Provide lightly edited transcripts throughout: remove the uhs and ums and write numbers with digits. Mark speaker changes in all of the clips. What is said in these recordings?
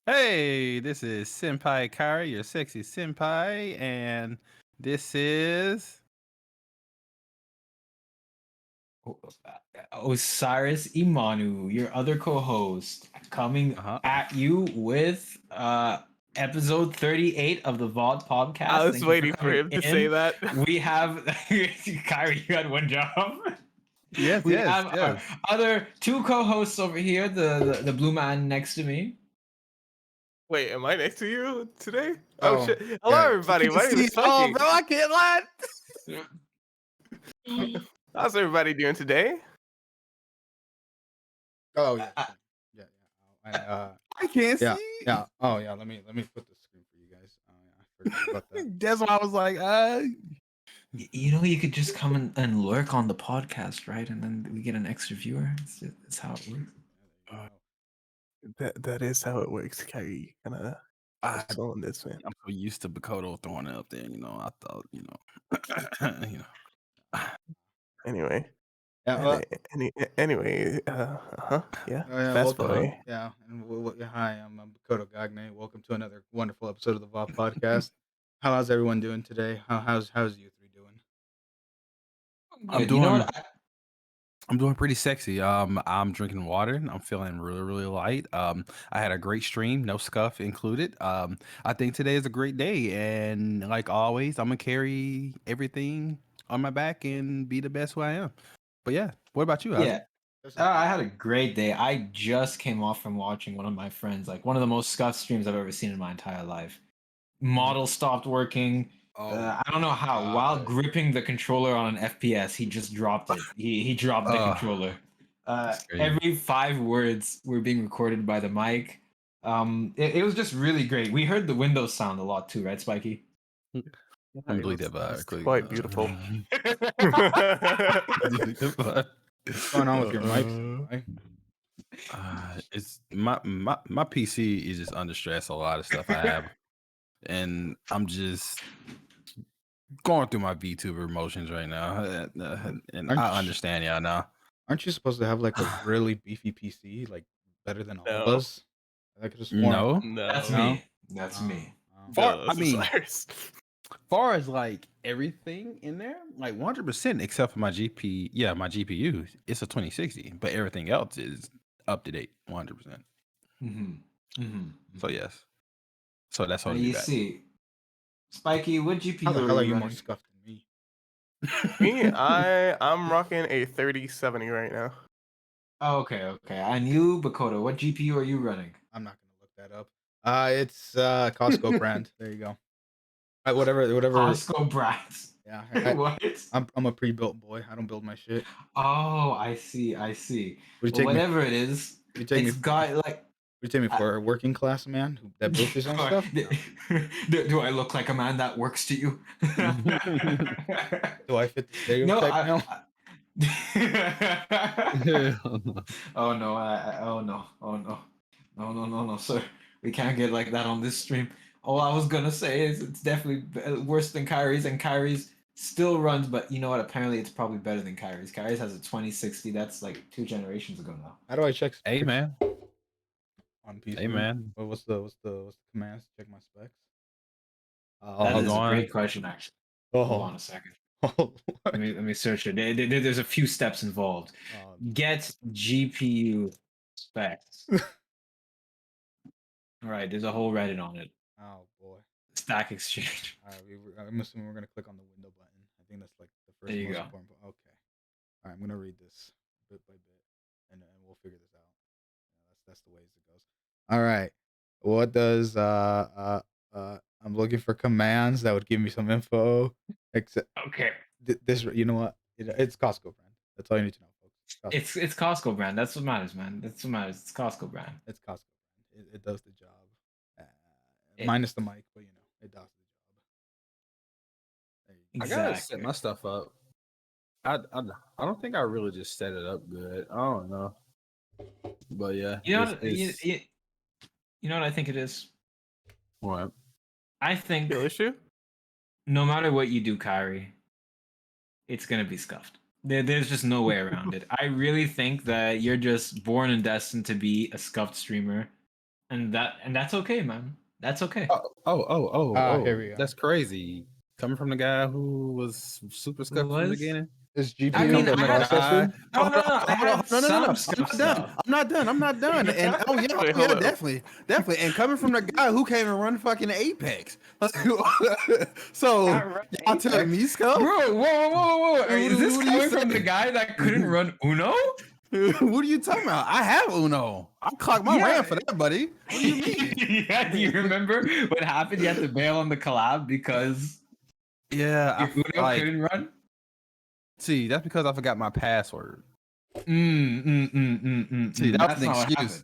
Speaker 1: Hey, this is Senpai Kari, your sexy senpai, and this is
Speaker 2: Osiris Imanu, your other co-host, coming
Speaker 1: uh-huh.
Speaker 2: at you with episode 38 of the VOD
Speaker 3: I
Speaker 2: Podcast.
Speaker 3: was
Speaker 2: Thank you for
Speaker 3: waiting for
Speaker 2: coming
Speaker 3: him to say
Speaker 2: in.
Speaker 3: that.
Speaker 2: We have Kyrie, you had one job.
Speaker 1: Yes,
Speaker 2: We
Speaker 1: yes,
Speaker 2: have our
Speaker 1: yes.
Speaker 2: other two co-hosts over here, the blue man next to me.
Speaker 3: Wait, am I next to you today? Oh
Speaker 4: Oh,
Speaker 3: shit! Hello,
Speaker 4: yeah.
Speaker 3: everybody. My name is
Speaker 1: Oh,
Speaker 3: Funky.
Speaker 1: bro, I can't lie.
Speaker 3: How's everybody doing today?
Speaker 4: Oh yeah,
Speaker 2: Uh,
Speaker 4: yeah, yeah. And,
Speaker 1: I can't
Speaker 4: yeah,
Speaker 1: see.
Speaker 4: yeah. Oh yeah. Let me put the screen for you guys. Oh yeah, I forgot about that.
Speaker 1: That's why I was like,
Speaker 2: You know, you could just come and lurk on the podcast, right? And then we get an extra viewer. That's how it works.
Speaker 4: Yeah, there you go.
Speaker 3: That is how it works, Kyrie. Kind of
Speaker 1: I,
Speaker 3: on this, man.
Speaker 1: I'm so used to Bakoto throwing it up there. I thought, you know.
Speaker 3: Anyway,
Speaker 4: Yeah. Well,
Speaker 3: anyway, yeah,
Speaker 4: oh, yeah.
Speaker 3: fast
Speaker 4: Welcome.
Speaker 3: boy.
Speaker 4: Yeah. And hi, I'm Kodo Gagne. Welcome to another wonderful episode of the VOB Podcast. How's everyone doing today? How's you three doing?
Speaker 1: I'm
Speaker 2: Good. You know
Speaker 1: doing
Speaker 2: what?
Speaker 1: I'm doing pretty sexy. I'm drinking water. I'm feeling really, really light. I had a great stream, no scuff included. I think today is a great day, and like always, I'm gonna carry everything on my back and be the best who I am. But yeah, what about you?
Speaker 2: Yeah.
Speaker 4: This is
Speaker 2: I
Speaker 4: good.
Speaker 2: had a great day. I just came off from watching one of my friends, like one of the most scuffed streams I've ever seen in my entire life. Model stopped working.
Speaker 1: Oh,
Speaker 2: I don't know how. While gripping the controller on an FPS, he just dropped it. He dropped the controller.
Speaker 1: that's crazy.
Speaker 2: Every 5 words were being recorded by the mic. It was just really great. We heard the Windows sound a lot too, right, Spiky?
Speaker 1: I'm delete that
Speaker 3: It's
Speaker 1: quick.
Speaker 3: quite beautiful.
Speaker 4: What's going on with your mics? Right?
Speaker 1: It's my PC is just under stress. A lot of stuff I have, and I'm just going through my VTuber emotions right now, and
Speaker 4: Aren't
Speaker 1: I
Speaker 4: you-
Speaker 1: understand y'all now.
Speaker 4: Aren't you supposed to have like a really beefy PC, like better than all of
Speaker 3: No.
Speaker 4: us? I could have sworn.
Speaker 1: No,
Speaker 3: No,
Speaker 2: That's
Speaker 4: No?
Speaker 2: me. That's me.
Speaker 1: Far-
Speaker 3: No,
Speaker 1: I mean-
Speaker 3: Osiris.
Speaker 1: far as like everything in there, like 100% except for my GP. Yeah, my GPU, it's a 2060, but everything else is up to date, 100%. So yes, so that's all
Speaker 2: You
Speaker 1: that.
Speaker 2: see, Spiky, what GPU
Speaker 4: How the hell
Speaker 2: are
Speaker 4: are
Speaker 2: you
Speaker 4: you more
Speaker 2: running?
Speaker 4: scuffed than me?
Speaker 3: Me, I'm rocking a 3070 right now.
Speaker 2: Oh, okay. And you, Bakoto, what GPU are you running?
Speaker 4: I'm not gonna look that up. It's Costco brand. There you go. Whatever.
Speaker 2: Costco brands.
Speaker 4: Yeah.
Speaker 2: What?
Speaker 4: I'm a pre-built boy. I don't build my shit.
Speaker 2: Oh, I see.
Speaker 4: What do you
Speaker 2: Well,
Speaker 4: take me?
Speaker 2: whatever it is,
Speaker 4: What do you take me?
Speaker 2: it's got like.
Speaker 4: What do you take me for? A working class man that built his own stuff? No.
Speaker 2: Do I look like a man that works to you?
Speaker 4: Do I fit the stereotype
Speaker 2: No,
Speaker 4: now?
Speaker 2: Oh no! No, sir. We can't get like that on this stream. All I was gonna say is it's definitely worse than Kyrie's, and Kyrie's still runs. But you know what? Apparently, it's probably better than Kyrie's. Kyrie's has a 2060. That's like 2 generations ago now.
Speaker 4: How do I check
Speaker 1: Hey
Speaker 4: specs
Speaker 1: man,
Speaker 4: on PC?
Speaker 1: hey man.
Speaker 4: What's the commands to check my specs?
Speaker 2: That is
Speaker 1: go
Speaker 2: a
Speaker 1: on.
Speaker 2: great question, actually. Hold
Speaker 4: Oh,
Speaker 2: on a second. Let me search it. There's a few steps involved. Get GPU specs. All right, there's a whole Reddit on it.
Speaker 4: oh boy.
Speaker 2: Stack Exchange.
Speaker 4: All right, I'm assuming we're gonna click on the window button. I think that's like the first
Speaker 2: There you
Speaker 4: most
Speaker 2: go.
Speaker 4: important. Okay. All right, I'm gonna read this bit by bit, and we'll figure this out. That's the ways it goes. All right. What does I'm looking for commands that would give me some info. Except
Speaker 2: Okay.
Speaker 4: this, you know what? It's Costco brand. That's all you need to know, folks. Costco.
Speaker 2: It's Costco brand. That's what matters, man. That's what matters. It's Costco brand.
Speaker 4: It's Costco brand. It does the job.
Speaker 2: It-
Speaker 4: Minus the mic, but you know, it does the job. There you go.
Speaker 1: I gotta
Speaker 2: Exactly.
Speaker 1: set my stuff up. I don't think I really just set it up good. I don't know, but yeah,
Speaker 2: You know
Speaker 1: it's-
Speaker 2: what? You,
Speaker 1: it's-
Speaker 2: you know what I think it is.
Speaker 1: what?
Speaker 2: I think
Speaker 3: Real issue?
Speaker 2: no matter what you do, Kyrie, it's gonna be scuffed. There's just no way around it. I really think that you're just born and destined to be a scuffed streamer. and that's okay, man. That's okay.
Speaker 4: Here we go.
Speaker 1: That's crazy. Coming from the guy who was super scuffed from the
Speaker 2: Was?
Speaker 1: beginning.
Speaker 4: Is
Speaker 2: I
Speaker 4: GPU
Speaker 2: mean,
Speaker 4: the
Speaker 2: I have
Speaker 4: processor?
Speaker 2: no, no, no. I have
Speaker 1: No.
Speaker 2: some
Speaker 1: I'm
Speaker 2: stuff.
Speaker 1: not done. I'm not done. I'm not done. And
Speaker 3: Wait, hold up.
Speaker 1: definitely. And coming from the guy who came and run fucking Apex. So y'all telling me, Scope?
Speaker 2: Bro, whoa! Is this
Speaker 1: What are you
Speaker 2: coming from the
Speaker 1: saying?
Speaker 2: guy that couldn't run Uno?
Speaker 1: What are you talking about? I have Uno. I clocked my
Speaker 2: Yeah.
Speaker 1: RAM for that, buddy. What do you mean?
Speaker 2: Yeah, do you remember what happened? You had to bail on the collab because
Speaker 1: Yeah,
Speaker 2: your Uno couldn't run.
Speaker 1: see, that's because I forgot my password. See, that
Speaker 2: That's
Speaker 1: was an
Speaker 2: not what
Speaker 1: excuse.
Speaker 2: happened.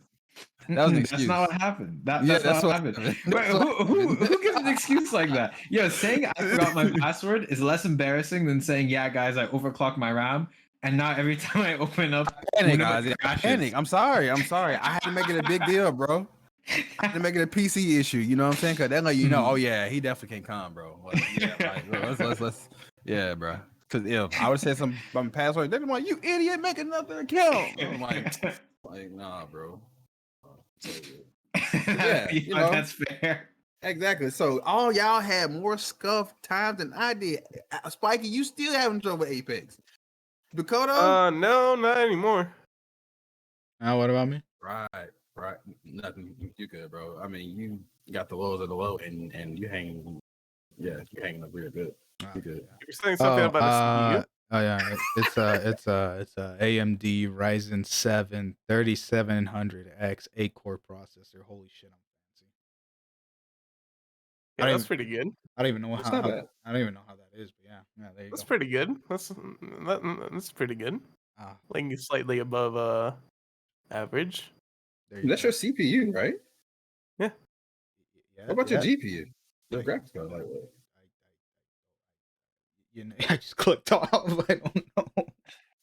Speaker 1: That was an
Speaker 2: That's not what happened. That's not what happened.
Speaker 1: happened.
Speaker 2: Wait, who gives an excuse like that? Yo, saying I forgot my password is less embarrassing than saying, yeah, guys, I overclocked my RAM, and now every time I open up,
Speaker 1: Panic,
Speaker 2: Uno,
Speaker 1: guys.
Speaker 2: it
Speaker 1: I
Speaker 2: crashes.
Speaker 1: panic. I'm sorry. I had to make it a big deal, bro. I had to make it a PC issue. You know what I'm saying? Because they're like, oh yeah, he definitely can't come, bro. Like, yeah, like, let's, yeah, bro. Because if I would say some password, they'd be like, you idiot, make another account. I'm like, nah, bro. Yeah,
Speaker 2: that's fair.
Speaker 1: Exactly. So all y'all had more scuff times than I did. Spikey, you still having trouble with Apex. Dakota?
Speaker 3: No, not anymore.
Speaker 4: Now what about me?
Speaker 1: Right. Nothing. You good, bro. I mean, you got the lows of the low, and you hanging. Yeah, you hanging up real good. You good.
Speaker 3: You were saying something about the CPU.
Speaker 4: Oh yeah, it's a AMD Ryzen 7 3700X 8-core processor. Holy shit, I'm fancy.
Speaker 3: Yeah,
Speaker 4: I don't
Speaker 3: that's pretty good.
Speaker 4: I don't even know
Speaker 1: That's
Speaker 4: how
Speaker 1: not bad.
Speaker 4: I don't even know how that is, but yeah, there you
Speaker 3: That's
Speaker 4: go.
Speaker 3: pretty good. That's pretty good.
Speaker 4: Ah,
Speaker 3: Like slightly above average.
Speaker 4: there you
Speaker 1: That's
Speaker 4: go.
Speaker 1: your CPU, right?
Speaker 4: Yeah,
Speaker 1: What about
Speaker 4: yeah.
Speaker 1: your GPU? Your
Speaker 4: Like-
Speaker 1: graphics card, like what?
Speaker 4: You know, I just clicked off. I don't know.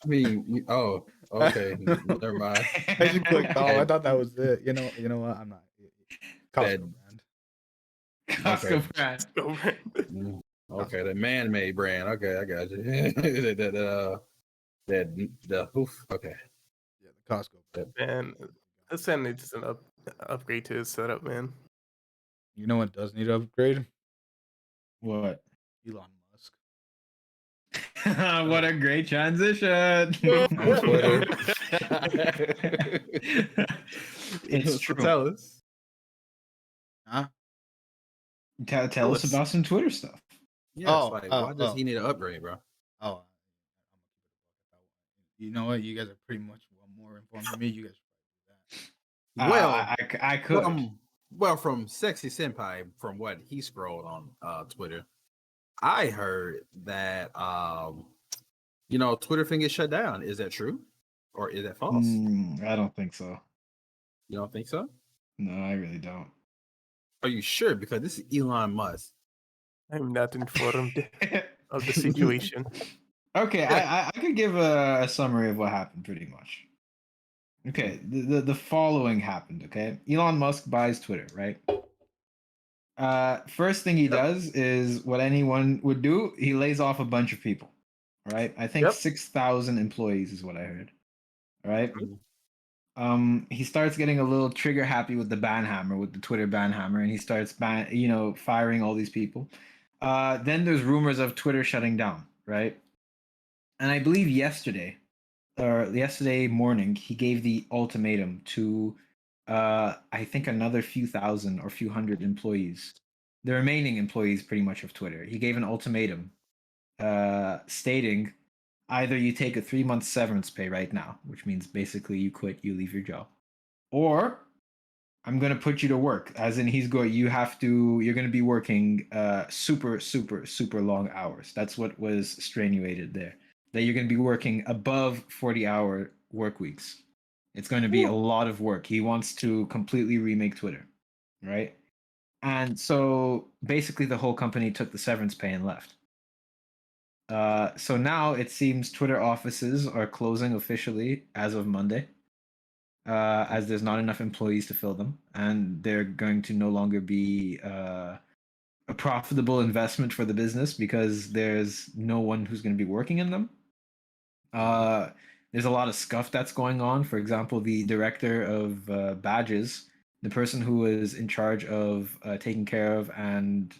Speaker 1: I mean, okay, never mind.
Speaker 4: I just clicked off. I
Speaker 1: Okay.
Speaker 4: thought that was it. You know what? I'm not. Costco
Speaker 1: That-
Speaker 4: brand.
Speaker 2: Costco brand.
Speaker 1: Mm, Okay, the man-made brand. Okay, I got you. that oof. Okay.
Speaker 4: Yeah, the Costco brand.
Speaker 3: Man, this man needs an upgrade to his setup, man.
Speaker 4: You know what does need to upgrade?
Speaker 2: What?
Speaker 4: Elon Musk.
Speaker 2: What a great transition.
Speaker 1: On Twitter.
Speaker 2: It's
Speaker 1: So
Speaker 2: true.
Speaker 1: Tell us.
Speaker 4: Huh?
Speaker 2: Tell us about some Twitter stuff.
Speaker 1: Yes, why does he need an upgrade, bro?
Speaker 4: Oh, you know what? You guys are pretty much more informed than me. You guys should do that.
Speaker 1: Well,
Speaker 2: I could.
Speaker 1: Well, from Sexy Senpai, from what he scrolled on Twitter, I heard that Twitter thing is shut down. Is that true, or is that false?
Speaker 2: I don't think so.
Speaker 1: You don't think so?
Speaker 2: No, I really don't.
Speaker 1: Are you sure? Because this is Elon Musk.
Speaker 3: I'm not informed of the situation.
Speaker 2: Okay, I could give a summary of what happened pretty much. Okay, the following happened, okay? Elon Musk buys Twitter, right? First thing he does is what anyone would do, he lays off a bunch of people, right? I think 6,000 employees is what I heard, right? He starts getting a little trigger happy with the ban hammer, with the Twitter ban hammer, and he starts firing all these people. Then there's rumors of Twitter shutting down, right? And I believe yesterday morning, he gave the ultimatum to I think another few thousand or few hundred employees, the remaining employees pretty much of Twitter. He gave an ultimatum stating either you take a 3-month severance pay right now, which means basically you quit, you leave your job, or I'm going to put you to work, as in you're going to be working super, super, super long hours. That's what was strenuated there, that you're going to be working above 40-hour work weeks. It's going to be a lot of work. He wants to completely remake Twitter, right? And so basically the whole company took the severance pay and left. So now it seems Twitter offices are closing officially as of Monday, as there's not enough employees to fill them, and they're going to no longer be a profitable investment for the business because there's no one who's going to be working in them. There's a lot of scuff that's going on. For example, the director of badges the person who was in charge of taking care of and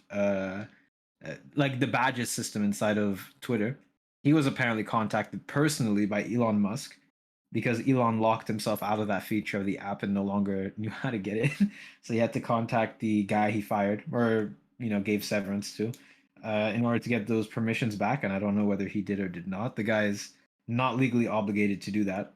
Speaker 2: like the badges system inside of Twitter, he was apparently contacted personally by Elon Musk because Elon locked himself out of that feature of the app and no longer knew how to get it. So he had to contact the guy he fired or gave severance to in order to get those permissions back. And I don't know whether he did or did not. The guy is not legally obligated to do that.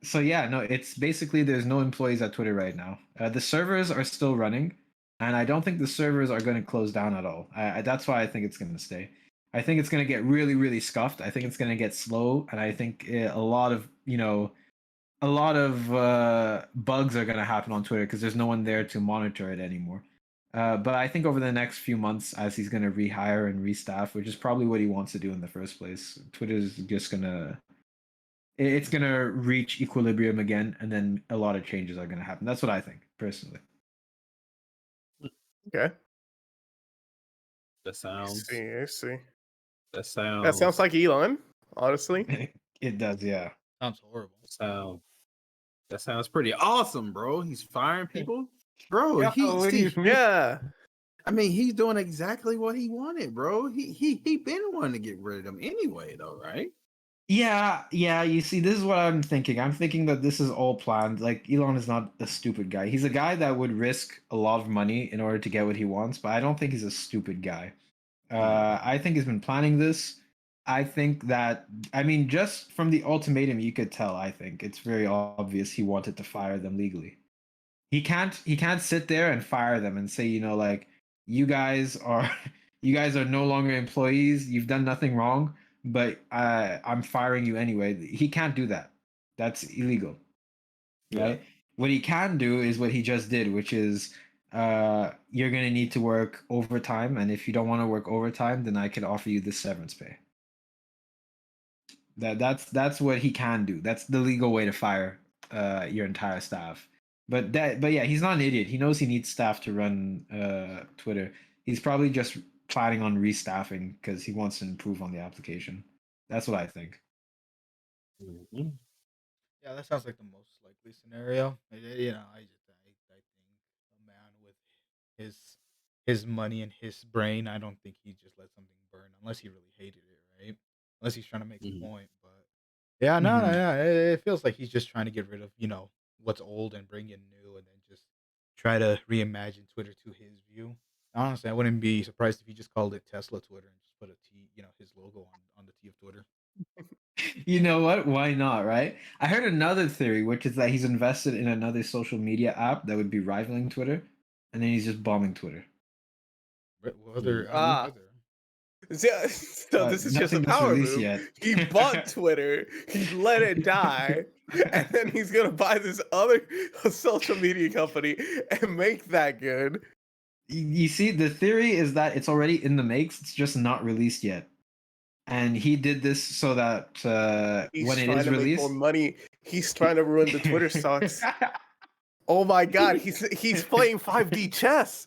Speaker 2: So yeah, no, it's basically there's no employees at Twitter right now. The servers are still running, and I don't think the servers are going to close down at all. That's why I think it's going to stay. I think it's going to get really, really scuffed. I think it's going to get slow, and I think a lot of bugs are going to happen on Twitter because there's no one there to monitor it anymore. But I think over the next few months, as he's going to rehire and restaff, which is probably what he wants to do in the first place, Twitter's just gonna it's gonna reach equilibrium again, and then a lot of changes are gonna happen. That's what I think personally.
Speaker 3: Okay.
Speaker 1: That
Speaker 3: I
Speaker 1: sounds.
Speaker 3: see. I see.
Speaker 1: That
Speaker 3: That
Speaker 1: sounds.
Speaker 3: sounds like Elon, honestly.
Speaker 2: It does, yeah.
Speaker 4: Sounds horrible.
Speaker 1: Sound. That sounds pretty awesome, bro. He's firing people, bro.
Speaker 2: Yeah,
Speaker 1: He
Speaker 2: what do you
Speaker 1: see,
Speaker 2: mean?
Speaker 3: Yeah.
Speaker 1: I mean, he's doing exactly what he wanted, bro. He been wanting to get rid of them anyway, though, right?
Speaker 2: Yeah. You see, this is what I'm thinking. I'm thinking that this is all planned. Like Elon is not a stupid guy. He's a guy that would risk a lot of money in order to get what he wants, but I don't think he's a stupid guy. I think he's been planning this. I think that I mean, just from the ultimatum, you could tell. I think it's very obvious he wanted to fire them legally. He can't sit there and fire them and say, like, you guys are you guys are no longer employees. You've done nothing wrong, but I'm firing you anyway. He can't do that. That's illegal,
Speaker 1: Yeah.
Speaker 2: right? What he can do is what he just did, which is you're gonna need to work overtime, and if you don't want to work overtime, then I can offer you this severance pay. That's what he can do. That's the legal way to fire your entire staff. But yeah, he's not an idiot. He knows he needs staff to run Twitter. He's probably just planning on restaffing because he wants to improve on the application. That's what I think.
Speaker 1: Mhm.
Speaker 4: Yeah, that sounds like the most likely scenario. I think a man with his money and his brain, I don't think he'd just let something burn unless he really hated it, right? Unless he's trying to make a
Speaker 1: Mhm.
Speaker 4: point. But yeah, no,
Speaker 2: Mhm.
Speaker 4: yeah, it feels like he's just trying to get rid of what's old and bring in new, and then just try to reimagine Twitter to his view. Honestly, I wouldn't be surprised if he just called it Tesla Twitter and just put a T, his logo on the T of Twitter.
Speaker 2: You know what? Why not, right? I heard another theory, which is that he's invested in another social media app that would be rivaling Twitter, and then he's just bombing Twitter.
Speaker 4: What other app
Speaker 3: Ah.
Speaker 4: is there?
Speaker 3: Yeah, so this is just a
Speaker 2: Nothing that's
Speaker 3: power
Speaker 2: released
Speaker 3: move.
Speaker 2: yet.
Speaker 3: He bought Twitter, he let it die, and then he's gonna buy this other social media company and make that good.
Speaker 2: You see, the theory is that it's already in the makes. It's just not released yet, and he did this so that
Speaker 3: He's
Speaker 2: when it
Speaker 3: trying
Speaker 2: is
Speaker 3: to make
Speaker 2: released,
Speaker 3: more money. He's trying to ruin the Twitter stocks. Oh my god, he's playing 5D chess.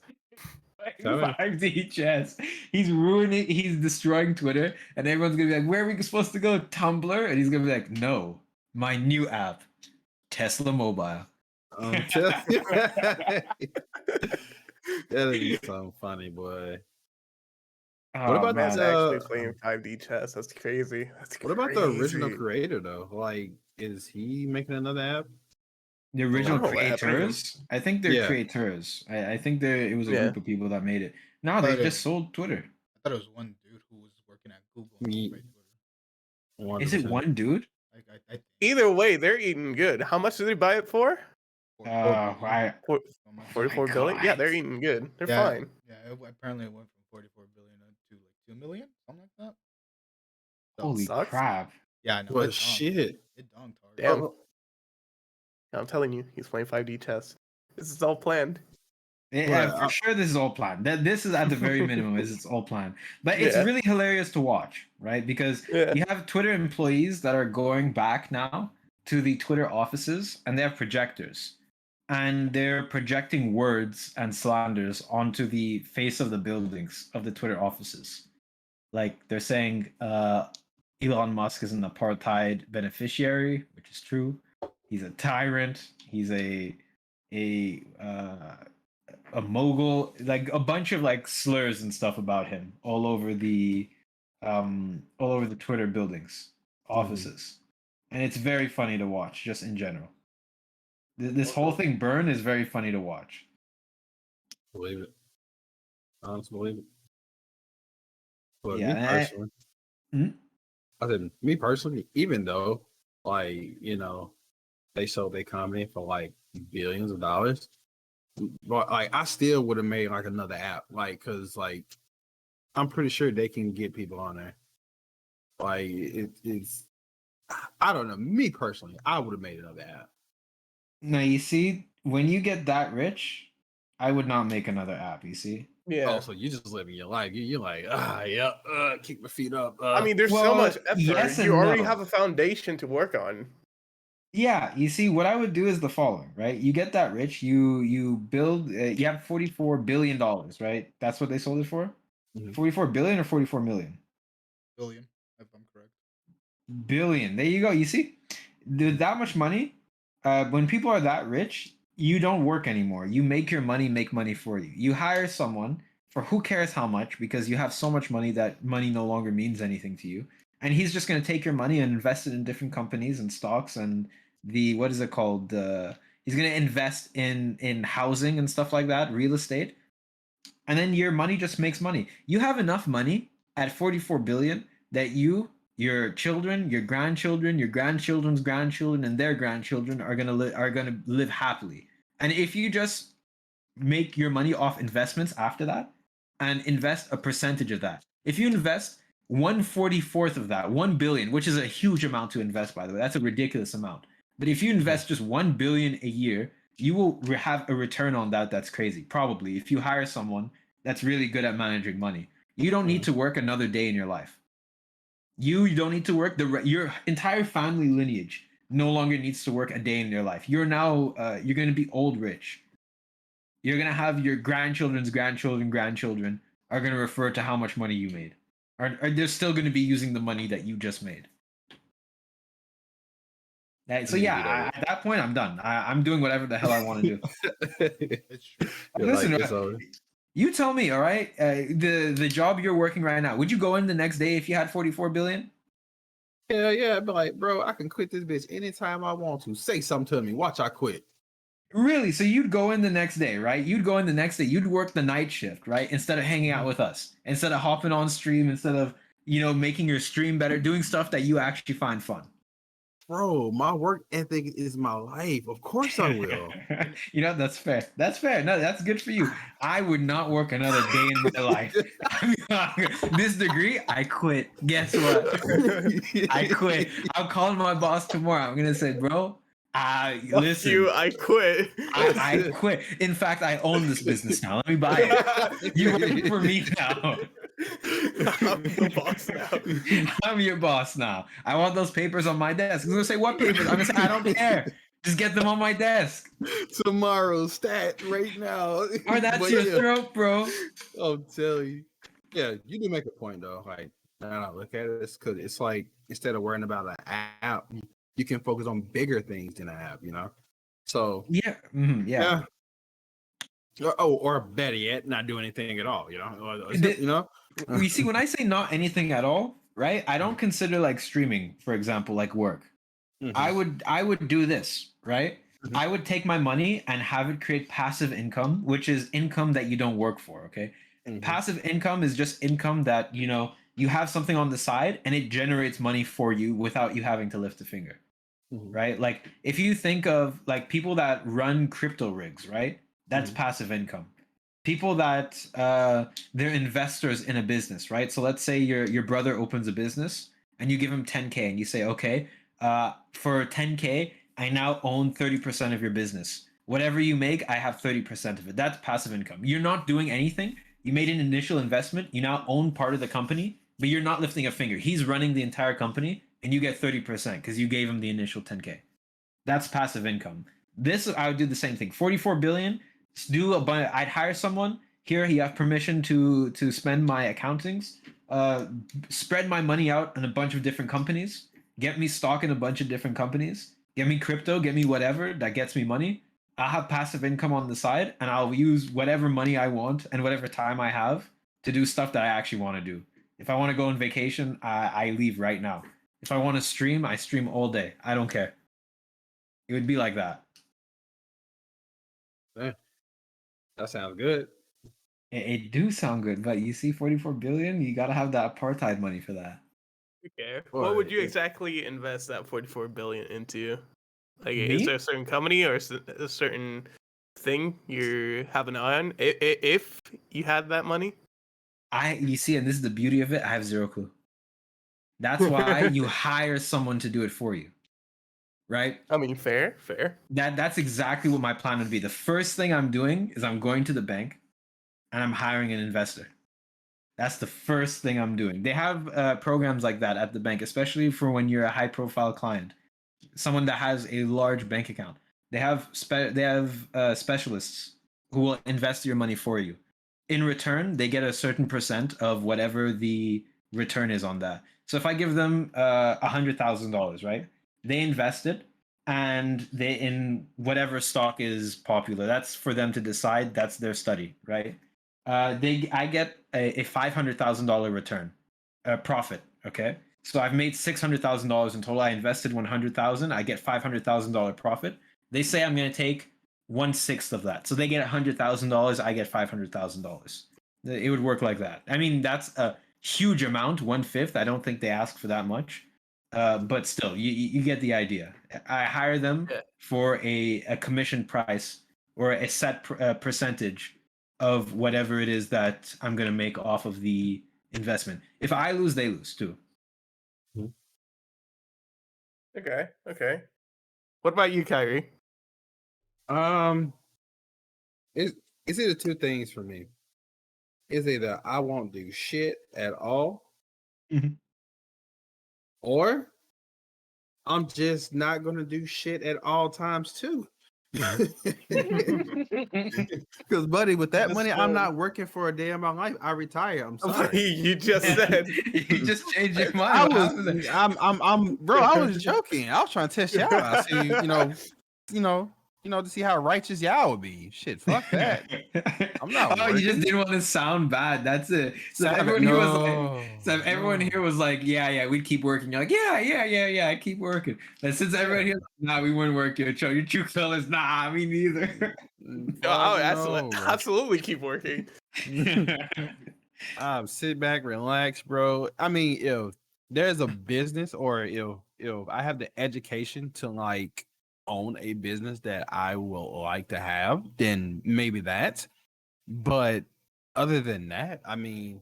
Speaker 1: Tell me.
Speaker 2: 5D chess. He's ruining. He's destroying Twitter, and everyone's gonna be like, "Where are we supposed to go? Tumblr?" And he's gonna be like, "No, my new app, Tesla Mobile."
Speaker 1: Tell you. That is so funny, boy.
Speaker 2: Oh,
Speaker 1: about
Speaker 3: Man's
Speaker 2: man.
Speaker 3: actually playing 5D chess. That's crazy. That's
Speaker 1: What about the original
Speaker 3: crazy.
Speaker 1: creator though? Like, is he making another app?
Speaker 2: The original
Speaker 3: know what happened to him.
Speaker 2: creators? I think they're
Speaker 1: Yeah.
Speaker 2: creators. I think it was a
Speaker 3: Yeah.
Speaker 2: group of people that made it. No, they
Speaker 4: But,
Speaker 2: just sold Twitter.
Speaker 4: I thought it was one dude who was working at Google and
Speaker 1: Ye-
Speaker 4: made Twitter.
Speaker 2: Is it
Speaker 1: 100%.
Speaker 2: one dude?
Speaker 4: Like I think
Speaker 3: Either way, they're eating good. How much did they buy it for?
Speaker 4: 44 billion.
Speaker 2: I,
Speaker 3: For-
Speaker 4: Oh my
Speaker 3: 44 billion? Yeah, they're
Speaker 2: God.
Speaker 3: eating good. They're
Speaker 4: yeah,
Speaker 3: fine.
Speaker 4: Yeah, apparently it went from 44 billion to like 2 million, something like that. So,
Speaker 2: Holy
Speaker 3: sucks.
Speaker 2: crap.
Speaker 4: yeah, I know.
Speaker 1: Well,
Speaker 4: it dunked.
Speaker 1: shit.
Speaker 4: It dunked hard.
Speaker 3: Damn.
Speaker 1: Oh,
Speaker 3: I'm telling you, he's playing 5D chess. This is all planned.
Speaker 2: Yeah,
Speaker 1: Well,
Speaker 2: for sure, this is all planned. This is at the very minimum, is it's all planned. But it's
Speaker 3: Yeah.
Speaker 2: really hilarious to watch, right? Because
Speaker 3: Yeah.
Speaker 2: you have Twitter employees that are going back now to the Twitter offices, and they have projectors, and they're projecting words and slanders onto the face of the buildings of the Twitter offices. Like they're saying, Elon Musk is an apartheid beneficiary, which is true. He's a tyrant. He's a a mogul, like a bunch of like slurs and stuff about him all over the Twitter buildings, offices. And it's very funny to watch just in general. This whole thing burn is very funny to watch.
Speaker 1: Believe it. Honestly, believe it. But
Speaker 2: Yeah,
Speaker 1: me personally,
Speaker 2: Mhm.
Speaker 1: I said me personally, even though like they sold their company for like billions of dollars, but like I still would have made like another app, like because like I'm pretty sure they can get people on there. Like it's I don't know. Me personally, I would have made another app.
Speaker 2: Now you see, when you get that rich, I would not make another app. You see,
Speaker 3: Yeah.
Speaker 1: Oh, so you just living your life. You're like, yeah, kick my feet up.
Speaker 3: I mean, there's so
Speaker 2: well,
Speaker 3: much effort.
Speaker 2: yes and
Speaker 3: You already
Speaker 2: no.
Speaker 3: have a foundation to work on.
Speaker 2: Yeah, you see, what I would do is the following, right? You get that rich, you build, you have $44 billion, right? That's what they sold it for.
Speaker 1: Mhm.
Speaker 2: 44 billion or 44 million?
Speaker 4: Billion, if I'm correct.
Speaker 2: Billion. There you go. You see, that much money. When people are that rich, you don't work anymore. You make your money make money for you. You hire someone for who cares how much, because you have so much money that money no longer means anything to you. And he's just going to take your money and invest it in different companies and stocks and what is it called? He's going to invest in housing and stuff like that, real estate, and then your money just makes money. You have enough money at 44 billion that your children, your grandchildren, your grandchildren's grandchildren, and their grandchildren are gonna live happily. And if you just make your money off investments after that, and invest a percentage of that, if you invest 1/44 of that, 1 billion, which is a huge amount to invest, by the way, that's a ridiculous amount. But if you invest just 1 billion a year, you will have a return on that that's crazy. Probably, if you hire someone that's really good at managing money, you don't need to work another day in your life. You don't need to work your entire family lineage no longer needs to work a day in their life. You're now you're going to be old rich. You're going to have your grandchildren's grandchildren are going to refer to how much money you made. Or they're still going to be using the money that you just made. So yeah, at that point, I'm done. I'm doing whatever the hell I want to do.
Speaker 4: It's true.
Speaker 2: Listen,
Speaker 1: like, it's over.
Speaker 2: you tell me, all right? The job you're working right now, would you go in the next day if you had 44 billion?
Speaker 1: Yeah, but like, bro, I can quit this bitch anytime I want to. Say something to me. Watch, I quit.
Speaker 2: Really? So you'd go in the next day, right? You'd go in the next day. You'd work the night shift, right? Instead of hanging out with us, instead of hopping on stream, instead of making your stream better, doing stuff that you actually find fun.
Speaker 1: Bro, my work ethic is my life. Of course I will.
Speaker 2: That's fair. That's fair. No, that's good for you. I would not work another day in my life. This degree, I quit. Guess what? I quit. I'm calling my boss tomorrow. I'm gonna say, bro, listen.
Speaker 3: You, I quit.
Speaker 2: I quit. In fact, I own this business now. Let me buy it. You work for me now.
Speaker 3: I'm the boss now.
Speaker 2: I'm your boss now. I want those papers on my desk. I'm gonna say, what papers? I'm gonna say, I don't care. Just get them on my desk.
Speaker 1: Tomorrow, stat right now.
Speaker 2: Or that's your throat, bro.
Speaker 1: I'll tell you. Yeah, you do make a point though. Like, I look at it because it's like instead of worrying about an app, you can focus on bigger things than an app. So
Speaker 2: yeah, yeah.
Speaker 1: Or better yet, not do anything at all.
Speaker 2: You see, when I say not anything at all, right? I don't consider like streaming, for example, like work.
Speaker 1: Mhm.
Speaker 2: I would do this, right?
Speaker 1: Mhm.
Speaker 2: I would take my money and have it create passive income, which is income that you don't work for, okay?
Speaker 1: Mhm.
Speaker 2: Passive income is just income that, you have something on the side and it generates money for you without you having to lift a finger.
Speaker 1: Mhm.
Speaker 2: Right? Like if you think of like people that run crypto rigs, right? That's
Speaker 1: Mhm.
Speaker 2: passive income. People that they're investors in a business, right? So let's say your brother opens a business and you give him 10K and you say, okay, for 10K, I now own 30% of your business. Whatever you make, I have 30% of it. That's passive income. You're not doing anything. You made an initial investment. You now own part of the company, but you're not lifting a finger. He's running the entire company and you get 30% because you gave him the initial 10K. That's passive income. This, I would do the same thing. 44 billion, I'd hire someone. Here, you have permission to spend my accountings, spread my money out in a bunch of different companies, get me stock in a bunch of different companies, get me crypto, get me whatever that gets me money. I'll have passive income on the side, and I'll use whatever money I want and whatever time I have to do stuff that I actually want to do. If I want to go on vacation, I leave right now. If I want to stream, I stream all day. I don't care. It would be like that.
Speaker 1: Yeah, that sounds good.
Speaker 2: It do sound good, but you see, 44 billion, you gotta have that apartheid money for that.
Speaker 3: Okay.
Speaker 1: Boy,
Speaker 3: What would you
Speaker 1: it-
Speaker 3: exactly invest that 44 billion into? Like,
Speaker 2: Me?
Speaker 3: is there a certain company or a certain thing you have an eye on? If you had that money,
Speaker 2: You see, and this is the beauty of it. I have zero clue. That's why you hire someone to do it for you, right?
Speaker 3: I mean, fair.
Speaker 2: That's exactly what my plan would be. The first thing I'm doing is I'm going to the bank and I'm hiring an investor. That's the first thing I'm doing. They have programs like that at the bank, especially for when you're a high profile client, someone that has a large bank account. They have specialists who will invest your money for you. In return, they get a certain percent of whatever the return is on that. So if I give them $100,000, right? They invest it, and they in whatever stock is popular. That's for them to decide. That's their study, right? I get a $500,000 return, profit. Okay, so I've made $600,000 in total. I invested 100,000. I get $500,000 profit. They say I'm going to take 1/6 of that, so they get $100,000. I get $500,000. It would work like that. I mean, that's a huge amount. 1/5. I don't think they ask for that much, but still, you get the idea. I hire them
Speaker 3: Yeah.
Speaker 2: for a commission price or a set percentage of whatever it is that I'm going to make off of the investment. If I lose, they lose too.
Speaker 3: Okay. What about you, Kyrie?
Speaker 1: It's either two things for me. It's either I won't do shit at all,
Speaker 2: Mhm.
Speaker 1: or I'm just not gonna do shit at all times too. Because, buddy, with that money, I'm not working for a day of my life. I retire. I'm sorry.
Speaker 3: You just said.
Speaker 2: You just changed your mind.
Speaker 1: I
Speaker 2: What
Speaker 1: was,
Speaker 2: happened there?
Speaker 1: bro. I was joking. I was trying to test y'all. I see, to see how righteous y'all would be. Shit, fuck that. I'm not
Speaker 2: Oh, you just
Speaker 1: working.
Speaker 2: didn't want to sound bad. That's it. So if everyone here was like, yeah, we'd keep working. You're like, yeah, I keep working. But since everyone here, nah, we wouldn't work. Your true colors, nah, me neither.
Speaker 3: Oh, absolutely keep working.
Speaker 1: Sit back, relax, bro. I mean, if there's a business, or if I have the education to like own a business that I will like to have, then maybe that. But other than that, I mean,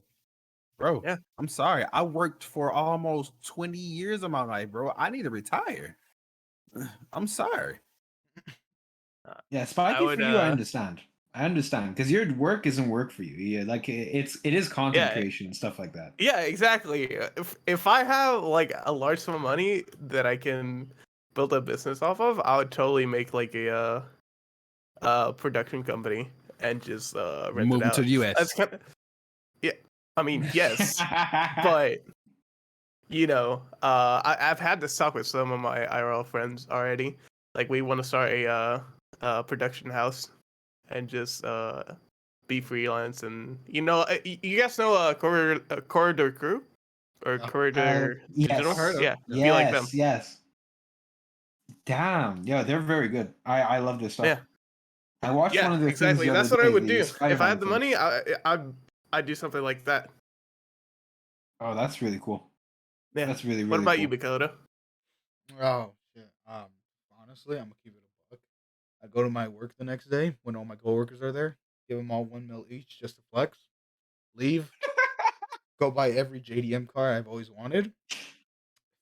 Speaker 1: bro,
Speaker 3: Yeah.
Speaker 1: I'm sorry. I worked for almost 20 years of my life, bro. I need to retire. I'm sorry.
Speaker 2: Yeah, spiky
Speaker 3: I would,
Speaker 2: for you, I understand. I understand because your work isn't work for you. Yeah, like it is content
Speaker 3: Yeah.
Speaker 2: creation and stuff like that.
Speaker 3: Yeah, exactly. If I have like a large sum of money that I can build a business off of, I would totally make like a production company and just rent
Speaker 1: Moving
Speaker 3: it out.
Speaker 1: to the US.
Speaker 3: That's kind of, yeah. I mean, yes, but I've had this talk with some of my IRL friends already. Like, we want to start a production house and just be freelance, and you guys know Corridor Crew or Corridor Digital?
Speaker 2: Yes.
Speaker 1: Heard of.
Speaker 3: Yeah,
Speaker 2: Yes,
Speaker 3: be like them.
Speaker 2: yes. Damn, yeah, they're very good. I love their stuff.
Speaker 3: Yeah.
Speaker 2: I watched one of their
Speaker 3: exactly.
Speaker 2: things the
Speaker 3: That's
Speaker 2: other
Speaker 3: what I
Speaker 2: day,
Speaker 3: would
Speaker 2: the
Speaker 3: do if I
Speaker 2: Spider-Man
Speaker 3: had the
Speaker 2: thing.
Speaker 3: money. I'd do something like that.
Speaker 2: Oh, that's really cool.
Speaker 3: Yeah.
Speaker 2: That's really, really
Speaker 3: What about
Speaker 2: cool.
Speaker 3: you, Dakota?
Speaker 4: Oh shit. Honestly, I'm gonna keep it a buck. I go to my work the next day when all my coworkers are there, give them all 1 mil each just to flex, leave, go buy every JDM car I've always wanted.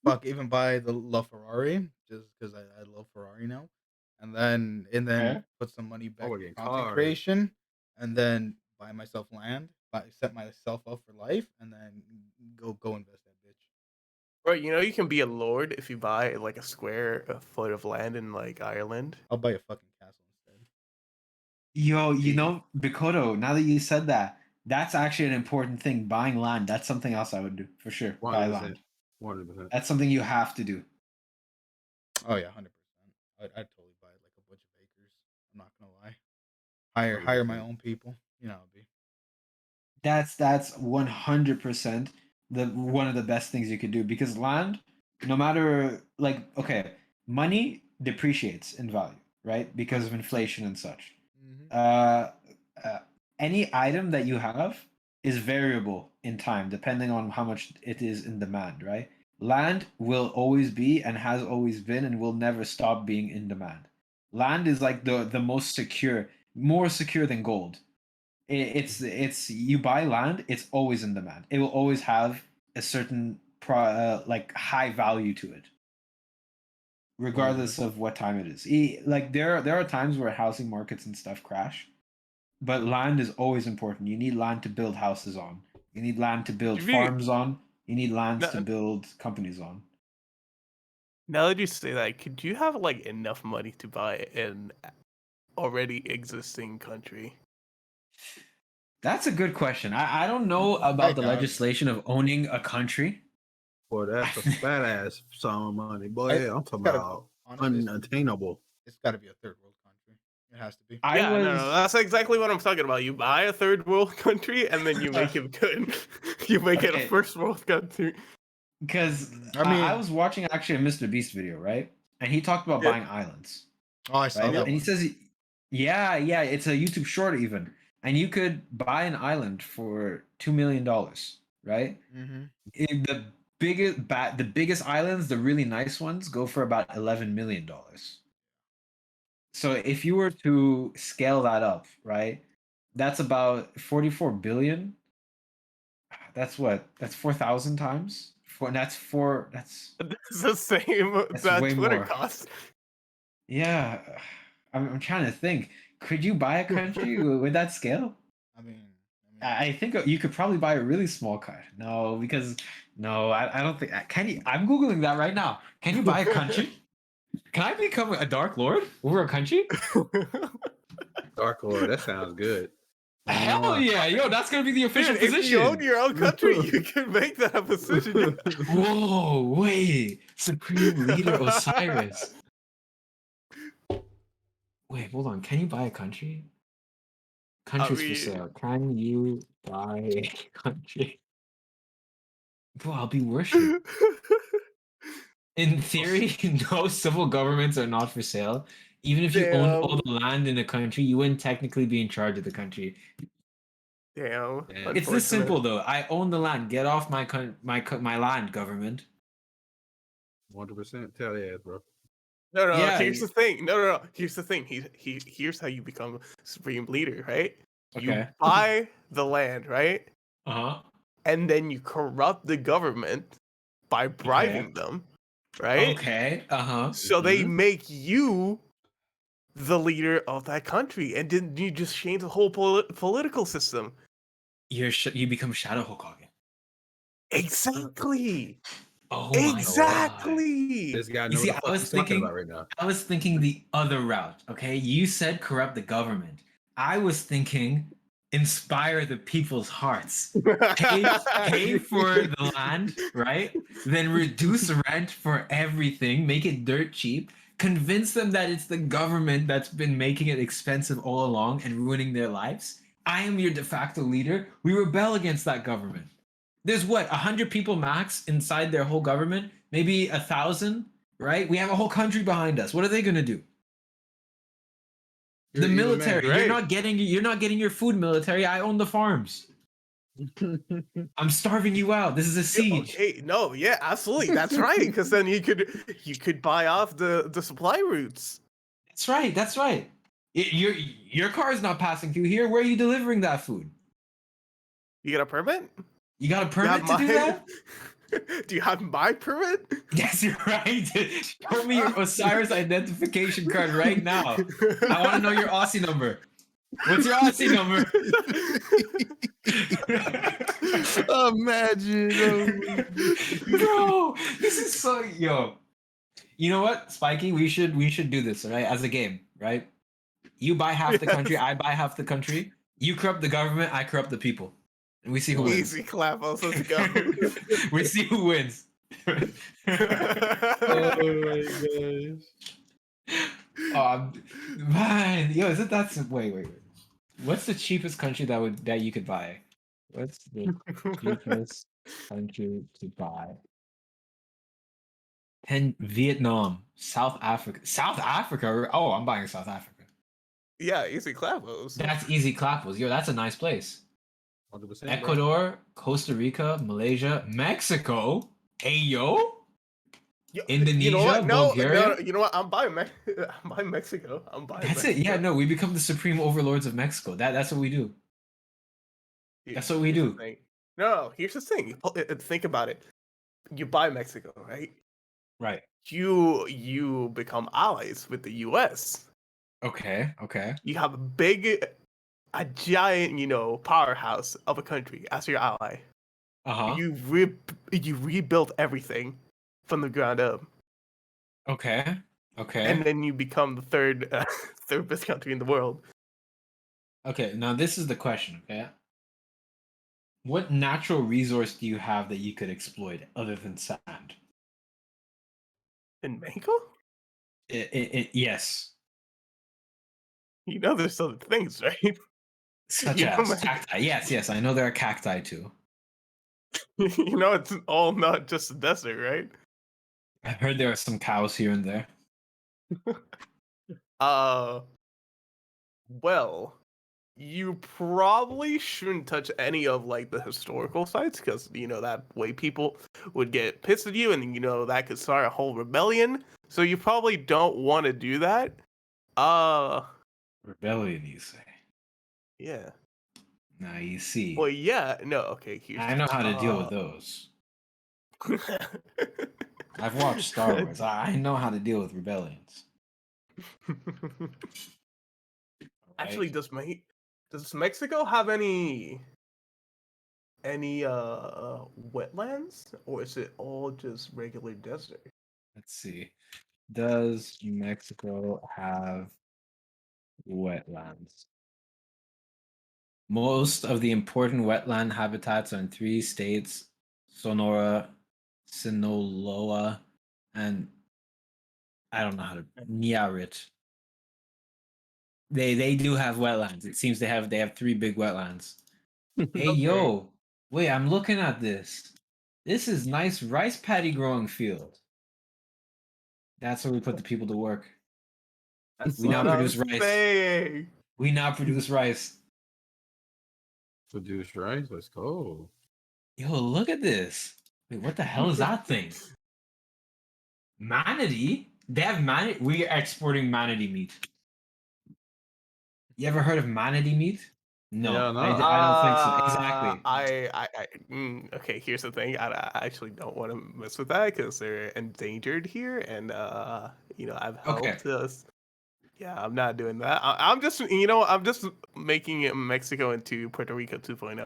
Speaker 4: Fuck, even buy the Ferrari just because I love Ferrari now, and then
Speaker 2: Okay.
Speaker 4: put some money back
Speaker 1: we're
Speaker 4: in
Speaker 1: getting
Speaker 4: content
Speaker 1: cars.
Speaker 4: creation, and then buy myself land, set myself up for life, and then go invest that bitch.
Speaker 3: Bro, you can be a lord if you buy like a square foot of land in like Ireland.
Speaker 4: I'll buy a fucking castle instead.
Speaker 2: Yo, Bikoto, now that you said that, that's actually an important thing. Buying land, that's something else I would do for sure. Buy
Speaker 1: 100%.
Speaker 2: land.
Speaker 1: 100%.
Speaker 2: That's something you have to do.
Speaker 4: Oh yeah, 100%. I'd totally buy like a bunch of acres. I'm not Hire my own people. You know, be.
Speaker 2: That's 100% the one of the best things you could do, because land, no matter, like, okay, money depreciates in value, right? Because of
Speaker 4: 100%.
Speaker 2: inflation and such.
Speaker 4: Mhm.
Speaker 2: Uh, any item that you have is variable in time depending on how much it is in demand, right? Land will always be and has always been and will never stop being in demand. Land is like the most secure, more secure than gold. It's you buy land, it's always in demand. It will always have a certain like high value to it, regardless of what time it is. Like there are times where housing markets and stuff crash, but land is always important. You need land to build houses on. You need land to build
Speaker 3: To be
Speaker 2: farms on. You need lands to
Speaker 3: now,
Speaker 2: build companies on.
Speaker 3: now that you say that, could you have like enough money to buy an already existing country?
Speaker 2: That's a good question. I don't know
Speaker 4: I
Speaker 2: about the
Speaker 4: got it.
Speaker 2: legislation of owning a country.
Speaker 1: Boy, that's a fat ass sum of money. Boy,
Speaker 4: I-
Speaker 1: yeah, I'm talking
Speaker 4: gotta-
Speaker 1: about
Speaker 4: honestly,
Speaker 1: unattainable.
Speaker 4: It's got to be a third world country. It has to be.
Speaker 3: No, that's exactly what I'm talking about. You buy a third world country and then you make it good. You make it a
Speaker 2: Okay.
Speaker 3: first world country.
Speaker 2: Because
Speaker 4: I mean-
Speaker 2: I was watching actually a Mr. Beast video, right? And he talked about
Speaker 3: Yeah.
Speaker 2: buying islands,
Speaker 4: Oh, I saw
Speaker 2: right?
Speaker 4: that
Speaker 2: And he
Speaker 4: one.
Speaker 2: says, yeah, it's a YouTube short even, and you could buy an island for $2 million, right?
Speaker 4: Mm-hmm.
Speaker 2: The biggest islands, the really nice ones, go for about $11 million. So if you were to scale that up, right, that's about 44 billion. That's what? That's 4,000 times. That's four. That's
Speaker 3: It's the same
Speaker 2: That's
Speaker 3: that
Speaker 2: way
Speaker 3: Twitter
Speaker 2: more.
Speaker 3: costs.
Speaker 2: Yeah. I'm trying to think. Could you buy a country with that scale?
Speaker 4: I mean,
Speaker 2: I think you could probably buy a really small car. No, because no, I don't think. Can you? I'm googling that right now. Can you buy a country? Can I become a Dark Lord over a country?
Speaker 1: Dark Lord, that sounds good.
Speaker 2: Hell yeah, yo, that's gonna be the official
Speaker 3: Dude, if
Speaker 2: position.
Speaker 3: you own your own country, you can make that a position.
Speaker 2: Whoa, wait, Supreme Leader Osiris. Wait, hold on. Can you buy a country? Countries for
Speaker 3: mean-
Speaker 2: sale. Can you buy a country? Bro, I'll be worshipped. In theory, no civil governments are not for sale. Even if you own all the land in a country, you wouldn't technically be in charge of the country.
Speaker 3: Damn.
Speaker 1: Damn.
Speaker 2: It's this
Speaker 3: unfortunate.
Speaker 2: simple, though. I own the land. Get off my land, government.
Speaker 1: 100% tell you, bro.
Speaker 3: No,
Speaker 2: Yeah,
Speaker 3: here's the thing. No. Here's the thing. Here's how you become supreme leader, right? You
Speaker 2: Okay.
Speaker 3: buy the land, right?
Speaker 2: Uh-huh.
Speaker 3: And then you corrupt the government by bribing them, right?
Speaker 2: Okay. Uh-huh.
Speaker 3: So they
Speaker 1: Mhm.
Speaker 3: make you the leader of that country, and then you just change the whole political system.
Speaker 2: You become Shadow Hokage.
Speaker 3: Exactly.
Speaker 2: Oh my God.
Speaker 3: Exactly.
Speaker 1: This guy
Speaker 2: You
Speaker 1: knows
Speaker 2: see,
Speaker 1: what the fuck he's talking about right now.
Speaker 2: I was thinking the other route. Okay, you said corrupt the government. I was thinking inspire the people's hearts. Pay for the land, right? Then reduce rent for everything. Make it dirt cheap. Convince them that it's the government that's been making it expensive all along and ruining their lives. I am your de facto leader. We rebel against that government. There's what, 100 people max inside their whole government? Maybe 1,000, right? We have a whole country behind us. What are they gonna do?
Speaker 1: You're
Speaker 2: The
Speaker 1: an evil man.
Speaker 2: military.
Speaker 3: Right.
Speaker 2: You're not getting your food, military. I own the farms. I'm starving you out. This is a siege.
Speaker 3: Okay, no, yeah, absolutely, that's right. Because then you could buy off the supply routes.
Speaker 2: That's right. That's right. Your car is not passing through here. Where are you delivering that food?
Speaker 3: You get a permit?
Speaker 2: You got a
Speaker 3: You have
Speaker 2: permit to do that?
Speaker 3: Do you have my permit?
Speaker 2: Yes, you're right. Show me your Osiris identification card right now. I want to know your Aussie number. What's your Aussie number?
Speaker 4: Imagine.
Speaker 2: Bro, this is so yo. You know what, Spiky? We should do this, right? As a game, right? You buy half the country, I buy half the country. You corrupt the government, I corrupt the people. And we see who wins.
Speaker 3: Easy clap, let's go.
Speaker 2: We see who wins.
Speaker 4: Oh my gosh.
Speaker 2: Man, yo, is it that simple? Wait. What's the cheapest country that you could buy? What's the cheapest country to buy? Vietnam, South Africa. South Africa? Oh, I'm buying South Africa.
Speaker 3: Yeah, easy clappos.
Speaker 2: That's easy clappers. Yo, that's a nice place.
Speaker 1: 100%, bro.
Speaker 2: Ecuador, Costa Rica, Malaysia, Mexico. Hey, yo. Indonesia,
Speaker 3: you know what? No,
Speaker 2: Bulgaria.
Speaker 3: you know what? I'm buying I'm buying Mexico. I'm buying
Speaker 2: That's
Speaker 3: Mexico.
Speaker 2: it. Yeah, no, we become the supreme overlords of Mexico. That's what we do. That's what we
Speaker 3: Here's the
Speaker 2: do.
Speaker 3: thing. No, here's the thing. Think about it. You buy Mexico, right?
Speaker 2: Right.
Speaker 3: You become allies with the US.
Speaker 2: Okay.
Speaker 3: You have a giant, powerhouse of a country as your ally.
Speaker 2: Uh-huh.
Speaker 3: You rebuild everything from the ground up.
Speaker 2: Okay.
Speaker 3: And then you become the third third best country in the world.
Speaker 2: Okay, now this is the question, okay? What natural resource do you have that you could exploit other than sand?
Speaker 3: In Mexico?
Speaker 2: Yes.
Speaker 3: You know there's other things, right?
Speaker 2: Such
Speaker 3: You know,
Speaker 2: as
Speaker 3: man.
Speaker 2: cacti. Yes, I know there are cacti too.
Speaker 3: It's all not just a desert, right?
Speaker 2: I've heard there are some cows here and there.
Speaker 3: Well, you probably shouldn't touch any of like the historical sites because that way people would get pissed at you, and that could start a whole rebellion. So you probably don't want to do that.
Speaker 2: Rebellion, you say?
Speaker 3: Yeah.
Speaker 2: Now you see.
Speaker 3: Well, yeah. No. Okay.
Speaker 2: I know how to deal with those. I've watched Star Wars. I know how to deal with rebellions.
Speaker 3: Actually, does Mexico have any wetlands, or is it all just regular desert?
Speaker 2: Let's see. Does Mexico have wetlands? Most of the important wetland habitats are in 3 states: Sonora, Sinaloa, and I don't know how to Nayarit. They do have wetlands. It seems they have 3 big wetlands. Hey,
Speaker 3: Okay.
Speaker 2: yo, wait, I'm looking at this. This is nice rice paddy growing field. That's where we put the people to work.
Speaker 3: That's
Speaker 2: We now
Speaker 3: what I'm
Speaker 2: produce rice.
Speaker 3: saying.
Speaker 2: We now produce rice.
Speaker 1: Produce rice. Let's go.
Speaker 2: Yo, look at this. Wait, what the hell is that thing? Manatee? They have manatee. We are exporting manatee meat. You ever heard of manatee meat? No,
Speaker 1: Yeah, no.
Speaker 2: I don't think so. Exactly.
Speaker 3: Okay, here's the thing. I actually don't want to mess with that because they're endangered here, and I've
Speaker 2: Okay.
Speaker 3: helped us. Yeah, I'm not doing that. I'm just making it Mexico into Puerto Rico 2.0.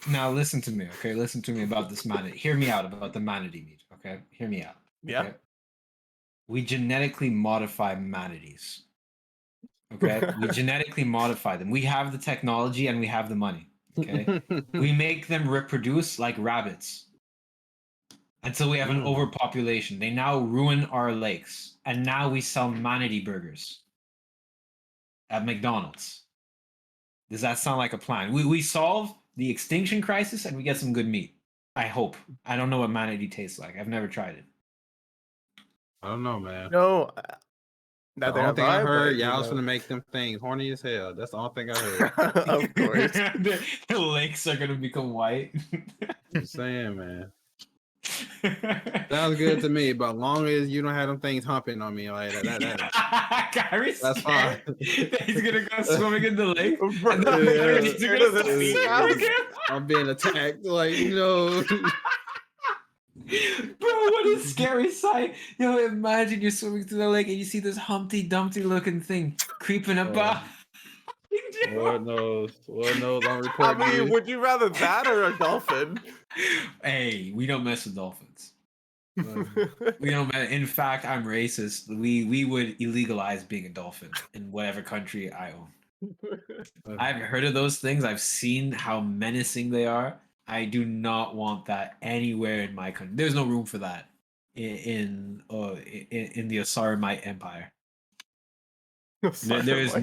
Speaker 2: Now listen to me, okay? Listen to me about this manatee. Hear me out about the manatee meat, okay? Hear me out.
Speaker 3: Yeah.
Speaker 2: Okay? We genetically modify manatees. Okay? We genetically modify them. We have the technology and we have the money. Okay? We make them reproduce like rabbits until we have an overpopulation. They now ruin our lakes. And now we sell manatee burgers at McDonald's. Does that sound like a plan? We solve the extinction crisis and we get some good meat. I hope. I don't know what manatee tastes like. I've never tried it.
Speaker 1: I don't know, man.
Speaker 3: No,
Speaker 1: The
Speaker 3: not
Speaker 1: only
Speaker 3: that
Speaker 1: thing I heard,
Speaker 3: but,
Speaker 1: y'all was gonna make them things horny as hell. That's the only thing I heard.
Speaker 3: Of course.
Speaker 2: The lakes are gonna become white.
Speaker 1: Just saying, man. Sounds good to me, but long as you don't have them things humping on me like that
Speaker 2: Kyrie's
Speaker 1: that's fine.
Speaker 2: He's gonna go swimming in the lake.
Speaker 3: Bro,
Speaker 2: And then
Speaker 1: yeah.
Speaker 2: Kyrie's gonna start swimming again.
Speaker 1: I'm being attacked, like
Speaker 2: Bro, what a scary sight. Yo, imagine you're swimming through the lake and you see this Humpty Dumpty looking thing creeping up.
Speaker 1: Lord knows. I'm
Speaker 3: I
Speaker 1: reporting
Speaker 3: mean,
Speaker 1: you.
Speaker 3: would you rather that or a dolphin?
Speaker 2: Hey, we don't mess with dolphins. We don't. In fact, I'm racist. We would illegalize being a dolphin in whatever country I own. I've heard of those things. I've seen how menacing they are. I do not want that anywhere in my country. There's no room for that in the Asarimite Empire. There is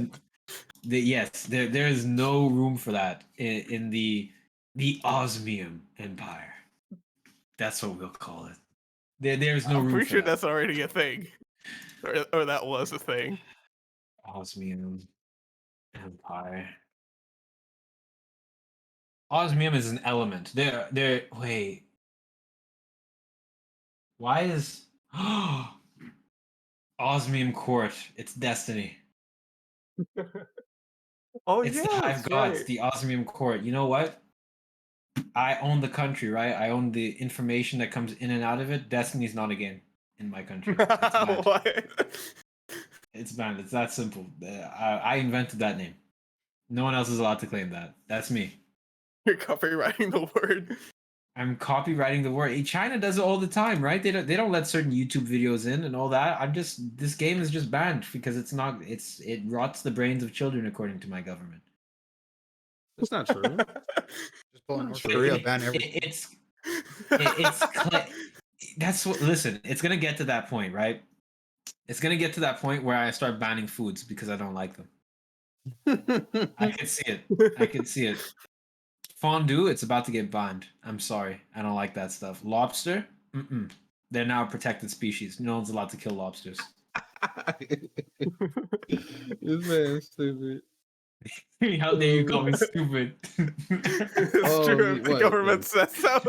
Speaker 2: Yes, there is no room for that in the Osmium Empire. That's what we'll call it. There's no
Speaker 3: I'm
Speaker 2: room
Speaker 3: pretty
Speaker 2: for
Speaker 3: sure
Speaker 2: that.
Speaker 3: that's already a thing, or that was a thing.
Speaker 2: Osmium Empire. Osmium is an element. Wait. Why is Osmium Court? It's destiny.
Speaker 3: Oh
Speaker 2: It's
Speaker 3: yeah,
Speaker 2: the Hive
Speaker 3: that's
Speaker 2: Gods,
Speaker 3: right.
Speaker 2: the Osmium Court. You know what? I own the country, right? I own the information that comes in and out of it. Destiny's not a game in my country. It's banned.
Speaker 3: What?
Speaker 2: It's banned. It's that simple. I invented that name. No one else is allowed to claim that. That's me.
Speaker 3: You're copywriting the word.
Speaker 2: I'm copywriting the word. China does it all the time, right? They don't let certain YouTube videos in and all that. This game is just banned because it rots the brains of children according to my government.
Speaker 1: That's not true.
Speaker 4: Just pulling
Speaker 1: Not
Speaker 4: North
Speaker 1: true.
Speaker 4: Korea, ban everything.
Speaker 2: That's what. Listen, it's gonna get to that point, right? It's gonna get to that point where I start banning foods because I don't like them. I can see it. I can see it. Fondue, it's about to get banned. I'm sorry, I don't like that stuff. Lobster, they're now a protected species. No one's allowed to kill lobsters.
Speaker 1: This man's stupid.
Speaker 2: How dare you call me stupid?
Speaker 3: It's
Speaker 1: Oh,
Speaker 3: true if the
Speaker 1: what?
Speaker 3: government says so.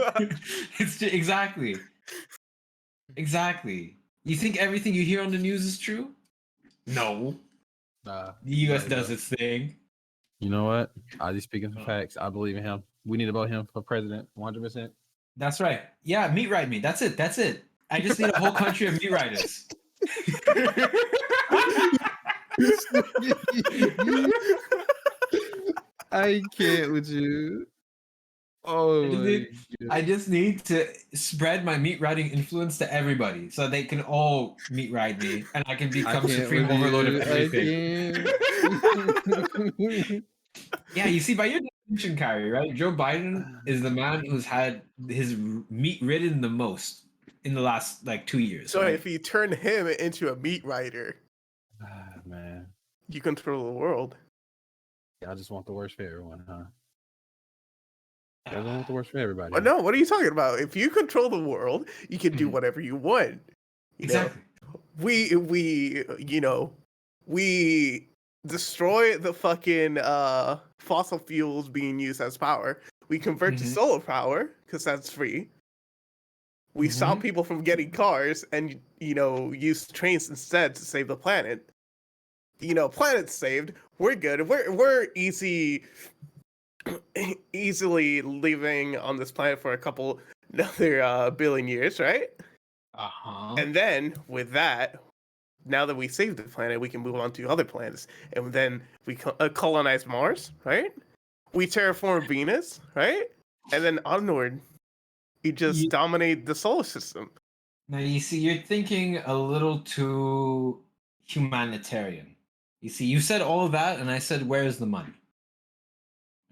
Speaker 2: Exactly. You think everything you hear on the news is true? No.
Speaker 1: Nah,
Speaker 2: The U.S.
Speaker 1: nah,
Speaker 2: does
Speaker 1: bro.
Speaker 2: its thing.
Speaker 1: You know what? I just speaking some facts. I believe in him. We need to vote him for president. 100%.
Speaker 2: That's right. Yeah, meat ride me. That's it. I just need a whole country of meat riders.
Speaker 1: I can't with you. Oh,
Speaker 2: I just need to spread my meat riding influence to everybody so they can all meat ride me and I can become supreme overlord of everything. Yeah, you see, by your definition, Kyrie, right? Joe Biden is the man who's had his meat ridden the most in the last 2 years.
Speaker 3: So
Speaker 2: right?
Speaker 3: if you turn him into a meat rider,
Speaker 1: man,
Speaker 3: you control the world.
Speaker 1: I just want the worst for everyone, huh? I don't want the worst for everybody.
Speaker 3: But no, what are you talking about? If you control the world, you can do whatever you want.
Speaker 2: Exactly.
Speaker 3: We destroy the fucking fossil fuels being used as power. We convert to solar power because that's free. We stop people from getting cars and use trains instead to save the planet. Planet's saved. We're good. We're easily living on this planet for another billion years, right? And then with that, now that we saved the planet, we can move on to other planets, and then we colonize Mars, right? We terraform Venus, right? And then onward, we just dominate the solar system.
Speaker 2: Now you see, you're thinking a little too humanitarian. You see, you said all of that, and I said, "Where's the money?"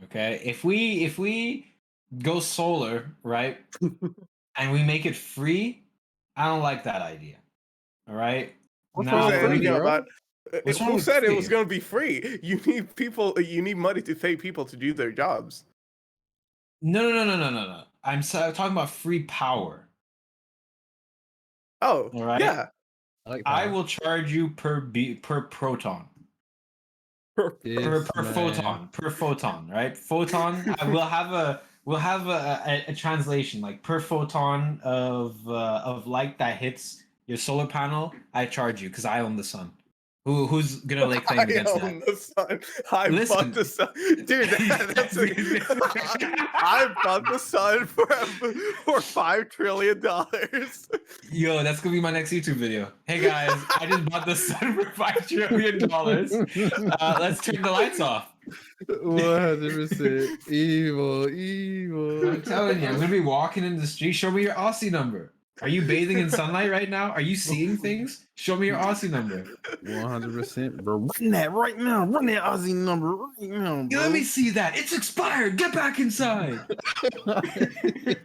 Speaker 2: Okay, if we go solar, right, and we make it free, I don't like that idea. All right.
Speaker 1: What's
Speaker 2: Now,
Speaker 1: wrong
Speaker 3: Who said
Speaker 1: with
Speaker 3: anything
Speaker 1: bro?
Speaker 3: about?
Speaker 2: What's wrong
Speaker 3: Who
Speaker 2: with
Speaker 3: said it
Speaker 2: free?
Speaker 3: was going to be free? You need people. You need money to pay people to do their jobs.
Speaker 2: No. I'm talking about free power.
Speaker 3: Oh,
Speaker 2: All right.
Speaker 3: yeah.
Speaker 2: I will charge you per proton. Per photon, right? Photon. We'll have a translation like per photon of light that hits your solar panel. I charge you because I own the sun. Who's gonna lay claim against that?
Speaker 3: I own the sun. I
Speaker 2: Listen.
Speaker 3: bought the sun, dude. I bought the sun for $5 trillion.
Speaker 2: Yo, that's gonna be my next YouTube video. Hey guys, I just bought the sun for $5 trillion. Let's turn the lights off.
Speaker 1: 100% evil.
Speaker 2: I'm telling you, I'm gonna be walking in the street. Show me your Aussie number. Are you bathing in sunlight right now? Are you seeing things? Show me your Aussie number.
Speaker 1: 100%, bro. Run that right now. Run that Aussie number right now, bro.
Speaker 2: Let me see that. It's expired. Get back inside. I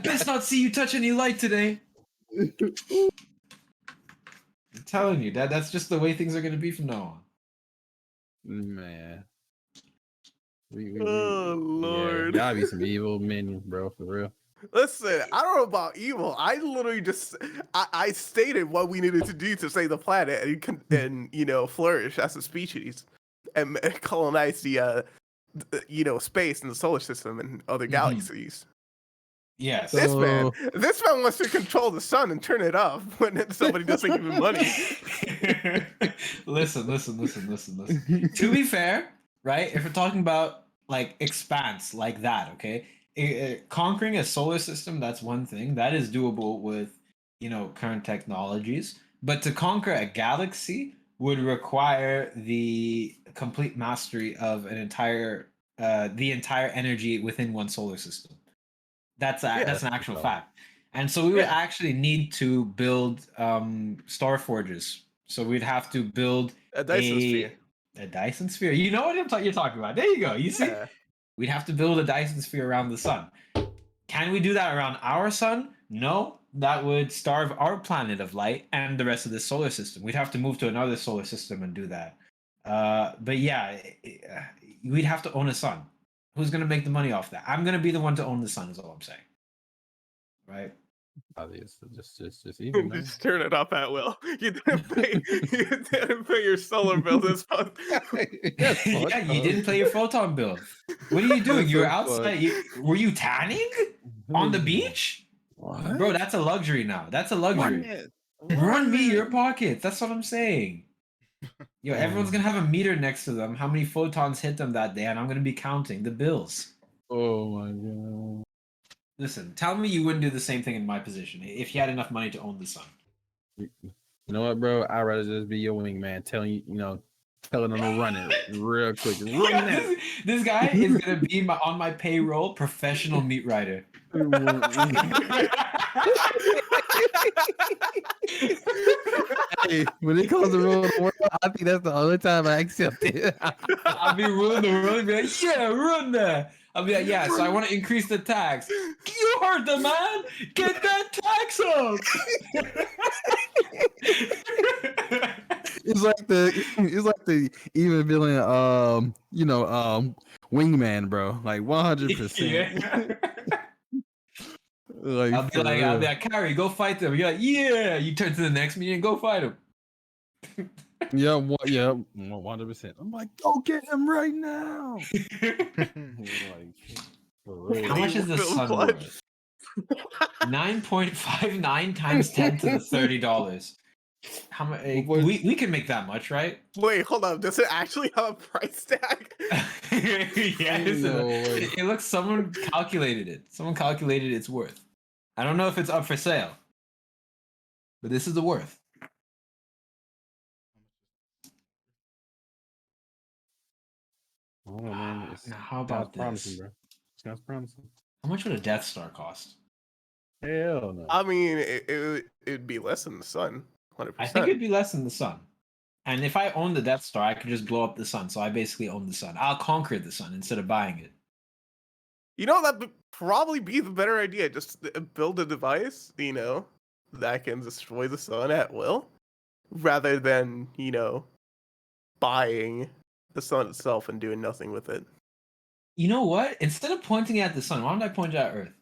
Speaker 2: best not see you touch any light today. I'm telling you, that's just the way things are gonna be from now on.
Speaker 1: Man.
Speaker 3: Oh, Lord.
Speaker 1: Yeah, y'all be some evil minions, bro, for real.
Speaker 3: Listen, I don't know about evil. I literally just I stated what we needed to do to save the planet and flourish as a species and colonize the space and the solar system and other galaxies.
Speaker 2: Yes.
Speaker 3: This man wants to control the sun and turn it off when somebody doesn't give him money.
Speaker 2: Listen. To be fair, right? If we're talking about like expanse like that, okay, conquering a solar system, that's one thing that is doable with current technologies. But to conquer a galaxy would require the complete mastery of the entire energy within one solar system. That's an actual fact. And so we would actually need to build star forges. So we'd have to build
Speaker 3: A Dyson sphere.
Speaker 2: A Dyson sphere. You know what you're talking about. There you go. You see? We'd have to build a Dyson sphere around the sun. Can we do that around our sun? No. That would starve our planet of light and the rest of the solar system. We'd have to move to another solar system and do that. But yeah, we'd have to own a sun. Who's going to make the money off that? I'm going to be the one to own the sun is all I'm saying. Right?
Speaker 1: Just even, man.
Speaker 3: Just turn it off at will. You didn't pay your solar bill this month.
Speaker 2: Yeah, you didn't pay your photon bill. What are you doing? You were outside. Were you tanning on the beach?
Speaker 1: What?
Speaker 2: Bro, that's a luxury now. That's a luxury. Run me your pockets. That's what I'm saying. Yo, everyone's gonna have a meter next to them. How many photons hit them that day, and I'm gonna be counting the bills.
Speaker 1: Oh my god!
Speaker 2: Listen, tell me you wouldn't do the same thing in my position if you had enough money to own the sun.
Speaker 1: You know what, bro? I'd rather just be your wingman, telling them to run it real quick. Run it.
Speaker 2: This guy is gonna be on my payroll, professional meat rider.
Speaker 1: Hey, when it comes to ruling the world, I think that's the only time I accept it.
Speaker 2: I'll be ruling the world and be like, yeah, run that. I'll be like, yeah, so I want to increase the tax. You heard the man. Get that tax up.
Speaker 1: It's like the even villain, wingman, bro. Like 100%.
Speaker 2: Yeah.
Speaker 1: Like,
Speaker 2: I'll be like, Carrie, go fight them. You're like, yeah. You turn to the next meeting and go fight him.
Speaker 1: Yeah, 100%. I'm like, go get him right now.
Speaker 2: How much is the sun worth? 9.59 times 10 to the $30. How much? We can make that much, right?
Speaker 3: Wait, hold up. Does it actually have a price tag?
Speaker 2: Yes. It looks. Someone calculated it. Someone calculated its worth. I don't know if it's up for sale, but this is the worth.
Speaker 1: Oh man,
Speaker 2: now how about this?
Speaker 1: Promising, bro. Sounds promising.
Speaker 2: How much would a Death Star cost?
Speaker 1: Hell no.
Speaker 3: I mean, it'd be less than the sun. 100%.
Speaker 2: I think it'd be less than the sun. And if I own the Death Star, I could just blow up the sun. So I basically own the sun. I'll conquer the sun instead of buying it.
Speaker 3: You know, that would probably be the better idea. Just build a device, that can destroy the sun at will, rather than, buying the sun itself and doing nothing with it.
Speaker 2: You know what? Instead of pointing at the sun, why don't I point at Earth?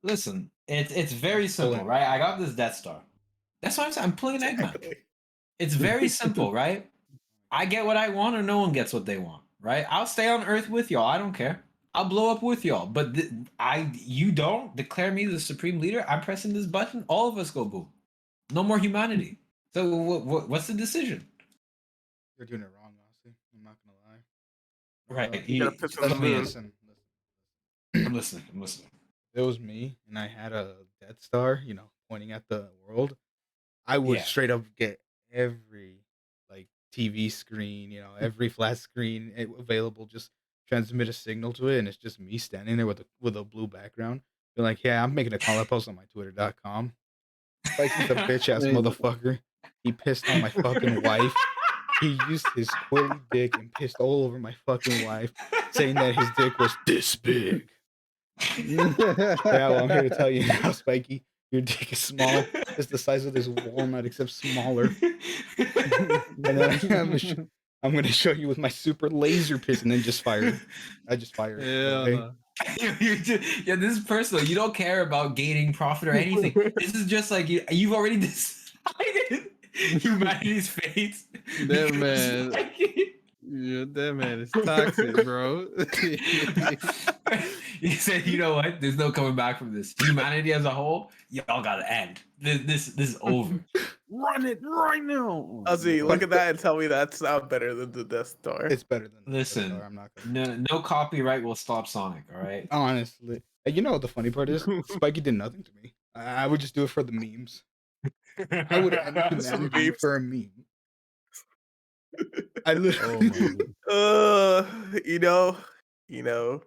Speaker 2: Listen, it's very simple, right? I got this Death Star. That's what I'm saying. I'm pulling an Eggman. It's very simple, right? I get what I want, or no one gets what they want, right? I'll stay on Earth with y'all. I don't care. I'll blow up with y'all. But you don't declare me the supreme leader. I'm pressing this button. All of us go boom. No more humanity. So what's the decision?
Speaker 4: You're doing it wrong, honestly. I'm not gonna lie.
Speaker 2: Right.
Speaker 3: You gotta piss on the moon.
Speaker 4: Listen.
Speaker 2: I'm listening.
Speaker 4: If it was me and I had a Death Star, pointing at the world, I would straight up get every TV screen, every flat screen available, just transmit a signal to it, and it's just me standing there with a blue background. Be like, yeah, I'm making a call out post on my twitter.com. Like, he's a bitch ass motherfucker. He pissed on my fucking wife. He used his squirty dick and pissed all over my fucking wife, saying that his dick was this big. Yeah, well, I'm here to tell you now, Spiky. Your dick is small. It's the size of this walnut, except smaller. And then I'm gonna show you with my super laser piss, and then just fired. I just fired.
Speaker 1: Yeah.
Speaker 2: Yeah, this is personal. You don't care about gaining profit or anything. This is just like you've already decided humanity's fate.
Speaker 1: That
Speaker 2: because,
Speaker 1: man.
Speaker 2: like,
Speaker 1: Yeah, that man is toxic, bro.
Speaker 2: you said, you know what? There's no coming back from this. Humanity as a whole, y'all gotta end. This is over.
Speaker 1: Run it right now.
Speaker 3: Ozzy, look at that and tell me that's not better than the Death Star.
Speaker 4: It's better than the Death
Speaker 2: Listen,
Speaker 4: Star, I'm not gonna.
Speaker 2: no copyright will stop Sonic. All right.
Speaker 4: Honestly, and you know what the funny part is? Spiky did nothing to me. I would just do it for the memes. I would end
Speaker 3: Some
Speaker 4: humanity
Speaker 3: memes.
Speaker 4: for a meme. I
Speaker 1: Oh
Speaker 4: literally.
Speaker 1: my God.
Speaker 3: You know,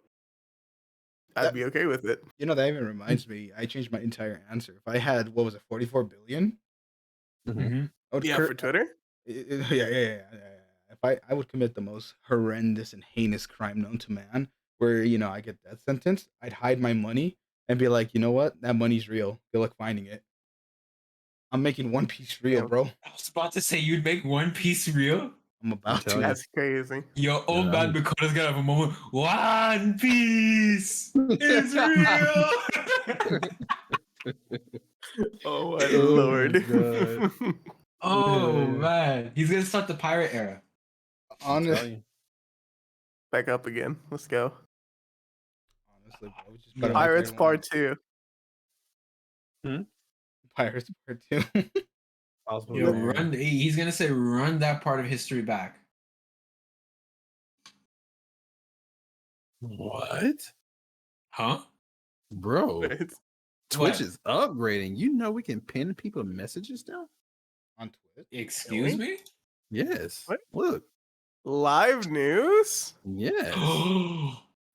Speaker 3: I'd be okay with it.
Speaker 4: You know, that even reminds me. I changed my entire answer. If I had, what was it, 44 billion?
Speaker 2: Mhm.
Speaker 4: I would
Speaker 3: Yeah, for Twitter.
Speaker 4: yeah. If I would commit the most horrendous and heinous crime known to man, where I get death sentence, I'd hide my money and be like, you know what, that money's real. Good luck finding it. I'm making One Piece real,
Speaker 3: Yeah.
Speaker 4: bro.
Speaker 2: I was about to say you'd make One Piece real.
Speaker 4: I'm about
Speaker 1: tell
Speaker 4: to.
Speaker 1: you.
Speaker 3: That's crazy.
Speaker 2: Your old
Speaker 1: Yeah,
Speaker 2: man Dakota's gonna have a moment. One Piece is real.
Speaker 3: Oh my
Speaker 1: Oh
Speaker 3: lord.
Speaker 1: my God.
Speaker 2: Oh
Speaker 1: Yeah.
Speaker 2: man, he's gonna start the pirate era.
Speaker 4: Honestly,
Speaker 3: Back up again. Let's go.
Speaker 4: bro, we just gotta make
Speaker 3: Pirates
Speaker 4: everyone-
Speaker 3: Part 2.
Speaker 4: Pirates Part 2.
Speaker 1: Possible
Speaker 2: Yo,
Speaker 1: man.
Speaker 2: run. He's gonna say, run that part of history back.
Speaker 1: What?
Speaker 2: Huh?
Speaker 1: Bro,
Speaker 3: It's-
Speaker 1: Twitch
Speaker 2: What?
Speaker 1: is upgrading. You know we can pin people messages now?
Speaker 4: On Twitch.
Speaker 2: Excuse me?
Speaker 1: Yes.
Speaker 3: What?
Speaker 1: Look.
Speaker 3: Live news?
Speaker 1: Yes.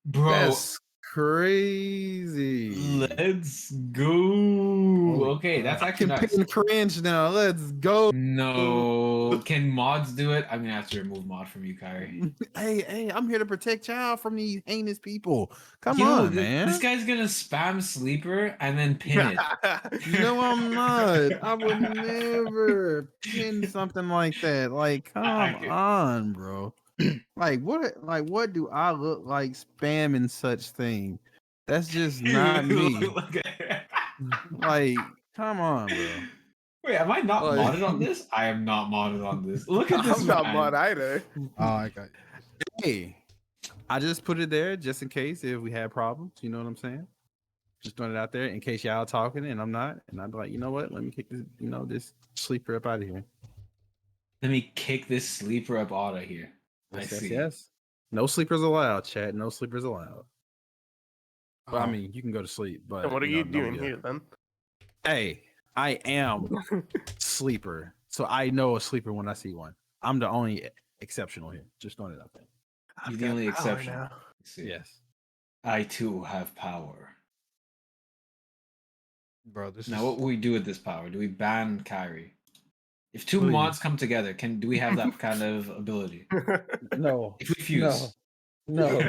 Speaker 2: Bro,
Speaker 1: That's crazy.
Speaker 2: let's go. Okay, that's
Speaker 1: I
Speaker 2: actually
Speaker 1: can
Speaker 2: nice.
Speaker 1: pin cringe now. Let's go.
Speaker 2: No, can mods do it? I'm gonna have to remove mod from you, Kyrie.
Speaker 1: Hey, I'm here to protect y'all from these heinous people. Come
Speaker 2: Yo,
Speaker 1: on, man.
Speaker 2: This guy's gonna spam sleeper and then pin it.
Speaker 1: No, I'm not. I would never pin something like that. Like, come on, bro. Like, what do I look like spamming such thing? That's just not me.
Speaker 2: Look at-
Speaker 1: Like, come on, bro.
Speaker 2: Wait, am I not
Speaker 1: Like-
Speaker 2: modded on this? I am not modded on this. Look at this.
Speaker 3: I'm not
Speaker 2: man.
Speaker 3: mod either.
Speaker 4: Oh, I got you.
Speaker 1: Hey, I just put it there just in case if we had problems. You know what I'm saying? Just throwing it out there in case y'all talking and I'm not. And I'd be like, you know what? Let me kick this, this sleeper up out of here.
Speaker 2: Let me kick this sleeper up out of here. I
Speaker 1: Yes,
Speaker 2: see.
Speaker 1: yes. No sleepers allowed, chat. No sleepers allowed. Well, I
Speaker 4: Oh.
Speaker 1: mean, you can go to sleep, but
Speaker 3: And what are you doing
Speaker 1: nobody
Speaker 3: here
Speaker 1: else.
Speaker 3: then?
Speaker 1: Hey, I am sleeper, so I know a sleeper when I see one. I'm the only exceptional here. Just throwing it out there.
Speaker 2: You're
Speaker 3: I've
Speaker 2: the
Speaker 3: got
Speaker 2: only
Speaker 3: power
Speaker 2: exception.
Speaker 3: now.
Speaker 2: I see.
Speaker 1: Yes.
Speaker 2: I too have power.
Speaker 4: Bro, this
Speaker 2: Now,
Speaker 4: is
Speaker 2: what will we do with this power? Do we ban Kyrie? If two
Speaker 1: Please.
Speaker 2: mods come together, do we have that kind of ability?
Speaker 1: No.
Speaker 2: If we fuse,
Speaker 1: No.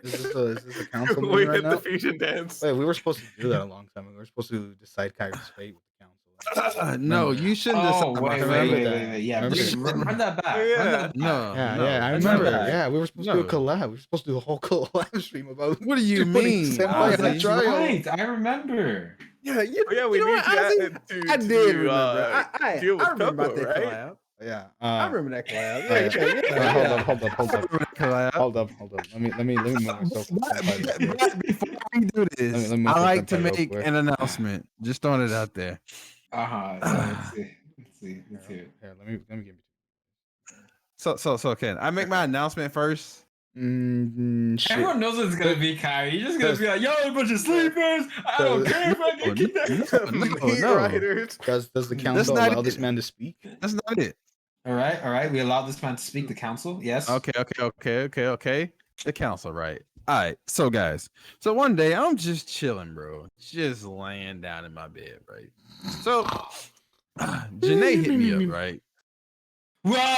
Speaker 4: is this a council
Speaker 3: we
Speaker 4: meeting right
Speaker 3: hit the
Speaker 4: now?
Speaker 3: fusion dance.
Speaker 4: Wait, we were supposed to do that a long time ago. We were supposed to decide Kyrie's fate with the council.
Speaker 1: No,
Speaker 4: Remember?
Speaker 1: you shouldn't
Speaker 2: Oh,
Speaker 1: decide.
Speaker 2: wait,
Speaker 1: my fate.
Speaker 2: Yeah,
Speaker 4: Remember
Speaker 2: just
Speaker 4: that?
Speaker 2: run that back.
Speaker 3: Yeah.
Speaker 2: Run that back.
Speaker 1: No.
Speaker 4: Yeah,
Speaker 1: no,
Speaker 4: I
Speaker 2: that's
Speaker 4: remember.
Speaker 2: not bad.
Speaker 4: Yeah, we were supposed to do a
Speaker 1: No.
Speaker 4: collab. We were supposed to do a whole collab stream about.
Speaker 1: What do you
Speaker 4: doing
Speaker 1: mean?
Speaker 4: Senpai
Speaker 1: Ozzy?
Speaker 4: Hot Trial.
Speaker 2: Right, I remember.
Speaker 1: Yeah,
Speaker 3: Oh, yeah, we
Speaker 1: you know
Speaker 3: need
Speaker 1: what,
Speaker 3: that
Speaker 1: Ozzy?
Speaker 3: to,
Speaker 1: I did
Speaker 3: to,
Speaker 1: remember. I
Speaker 3: deal with
Speaker 1: remember about
Speaker 3: Coco,
Speaker 1: that
Speaker 3: right?
Speaker 1: collab.
Speaker 4: Yeah.
Speaker 1: I remember that collab.
Speaker 4: Yeah. Hold up.
Speaker 1: I remember that collab.
Speaker 4: Hold up. Let me move myself.
Speaker 1: But before we do this,
Speaker 4: let me
Speaker 1: I
Speaker 4: move
Speaker 1: like to
Speaker 4: Senpai real
Speaker 1: make
Speaker 4: quick.
Speaker 1: an announcement. Just throwing it out there.
Speaker 2: Let's see. Let's hear it.
Speaker 4: Here, let me give you.
Speaker 1: So can I make my announcement first?
Speaker 4: Shit.
Speaker 2: Everyone knows what it's gonna be, Kyrie. You're just gonna be like, "Yo, a bunch of sleepers. I don't care if I get kicked
Speaker 3: Meat
Speaker 1: no.
Speaker 3: Riders.
Speaker 4: Does the
Speaker 1: That's
Speaker 4: council
Speaker 1: not
Speaker 4: allow
Speaker 1: it.
Speaker 4: this man to speak?
Speaker 1: That's not it.
Speaker 2: All right. We allow this man to speak. The council, yes.
Speaker 1: Okay. The council, right? All right. So guys, so one day I'm just chilling, bro. Just laying down in my bed, right? So Janae hit me up, right? What,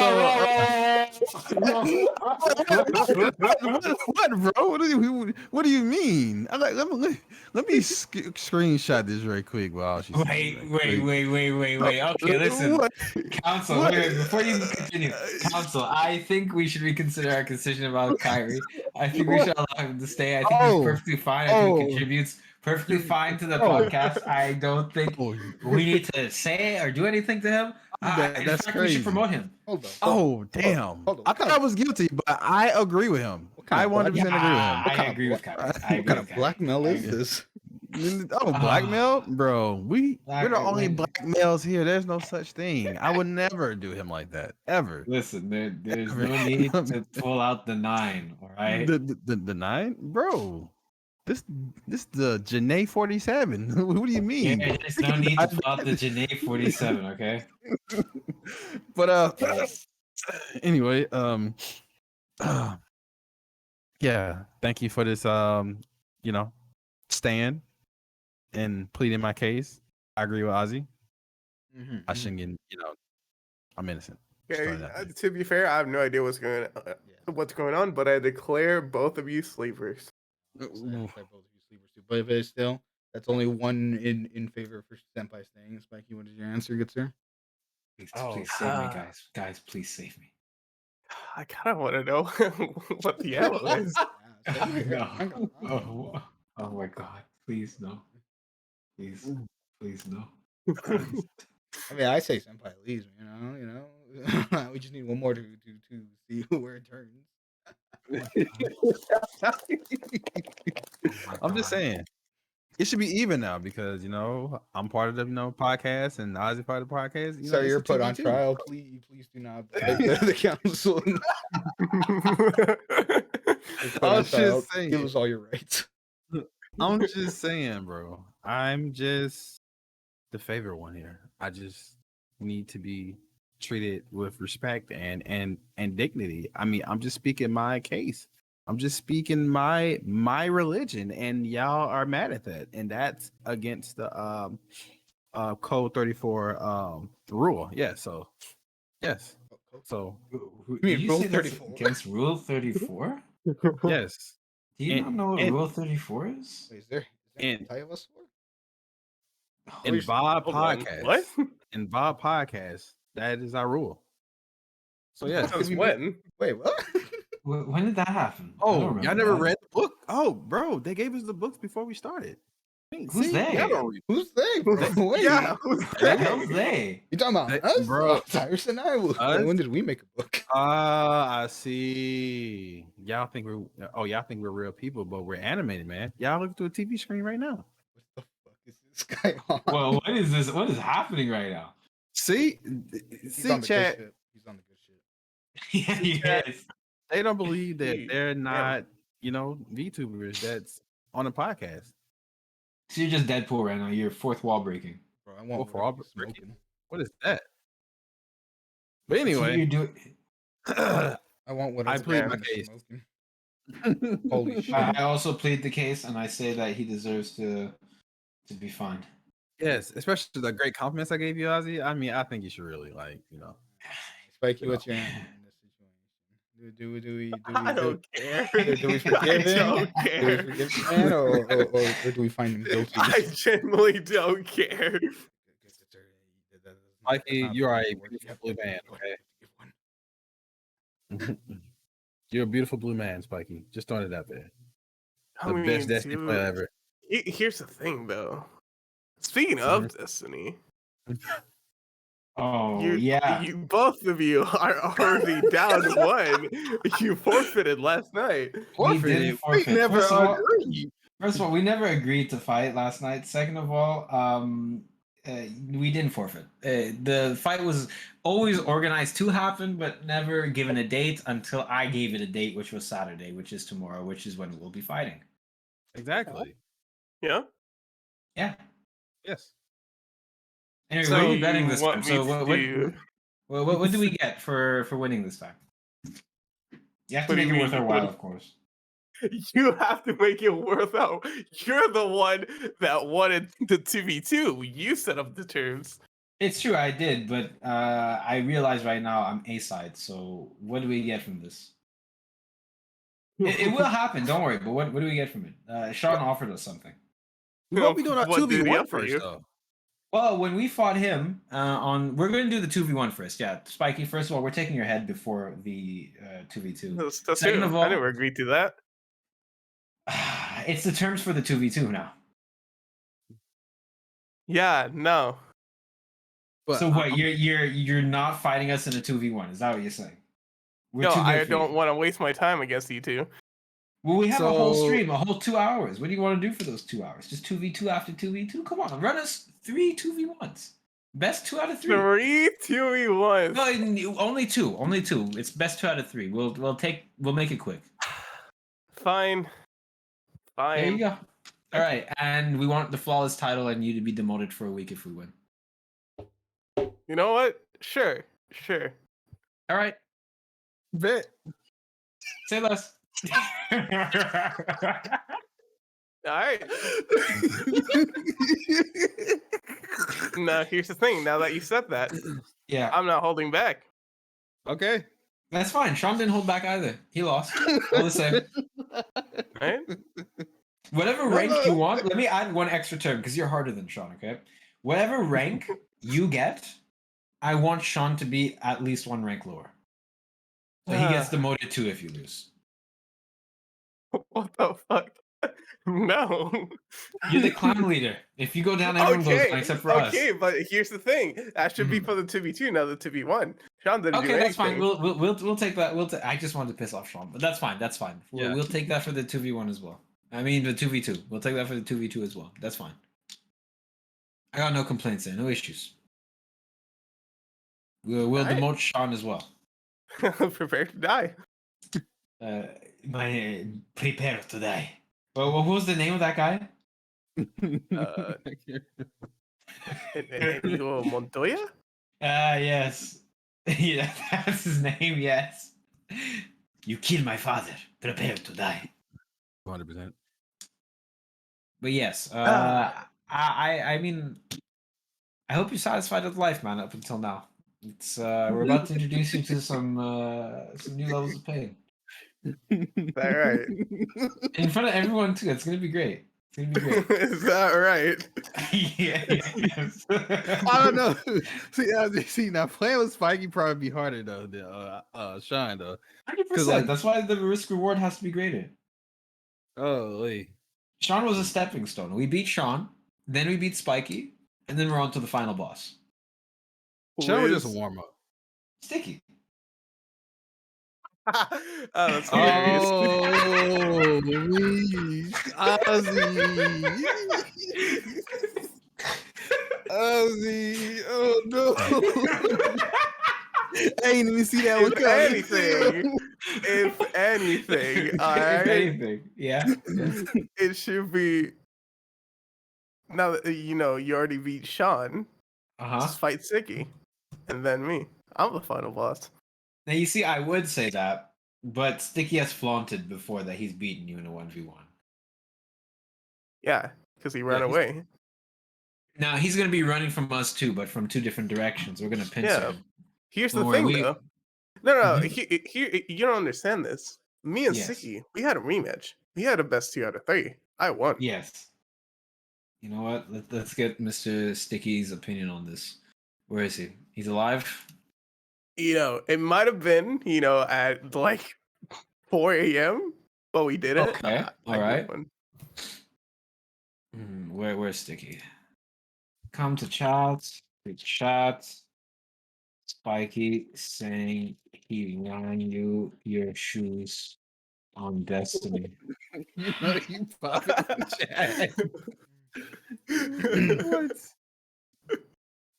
Speaker 1: bro? What do you mean? Let me screenshot this right quick while she's
Speaker 2: Wait. Okay, listen.
Speaker 1: What?
Speaker 2: Council,
Speaker 1: What?
Speaker 2: wait, before you continue. Council, I think we should reconsider our decision about Kyrie. I think we should allow him to stay. I think he's perfectly fine. I think he contributes perfectly fine to the podcast. I don't think we need to say or do anything to him.
Speaker 1: That's
Speaker 2: We
Speaker 1: crazy.
Speaker 2: should promote him.
Speaker 4: Hold on.
Speaker 1: Oh, damn.
Speaker 4: Hold on.
Speaker 1: I thought I was guilty, but I agree with him.
Speaker 4: kind
Speaker 1: I
Speaker 4: of
Speaker 1: 100% agree with him.
Speaker 2: I agree with Kyrie.
Speaker 4: What kind of blackmail is this?
Speaker 1: Oh, blackmail? Bro, we're the only
Speaker 2: Black-
Speaker 1: black males here. There's no such thing. I would never do him like that. Ever.
Speaker 2: Listen, there's no need to pull out the 9, all right?
Speaker 1: The 9? Bro. This the Janae 47. What do you mean?
Speaker 2: Yeah, there's no need to pull out the Janae 47, okay?
Speaker 1: But anyway, yeah, thank you for this stand and pleading my case. I agree with Ozzy. I shouldn't get, I'm innocent. Just
Speaker 3: Okay,
Speaker 1: throwing that out
Speaker 3: to be fair, I have no idea what's going on, but I declare both of you sleepers.
Speaker 1: there.
Speaker 4: But it's still, that's only one in favor for Senpai staying. Spiky, what is your answer, good sir?
Speaker 2: Please save me, guys. Guys, please save me.
Speaker 3: I kind of want to know what the hell is.
Speaker 2: Oh my god. Please no. Please no.
Speaker 4: I mean, I say Senpai leaves, we just need one more to see where it turns.
Speaker 1: I'm just saying. It should be even now because I'm part of the podcast and Ozzy part of the podcast.
Speaker 4: So
Speaker 1: it's
Speaker 4: you're
Speaker 1: a
Speaker 4: put on
Speaker 1: 2v2.
Speaker 4: trial. Please do not beg the council.
Speaker 1: I was just saying.
Speaker 4: Give us all your rights.
Speaker 1: I'm just saying, bro. I'm just the favorite one here. I just need to be treated with respect and dignity. I mean, I'm just speaking my case. I'm just speaking my religion, and y'all are mad at that, and that's against the Code 34 rule. Yeah. So yes. So
Speaker 2: You
Speaker 4: mean Rule
Speaker 2: say that's
Speaker 4: 34?
Speaker 2: against Rule 34?
Speaker 1: yes.
Speaker 2: Do you not know what
Speaker 1: and-
Speaker 2: Rule 34 is?
Speaker 4: Wait, is there
Speaker 1: And-
Speaker 4: a tie of us for?
Speaker 1: In VOB
Speaker 3: Hold on,
Speaker 1: Podcast.
Speaker 3: what?
Speaker 1: In VOB Podcast, that is our rule. So yes.
Speaker 3: Since when?
Speaker 4: Wait, what?
Speaker 2: When did that happen? I don't
Speaker 1: Oh,
Speaker 2: remember
Speaker 1: y'all never
Speaker 2: that.
Speaker 1: read the book? Oh, bro, they gave us the books before we started.
Speaker 2: Who's they?
Speaker 1: y'all don't read-
Speaker 4: Who's they, bro? Wait,
Speaker 3: Yeah, who's
Speaker 2: Who's
Speaker 3: that?
Speaker 2: they?
Speaker 4: you talking about
Speaker 1: They-
Speaker 4: us,
Speaker 1: bro.
Speaker 4: Tyrus and I.
Speaker 1: Us?
Speaker 4: When did we make a book?
Speaker 1: I see. Y'all think we're real people, but we're animated, man. Y'all look through a TV screen right now.
Speaker 4: What the fuck is this guy on?
Speaker 2: Well, what is this? What is happening right now?
Speaker 1: See,
Speaker 4: He's
Speaker 1: see,
Speaker 4: on the good
Speaker 1: chat.
Speaker 4: shit. He's on the good shit.
Speaker 2: Yeah, yes.
Speaker 1: They don't believe that
Speaker 3: Dude,
Speaker 1: they're
Speaker 3: yeah.
Speaker 1: not, VTubers that's on a podcast.
Speaker 2: So you're just Deadpool right now. You're fourth wall breaking.
Speaker 4: Bro, I want
Speaker 1: for
Speaker 4: whatever
Speaker 1: all
Speaker 4: he's
Speaker 1: breaking.
Speaker 4: smoking.
Speaker 1: What is that? But
Speaker 2: So
Speaker 1: anyway,
Speaker 2: you do.
Speaker 4: I want whatever
Speaker 1: I plead my
Speaker 4: he's
Speaker 1: case.
Speaker 4: smoking. Holy shit.
Speaker 2: I also plead the case, and I say that he deserves to be fined.
Speaker 1: yes, especially the great compliments I gave you, Ozzy. I mean, I think you should really
Speaker 4: Spikey, what's your answer in this situation?
Speaker 3: I don't care.
Speaker 4: Do we forgive
Speaker 3: I
Speaker 4: him?
Speaker 3: don't
Speaker 4: Do we
Speaker 3: care.
Speaker 4: forgive the man, or do we find him guilty?
Speaker 3: I genuinely don't care.
Speaker 1: Mikey, you are a beautiful blue man, okay? You're a beautiful blue man, Spikey. Just throwing it out there.
Speaker 3: I
Speaker 1: The
Speaker 3: mean,
Speaker 1: best Destiny
Speaker 3: dude,
Speaker 1: player ever.
Speaker 3: Here's the thing, though. Speaking of Destiny,
Speaker 2: Oh
Speaker 3: you both of you are already down one. You forfeited last night.
Speaker 2: We did forfeit.
Speaker 1: never
Speaker 2: First of all-
Speaker 1: agreed.
Speaker 2: First of all, we never agreed to fight last night. Second of all, we didn't forfeit. The fight was always organized to happen, but never given a date until I gave it a date, which was Saturday, which is tomorrow, which is when we'll be fighting.
Speaker 1: Exactly.
Speaker 3: Yeah.
Speaker 2: Yeah.
Speaker 1: Yes.
Speaker 2: Anyway,
Speaker 3: So
Speaker 2: what are we betting this
Speaker 3: want
Speaker 2: time?
Speaker 3: me
Speaker 2: So
Speaker 3: to do-
Speaker 2: what do we get for winning this time? You have to
Speaker 3: What do
Speaker 2: make
Speaker 3: you
Speaker 2: it worth
Speaker 3: mean?
Speaker 2: our while, of course.
Speaker 3: You have to make it worth out. You're the one that wanted the 2v2. You set up the terms.
Speaker 2: It's true, I did, but I realize right now I'm A side. So what do we get from this? It will happen. Don't worry. But what do we get from it? Sean offered us something.
Speaker 1: We won't be doing our
Speaker 3: What did he
Speaker 1: 2v1
Speaker 3: offer
Speaker 1: first,
Speaker 3: you?
Speaker 1: though.
Speaker 2: Well, when we fought him we're going to do the 2v1 first. Yeah, Spiky. First of all, we're taking your head before the 2v2.
Speaker 3: That's
Speaker 2: Second
Speaker 3: true.
Speaker 2: of all,
Speaker 3: I never agreed to that.
Speaker 2: it's the terms for the 2v2 now.
Speaker 3: Yeah, no.
Speaker 1: But
Speaker 2: So what? You're not fighting us in a 2v1? Is that what you're saying? We're
Speaker 3: No,
Speaker 2: too good
Speaker 3: I
Speaker 2: for
Speaker 3: don't
Speaker 2: you.
Speaker 3: want to waste my time against you two.
Speaker 2: Well, we have a whole
Speaker 1: So-
Speaker 2: stream, a whole 2 hours. What do you want to do for those 2 hours? Just 2v2 after 2v2? Come on, run us 3 2v1s. Best 2 out of 3.
Speaker 3: 3 2v1s.
Speaker 2: No, only two. Only two. It's best 2 out of 3. We'll make it quick.
Speaker 3: Fine.
Speaker 2: There you
Speaker 3: Fine.
Speaker 2: go. All right, and we want the flawless title and you to be demoted for a week if we win.
Speaker 3: You know what? Sure. Sure.
Speaker 2: All right,
Speaker 1: Bet.
Speaker 2: say less.
Speaker 3: All right. Now, here's the thing. Now that you said that,
Speaker 2: Yeah,
Speaker 3: I'm not holding back.
Speaker 1: Okay.
Speaker 2: that's fine. Sean didn't hold back either. He lost. All the same.
Speaker 3: Right?
Speaker 2: Whatever rank you want, let me add one extra term because you're harder than Sean, okay? Whatever rank you get, I want Sean to be at least 1 rank lower. So he gets demoted too if you lose.
Speaker 3: What the fuck? No.
Speaker 2: You're the clan leader. If you go down, everyone goes down except for us.
Speaker 3: Okay, but here's the thing. That should be for the 2v2, not the 2v1. Sean didn't do
Speaker 2: Okay,
Speaker 3: anything.
Speaker 2: that's fine. We'll take that. I just wanted to piss off Sean, but that's fine. That's fine.
Speaker 1: Yeah.
Speaker 2: We'll take that for the 2v1 as well. I mean the 2v2. We'll take that for the 2v2 as well. That's fine. I got no complaints there. No issues. We'll
Speaker 3: Alright.
Speaker 2: demote Sean as well.
Speaker 3: Prepare to die.
Speaker 2: Prepare to die. Well, what was the name of that guy?
Speaker 3: Inigo Montoya?
Speaker 2: Yes. Yeah, that's his name. Yes. You killed my father. Prepare to die.
Speaker 1: 100%.
Speaker 2: But yes, I mean, I hope you're satisfied with life, man. Up until now, it's we're about to introduce you to some new levels of pain
Speaker 3: All right.
Speaker 2: in front of everyone too. It's gonna be great. It's gonna be great.
Speaker 3: Is that right?
Speaker 2: Yes.
Speaker 1: I don't know. See, now playing with Spiky probably be harder though than Sean though.
Speaker 2: 100%.
Speaker 1: like-
Speaker 2: That's why the risk reward has to be greater.
Speaker 1: Oh, wait.
Speaker 2: Sean was a stepping stone. We beat Sean, then we beat Spiky, and then we're on to the final boss.
Speaker 1: Sean was
Speaker 3: Wiz.
Speaker 1: just a warm up.
Speaker 2: Sticky.
Speaker 3: Oh, that's hilarious.
Speaker 1: Oh, Louise. Ozzy. Ozzy. Oh no. I ain't even see that one coming.
Speaker 3: If anything,
Speaker 2: If
Speaker 3: alright,
Speaker 2: anything, yeah.
Speaker 3: it should be. Now that you know you already beat Sean, just fight Sicky, and then me. I'm the final boss.
Speaker 2: Now you see, I would say that, but Sticky has flaunted before that he's beaten you in a 1v1.
Speaker 3: Yeah, because he ran
Speaker 1: he's-
Speaker 3: away.
Speaker 2: Now he's gonna be running from us too, but from 2 different directions. We're gonna pincer
Speaker 3: Yeah.
Speaker 2: him.
Speaker 3: Here's the
Speaker 2: Don't worry,
Speaker 3: thing, though. No,
Speaker 2: Mhm.
Speaker 3: here you don't understand this. Me and
Speaker 2: Yes.
Speaker 3: Sicky, we had a rematch. We had a best 2 out of 3. I won.
Speaker 2: Yes. You know what? Let's get Mr. Sticky's opinion on this. Where is he? He's alive?
Speaker 3: You know, it might have been, you know, at like 4 a.m., but we did it.
Speaker 2: Okay,
Speaker 3: I
Speaker 2: alright.
Speaker 3: won.
Speaker 2: Where's Sticky? Come to chats. Big shots. Spiky saying he ran you your shoes on Destiny.
Speaker 1: You know you popped in the chat.
Speaker 3: What?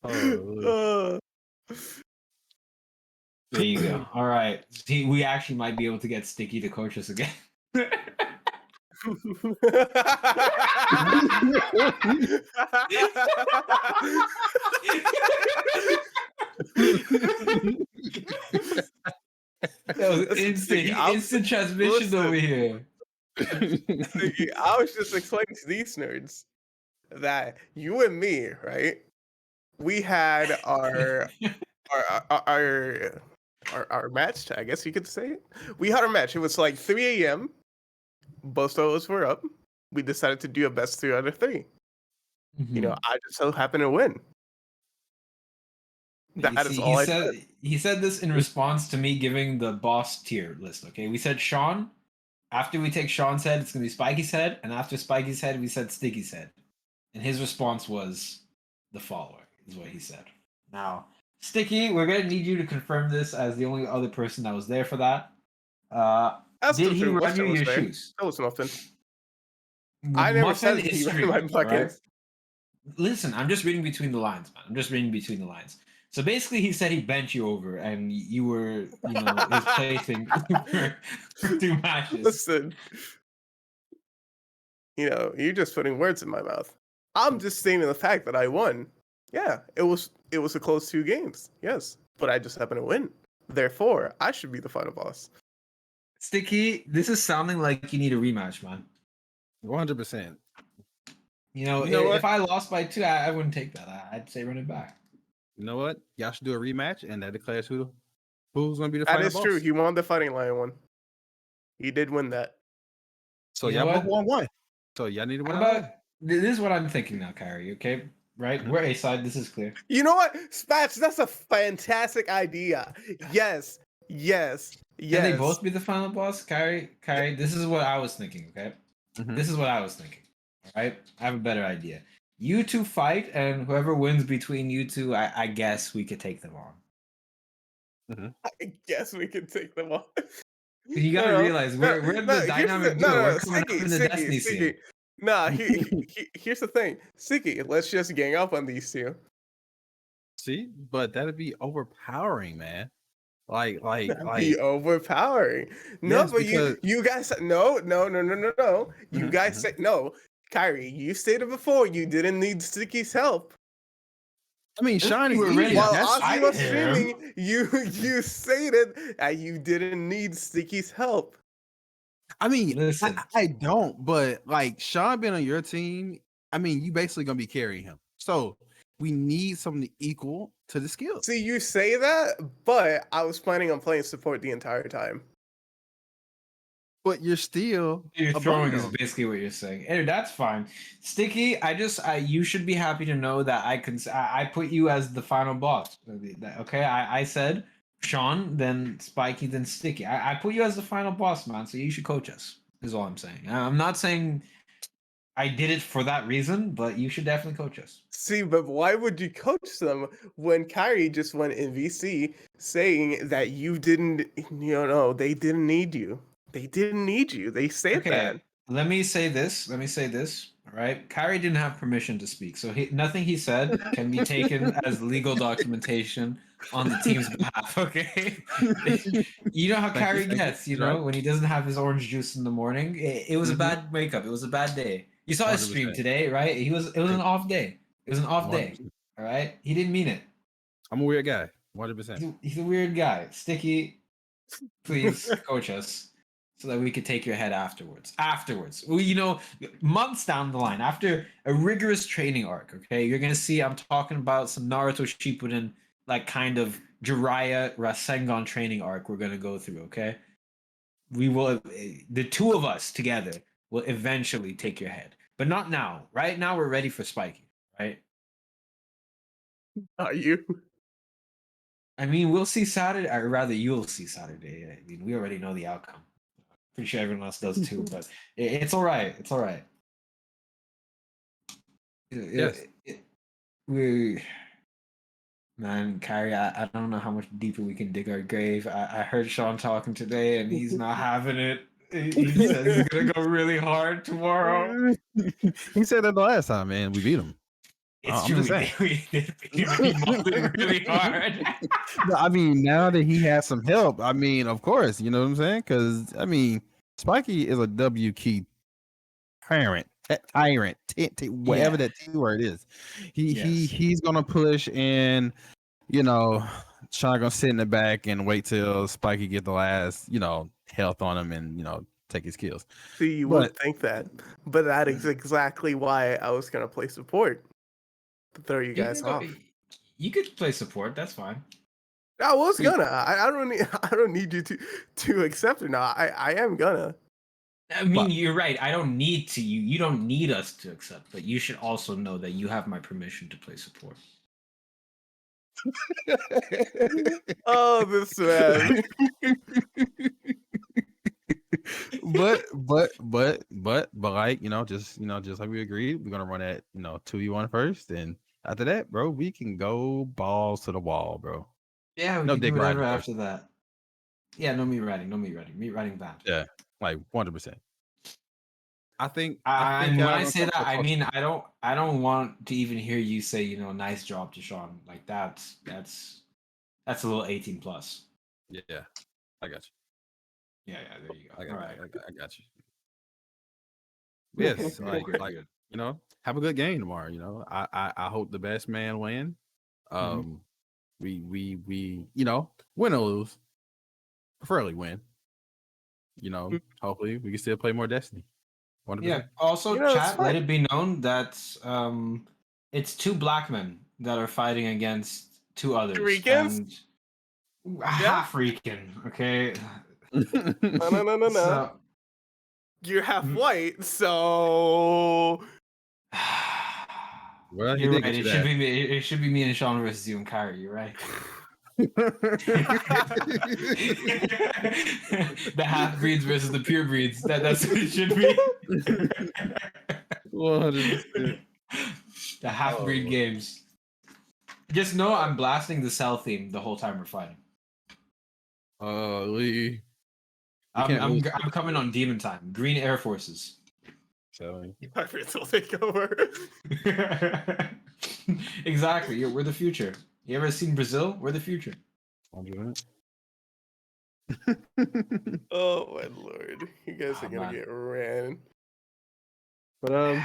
Speaker 1: Oh,
Speaker 2: There you go. All right. See, we actually might be able to get Sticky to coach us again. Instant transmission
Speaker 3: Listen.
Speaker 2: over here.
Speaker 3: I was just explaining to these nerds that you and me, right? we had our match. I guess you could say it. We had our match. It was like 3 a.m. Both of us were up. We decided to do a best 3 out of 3. You know, I just so happened to win. That is all I said.
Speaker 2: He said this in response to me giving the boss tier list. Okay, we said Sean. After we take Sean's head, it's gonna be Spiky's head, and after Spiky's head, we said Sticky's head. And his response was the following: is what he said. Now, Sticky, we're gonna need you to confirm this as the only other person that was there for that. Did he run you your shoes?
Speaker 3: That was Muffin. I never said he ran my buckets.
Speaker 2: Right? Listen, I'm just reading between the lines, man. I'm just reading between the lines. So basically, he said he bent you over, and you were, his plaything for 2 matches.
Speaker 3: Listen, you're just putting words in my mouth. I'm just stating the fact that I won. Yeah, it was a close 2 games. Yes, but I just happened to win. Therefore, I should be the final boss.
Speaker 2: Sticky, this is sounding like you need a rematch, man.
Speaker 1: 100%.
Speaker 2: If I lost by 2, I wouldn't take that. I'd say run it back.
Speaker 1: You know what? Y'all should do a rematch, and that declares who's going to be the
Speaker 3: final boss.
Speaker 1: That is
Speaker 3: true. He won the Fighting Lion one. He did win that.
Speaker 1: So y'all both won 1. So y'all need to win.
Speaker 2: This is what I'm thinking now, Kyrie. Okay, right? We're A side. This is clear.
Speaker 3: You know what, Spats? That's a fantastic idea. Yes. Can
Speaker 2: they both be the final boss, Kyrie? This is what I was thinking. Okay, This is what I was thinking. All right, I have a better idea. You 2 fight, and whoever wins between you 2, I guess we could take them on.
Speaker 3: I guess we could take them on.
Speaker 2: You gotta realize we're the dynamic duo. We're coming up in the Destiny scene.
Speaker 3: Nah, here's the thing, Sticky. Let's just gang up on these 2.
Speaker 1: See, but that'd be overpowering, man. Like
Speaker 3: be overpowering. No, yes, but you guys no. You guys said no. Kyrie, you stated before you didn't need Sticky's help.
Speaker 1: I mean, Sean,
Speaker 3: while Ozzy was streaming, you stated that you didn't need Sticky's help.
Speaker 1: I mean, I don't, but like Sean being on your team, I mean, you basically gonna be carrying him. So we need something equal to the skills.
Speaker 3: See, you say that, but I was planning on playing support the entire time.
Speaker 1: But you're
Speaker 2: throwing is basically what you're saying. Hey, that's fine. Sticky, you should be happy to know that I put you as the final boss. Okay, I said Sean, then Spiky, then Sticky. I put you as the final boss, man. So you should coach us. Is all I'm saying. I'm not saying I did it for that reason, but you should definitely coach us.
Speaker 3: See, but why would you coach them when Kyrie just went in VC saying that you didn't? They didn't need you. They didn't need you. They said that.
Speaker 2: Let me say this. All right. Kyrie didn't have permission to speak. So nothing he said can be taken as legal documentation on the team's behalf. Okay. You know how Kyrie gets, when he doesn't have his orange juice in the morning. It was a bad wake up. It was a bad day. You saw his stream today, right? It was an off day. It was an off day. All right. He didn't mean it.
Speaker 1: I'm a weird guy. 100%.
Speaker 2: He's a weird guy. Sticky, please coach us. So that we could take your head afterwards. Well, months down the line, after a rigorous training arc, okay, you're gonna see I'm talking about some Naruto Shippuden, like kind of Jiraiya Rasengan training arc we're gonna go through, okay? We will, the 2 of us together will eventually take your head, but not now. Right now, we're ready for Spiky, right?
Speaker 3: Are you?
Speaker 2: I mean, we'll see Saturday, or rather, you'll see Saturday. I mean, we already know the outcome. Pretty sure everyone else does too, but it's all right. It's all right.
Speaker 1: Yes.
Speaker 2: Man, Kyrie, I don't know how much deeper we can dig our grave. I heard Sean talking today, and he's not having it. He says he's gonna go really hard tomorrow.
Speaker 1: He said that the last time, man. We beat him.
Speaker 2: It's true. We did beat him really hard.
Speaker 1: I mean, now that he has some help, I mean, of course, you know what I'm saying? Because I mean, Spiky is a W key tyrant, whatever that T word is. He's gonna push, and Sean gonna sit in the back and wait till Spiky get the last health on him and take his kills.
Speaker 3: See, you wouldn't think that, but that is exactly why I was gonna play support to throw you guys off.
Speaker 2: You could play support. That's fine.
Speaker 3: I was gonna. I don't need. I don't need you to accept it now. I am gonna.
Speaker 2: I mean,
Speaker 1: But-
Speaker 2: you're right. I don't need to. You don't need us to accept, but you should also know that you have my permission to play support.
Speaker 3: Oh, this man.
Speaker 1: but like just like we agreed, we're gonna run at 2v1 first, and after that, bro, we can go balls to the wall, bro.
Speaker 2: Yeah, we
Speaker 1: No
Speaker 2: can do
Speaker 1: dick
Speaker 2: whatever
Speaker 1: riding
Speaker 2: after that. Yeah, no meat riding. Meat riding bad.
Speaker 1: Yeah, like 100%. I think
Speaker 2: And when I
Speaker 1: when it
Speaker 2: say
Speaker 1: comes
Speaker 2: that,
Speaker 1: to
Speaker 2: I
Speaker 1: culture-
Speaker 2: mean I don't want to even hear you say nice job to Sean. Like that's a little 18 plus.
Speaker 1: yeah, I got you.
Speaker 2: Yeah, there you go.
Speaker 1: I got,
Speaker 2: All right.
Speaker 1: I got you. Yes,
Speaker 2: Good,
Speaker 1: like
Speaker 2: good.
Speaker 1: have a good game tomorrow. I hope the best man win.
Speaker 2: Mhm.
Speaker 1: We win or lose, preferably win. Hopefully we can still play more Destiny. 100%.
Speaker 2: Yeah. Also,
Speaker 3: It's
Speaker 2: chat, let
Speaker 3: fine.
Speaker 2: it be known that it's two black men that are fighting against two others.
Speaker 3: Ricans?
Speaker 2: And half Rican, okay?
Speaker 3: No.
Speaker 2: So
Speaker 3: You're half white, so
Speaker 1: Well, he
Speaker 2: you're
Speaker 1: did
Speaker 2: right.
Speaker 1: get you
Speaker 2: It should
Speaker 1: that.
Speaker 2: be me. It should be me and Sean versus you and Kyrie. You're right. The half breeds versus the pure breeds. That's what it should be.
Speaker 1: 100%.
Speaker 2: The half breed
Speaker 1: Oh.
Speaker 2: games. Just know I'm blasting the Cell theme the whole time we're fighting.
Speaker 1: Lee.
Speaker 2: I'm coming on Demon Time. Green Air Forces.
Speaker 1: Selling.
Speaker 3: my friends will take over.
Speaker 2: Exactly. We're the future. You ever seen Brazil? We're the future.
Speaker 1: 100%.
Speaker 3: Oh my lord, you guys are gonna
Speaker 2: Man.
Speaker 3: get ran.
Speaker 1: But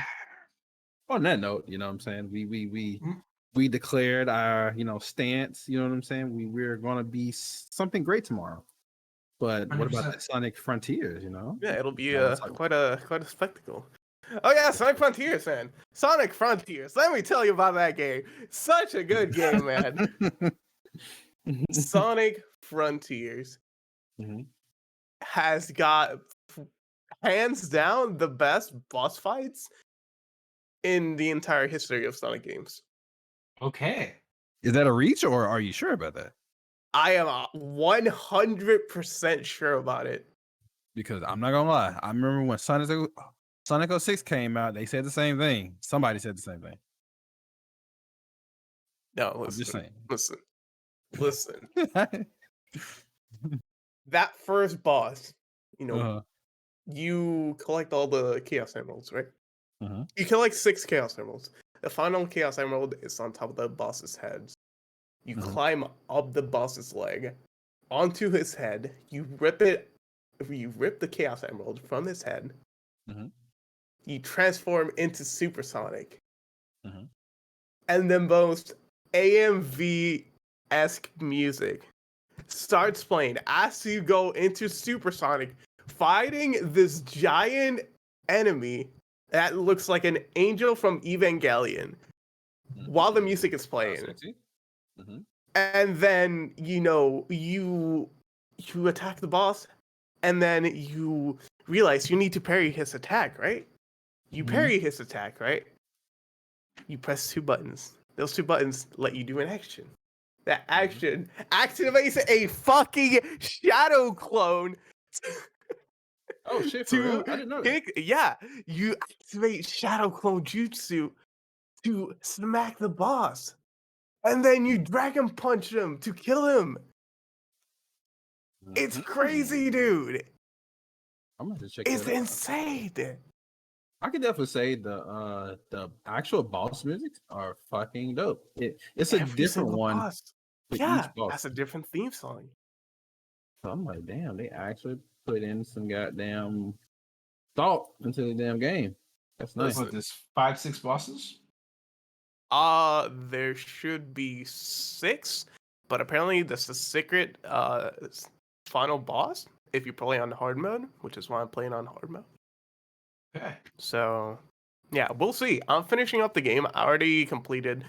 Speaker 1: on that note, you know what I'm saying?
Speaker 2: Mm.
Speaker 1: We declared our, stance, you know what I'm saying? We're gonna be something great tomorrow. But what about
Speaker 2: 100%.
Speaker 1: the Sonic Frontiers,
Speaker 3: Yeah, it'll be
Speaker 1: That was like-
Speaker 3: quite a spectacle. Oh yeah, Sonic Frontiers, man. Sonic Frontiers. Let me tell you about that game. Such a good game, man. Sonic Frontiers
Speaker 1: Mhm.
Speaker 3: has got hands down the best boss fights in the entire history of Sonic games.
Speaker 2: Okay.
Speaker 1: Is that a reach or are you sure about that?
Speaker 3: I am 100% sure about it.
Speaker 1: Because I'm not gonna lie, I remember when Sonic 06 came out, they said the same thing. Somebody said the same thing.
Speaker 3: No,
Speaker 1: I'm just
Speaker 3: listen.
Speaker 1: saying.
Speaker 3: That first boss,
Speaker 1: Uh-huh.
Speaker 3: you collect all the Chaos Emeralds, right?
Speaker 1: Uh-huh.
Speaker 3: You collect 6 Chaos Emeralds. The final Chaos Emerald is on top of the boss's head. You
Speaker 1: Mhm.
Speaker 3: climb up the boss's leg onto his head. You rip the Chaos Emerald from his head.
Speaker 1: Mhm.
Speaker 3: You transform into Supersonic.
Speaker 1: Mhm.
Speaker 3: And the most AMV-esque music starts playing as you go into Supersonic, fighting this giant enemy that looks like an angel from Evangelion while the music is playing.
Speaker 1: Sexy. Mhm.
Speaker 3: And then you attack the boss, and then you realize you need to parry his attack, right? You
Speaker 1: Mhm.
Speaker 3: parry his attack, right? You press 2 buttons. Those 2 buttons let you do an action. That action activates a fucking shadow clone.
Speaker 1: Oh shit, for real? I didn't know that.
Speaker 3: Yeah, you activate shadow clone jutsu to smack the boss. And then you dragon punch him to kill him. It's crazy, dude.
Speaker 1: I'm gonna have to check
Speaker 3: It's
Speaker 1: that out.
Speaker 3: insane.
Speaker 1: I can definitely say the actual boss music are fucking dope. It's a
Speaker 3: Every
Speaker 1: different
Speaker 3: single
Speaker 1: one
Speaker 3: boss.
Speaker 1: for
Speaker 3: Yeah,
Speaker 1: each boss.
Speaker 3: that's a different theme song.
Speaker 1: So I'm like, damn, they actually put in some goddamn thought into the damn game. That's nice.
Speaker 2: What, there's 5-6 bosses?
Speaker 3: There should be 6, but apparently that's the secret final boss if you play on hard mode, which is why I'm playing on hard mode.
Speaker 2: Okay.
Speaker 3: So, yeah, we'll see. I'm finishing up the game. I already completed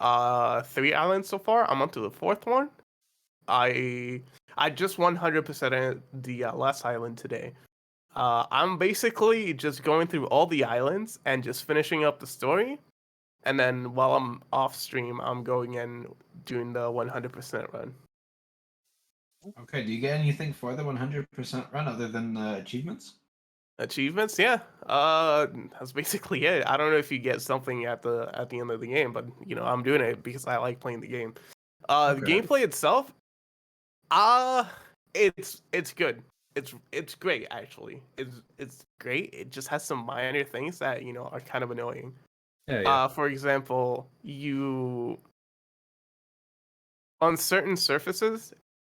Speaker 3: 3 islands so far. I'm on to the 4th one. I just 100% the last island today. I'm basically just going through all the islands and just finishing up the story. And then while I'm off stream, I'm going and doing the 100% run.
Speaker 2: Okay, do you get anything for the 100% run other than achievements?
Speaker 3: Achievements, yeah. That's basically it. I don't know if you get something at the end of the game, but I'm doing it because I like playing the game. The
Speaker 2: Okay.
Speaker 3: gameplay itself, it's good. It's great actually. It's great. It just has some minor things that are kind of annoying.
Speaker 1: Yeah.
Speaker 3: For example, you on certain surfaces,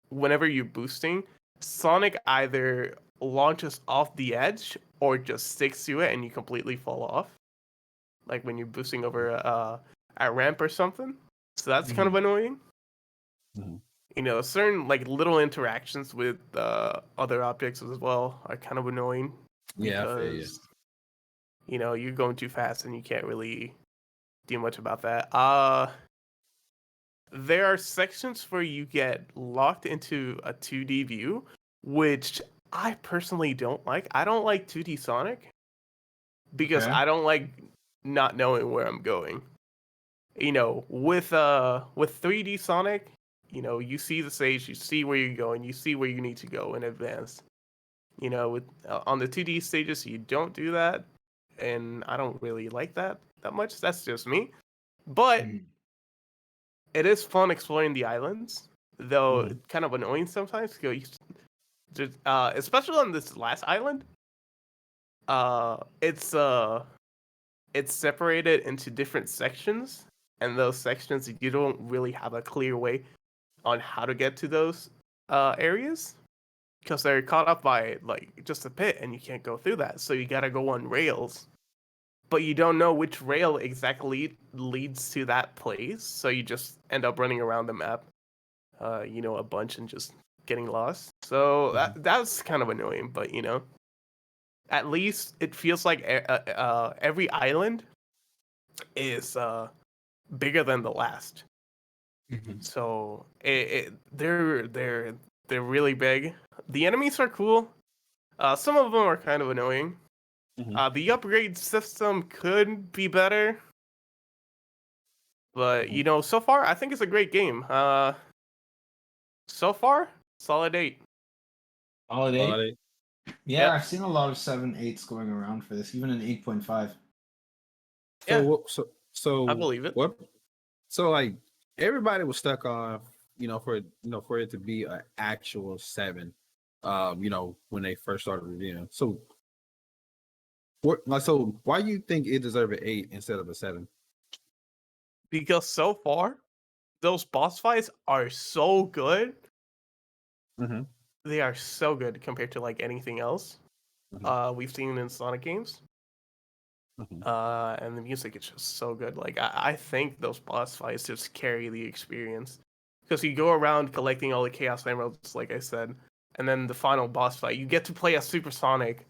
Speaker 3: whenever you're boosting, Sonic either launches off the edge or just sticks to it and you completely fall off. Like when you're boosting over a ramp or something. So that's kind of annoying.
Speaker 1: Mhm.
Speaker 3: Certain like little interactions with other objects as well are kind of annoying
Speaker 1: Yeah, I feel you.
Speaker 3: because you're going too fast and you can't really do much about that. There are sections where you get locked into a 2D view, which I personally don't like. I don't like 2D Sonic because
Speaker 2: Okay.
Speaker 3: I don't like not knowing where I'm going. With 3D Sonic, you see the stage, you see where you're going, you see where you need to go in advance. With on the 2D stages, you don't do that, and I don't really like that much. That's just me. But it is fun exploring the islands, though it's kind of annoying sometimes. Especially on this last island, it's separated into different sections, and those sections you don't really have a clear way on how to get to those areas because they're caught up by like just a pit, and you can't go through that. So you gotta go on rails, but you don't know which rail exactly leads to that place, so you just end up running around the map, a bunch and just getting lost. So that's kind of annoying, but at least it feels like every island is bigger than the last. So they're really big. The enemies are cool. Some of them are kind of annoying. The upgrade system could be better, but so far I think it's a great game. So far, solid 8.
Speaker 2: Solid 8?
Speaker 1: Holiday.
Speaker 2: Yeah,
Speaker 3: Yep.
Speaker 2: I've seen a lot of 7.8s going around for this, even an 8.5.
Speaker 3: Yeah.
Speaker 1: So
Speaker 3: I believe it.
Speaker 1: what? So like everybody was stuck on for for it to be an actual 7. When they first started reviewing. So why do you think it deserved an 8 instead of a 7?
Speaker 3: Because so far, those boss fights are so good. They are so good compared to like anything else we've seen in Sonic games. And the music is just so good. Like I think those boss fights just carry the experience because you go around collecting all the Chaos Emeralds, like I said, and then the final boss fight, you get to play as Super Sonic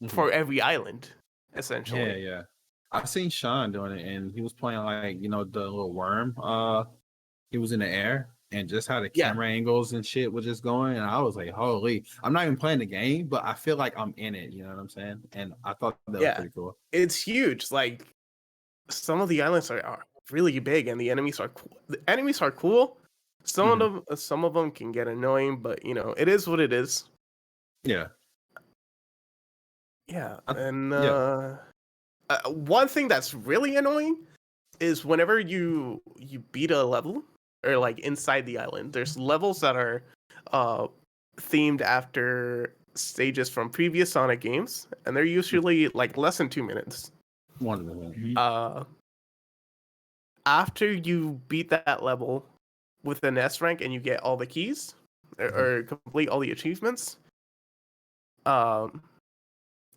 Speaker 3: for every island, essentially.
Speaker 1: Yeah. I've seen Sean doing it, and he was playing like the little worm. He was in the air, and just how the camera angles and shit was just going, and I was like, holy! I'm not even playing the game, but I feel like I'm in it. You know what I'm saying? And I thought that was pretty cool.
Speaker 3: It's huge. Like some of the islands are really big, and the enemies are cool. The enemies are cool. Some of them can get annoying, but it is what it is.
Speaker 1: Yeah.
Speaker 3: Yeah, and one thing that's really annoying is whenever you beat a level or like inside the island, there's levels that are themed after stages from previous Sonic games, and they're usually like less than 2 minutes.
Speaker 1: One of them.
Speaker 3: After you beat that level with an S rank and you get all the keys or complete all the achievements,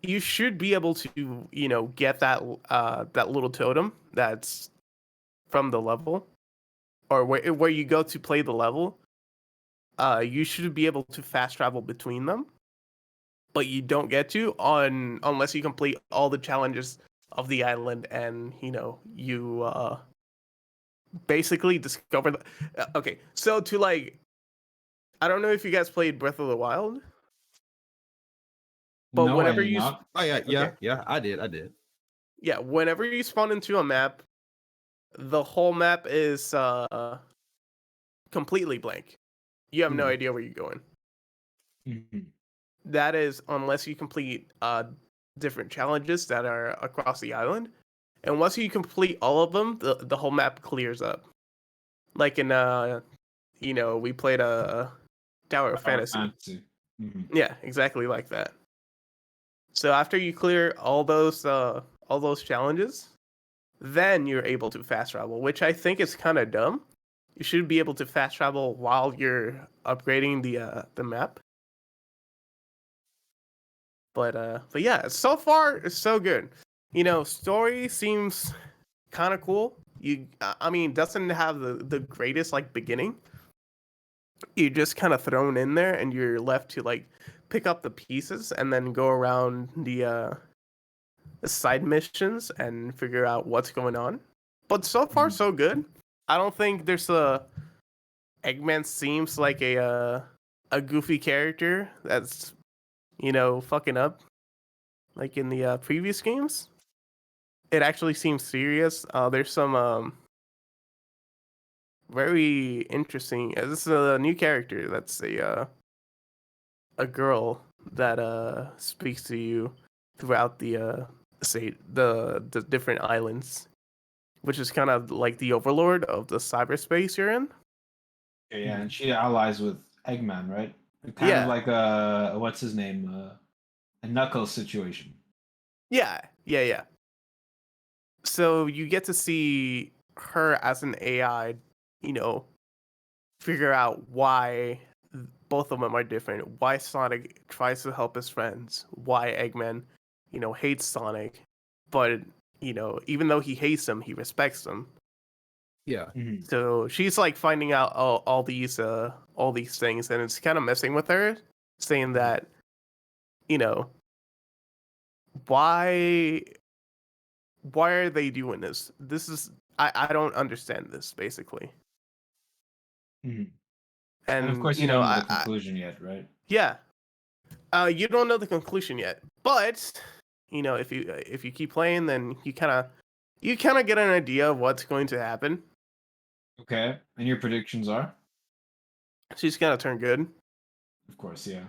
Speaker 3: you should be able to get that little totem that's from the level, or where you go to play the level. You should be able to fast travel between them, but you don't get to unless you complete all the challenges of the island, and you basically discover okay, so to like, I don't know if you guys played Breath of the Wild, but
Speaker 2: No, I
Speaker 3: whenever
Speaker 2: did
Speaker 3: you
Speaker 2: not.
Speaker 1: Oh yeah,
Speaker 3: okay,
Speaker 1: yeah. I did.
Speaker 3: yeah, whenever you spawn into a map, the whole map is completely blank. You have no
Speaker 2: Hmm.
Speaker 3: idea where you're going.
Speaker 2: Mhm.
Speaker 3: That is unless you complete different challenges that are across the island. And once you complete all of them, the whole map clears up. Like in we played a Tower of
Speaker 2: Tower
Speaker 3: Fantasy.
Speaker 2: Fantasy. Mhm.
Speaker 3: Yeah, exactly like that. So after you clear all those challenges, then you're able to fast travel, which I think is kind of dumb. You should be able to fast travel while you're upgrading the map. But yeah, so far it's so good. Story seems kind of cool. I mean, doesn't have the greatest like beginning. You're just kind of thrown in there, and you're left to like pick up the pieces and then go around the side missions and figure out what's going on. But so far,
Speaker 2: Mhm.
Speaker 3: so good. I don't think there's a Eggman seems like a goofy character that's fucking up like in the previous games. It actually seems serious. There's some very interesting. This is a new character. That's a girl that speaks to you throughout the say the different islands, which is kind of like the overlord of the cyberspace you're in.
Speaker 2: Okay, yeah, and she allies with Eggman, right? Kind of
Speaker 3: Yeah,
Speaker 2: like a what's his name? A Knuckles situation.
Speaker 3: yeah. So you get to see her as an AI, you know, figure out why both of them are different. Why Sonic tries to help his friends. Why Eggman, hates Sonic, but even though he hates him, he respects him.
Speaker 1: Yeah.
Speaker 2: Mhm.
Speaker 3: So she's like finding out all these things, and it's kind of messing with her, saying that you know why why are they doing this? This is I don't understand this basically,
Speaker 2: Mhm. And of
Speaker 3: and
Speaker 2: course, you don't know the conclusion yet, right?
Speaker 3: yeah, you don't know the conclusion yet, but if you keep playing, then you kind of get an idea of what's going to happen.
Speaker 2: Okay. And your predictions are?
Speaker 3: She's gonna turn good,
Speaker 2: Of course, yeah.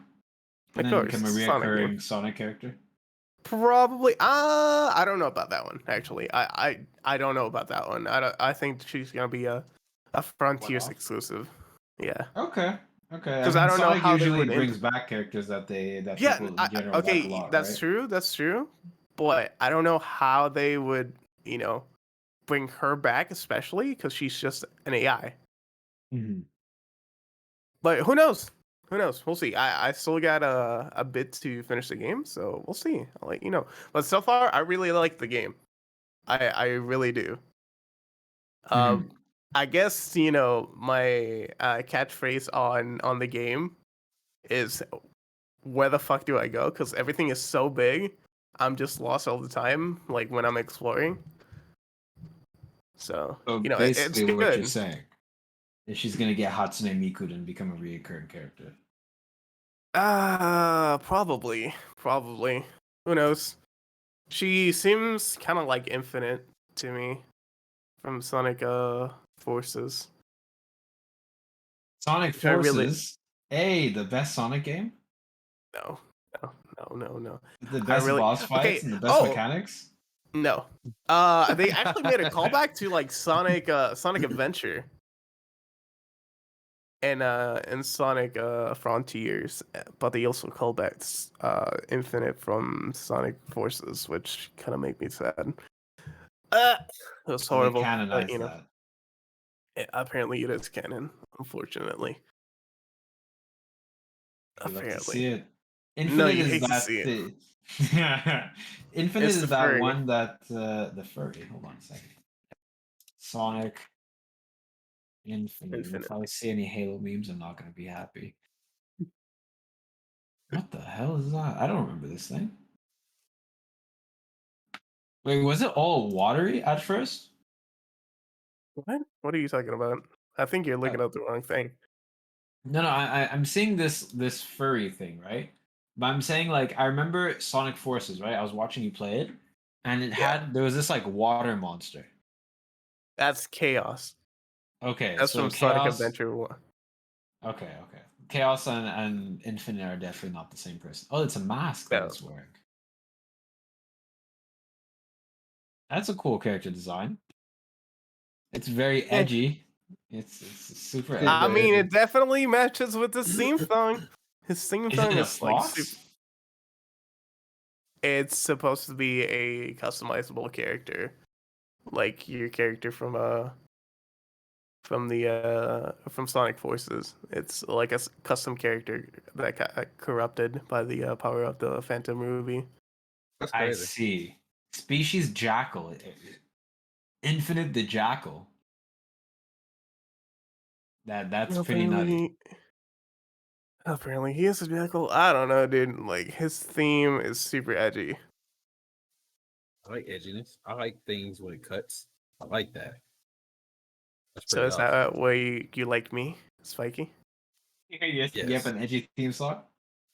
Speaker 2: And
Speaker 3: of
Speaker 2: then
Speaker 3: course.
Speaker 2: become a
Speaker 3: It's a Sonic game.
Speaker 2: reoccurring Sonic character.
Speaker 3: Probably. I don't know about that one actually. I don't know about that one. I think she's gonna be a
Speaker 2: One
Speaker 3: Frontiers
Speaker 2: off.
Speaker 3: exclusive. Yeah,
Speaker 2: Okay. Okay. I
Speaker 3: because I
Speaker 2: mean,
Speaker 3: don't know
Speaker 2: Sonic
Speaker 3: how they
Speaker 2: usually
Speaker 3: would.
Speaker 2: brings back characters that
Speaker 3: Yeah.
Speaker 2: people in general like a
Speaker 3: Okay,
Speaker 2: lot,
Speaker 3: that's
Speaker 2: right?
Speaker 3: true. That's true. But I don't know how they would bring her back, especially because she's just an AI.
Speaker 2: Mhm.
Speaker 3: But who knows? Who knows? We'll see. I still got a bit to finish the game, so we'll see. I'll let you know. But so far, I really like the game. I really do. Um,
Speaker 2: Mhm.
Speaker 3: I guess my catchphrase on the game is where the fuck do I go? Because everything is so big, I'm just lost all the time. Like when I'm exploring. So
Speaker 2: So
Speaker 3: it's
Speaker 2: basically, what you're
Speaker 3: good.
Speaker 2: saying is she's gonna get Hatsune Miku and become a reoccurring character.
Speaker 3: Probably. Who knows? She seems kind of like infinite to me from Sonic Forces,
Speaker 2: Sonic
Speaker 3: which I really
Speaker 2: Forces. Hey, the best Sonic game,
Speaker 3: no no.
Speaker 2: the
Speaker 3: I
Speaker 2: best
Speaker 3: really
Speaker 2: boss fights,
Speaker 3: okay.
Speaker 2: and the best
Speaker 3: Oh
Speaker 2: mechanics.
Speaker 3: no. They actually made a callback to like Sonic Adventure and Sonic Frontiers, but they also called back Infinite from Sonic Forces, which kind of make me sad. It was
Speaker 2: So they
Speaker 3: horrible, but
Speaker 2: canonized that.
Speaker 3: apparently it is canon, unfortunately.
Speaker 2: You love to see
Speaker 3: Apparently.
Speaker 2: it.
Speaker 3: No,
Speaker 2: Infinite
Speaker 3: you
Speaker 2: is
Speaker 3: hate to
Speaker 2: that
Speaker 3: see it.
Speaker 2: the Infinite
Speaker 3: It's
Speaker 2: is
Speaker 3: the
Speaker 2: that
Speaker 3: furry.
Speaker 2: one that the furry. Hold on a second. Sonic Infinite. If
Speaker 3: Infinite.
Speaker 2: I see any Halo memes, I'm not gonna be happy. What the hell is that? I don't remember this thing. Wait, was it all watery at first?
Speaker 3: What? What are you talking about? I think you're looking up the wrong thing.
Speaker 2: No, I'm seeing this furry thing, right? But I'm saying like I remember Sonic Forces, right? I was watching you play it, and there was this like water monster.
Speaker 3: That's Chaos.
Speaker 2: Okay,
Speaker 3: That's
Speaker 2: so
Speaker 3: from Sonic
Speaker 2: Chaos.
Speaker 3: Adventure 1.
Speaker 2: Okay. Chaos and Infinite are definitely not the same person. Oh, it's a mask that
Speaker 3: No.
Speaker 2: it's wearing. That's a cool character design. It's very
Speaker 3: Eh.
Speaker 2: edgy. It's super
Speaker 3: I
Speaker 2: edgy.
Speaker 3: mean, it definitely matches with his theme song. His theme
Speaker 2: Is
Speaker 3: song
Speaker 2: it a
Speaker 3: is like
Speaker 2: fox?
Speaker 3: It's supposed to be a customizable character, like your character from Sonic Forces. It's like a custom character that got corrupted by the power of the Phantom Ruby.
Speaker 1: That's
Speaker 2: I
Speaker 1: crazy.
Speaker 2: see. Species Jackal. Infinite the Jackal. That's pretty nutty.
Speaker 3: Apparently, he is a jackal. I don't know, dude. Like his theme is super edgy.
Speaker 1: I like edginess. I like things when it cuts. I like that. That's
Speaker 3: So
Speaker 1: pretty
Speaker 3: is
Speaker 1: awesome.
Speaker 3: that way you like me, Spiky?
Speaker 2: Yes, you have
Speaker 1: Yes.
Speaker 2: an edgy theme song?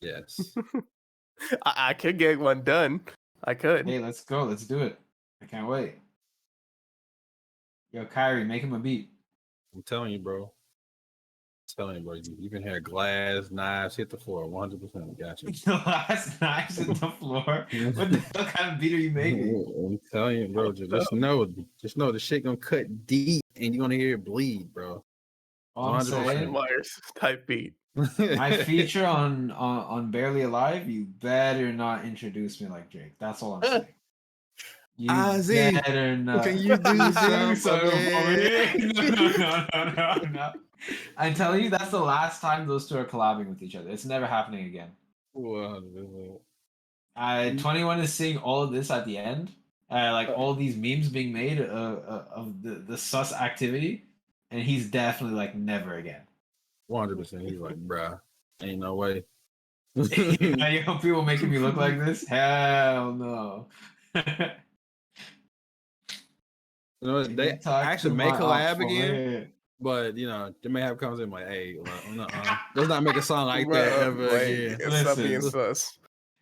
Speaker 1: Yes.
Speaker 3: I could get one done. I could.
Speaker 2: Hey, let's go. Let's do it. I can't wait. Yo, Kyrie, make him a beat.
Speaker 1: I'm telling you, bro. You even hear glass, knives hit the floor. 100%. Got you.
Speaker 2: The last knives in the floor. What the hell kind of beat are you making?
Speaker 1: I'm telling you, bro. Just know the shit gonna cut deep, and you're gonna hear it bleed, bro.
Speaker 2: All I'm
Speaker 1: 100%.
Speaker 3: Michael
Speaker 2: saying,
Speaker 3: Myers type beat.
Speaker 2: my feature on Barely Alive, you better not introduce me like Drake. That's all I'm saying. You
Speaker 1: Ozzy,
Speaker 2: better not.
Speaker 1: can you do something for me?
Speaker 2: No. I'm telling you, that's the last time those two are collabing with each other. It's never happening again.
Speaker 1: 100%.
Speaker 2: 21 is seeing all of this at the end, like all these memes being made of the sus activity, and he's definitely like never again.
Speaker 1: 100%. He's like, bruh, ain't no way.
Speaker 2: You know, people making me look like this? Hell no.
Speaker 1: You know, they actually may collab again, but you know, they may have comes in like, hey, let's not make a song like that
Speaker 3: Bro,
Speaker 1: ever
Speaker 3: like,
Speaker 1: again.
Speaker 3: stop being
Speaker 2: Listen.
Speaker 3: sus.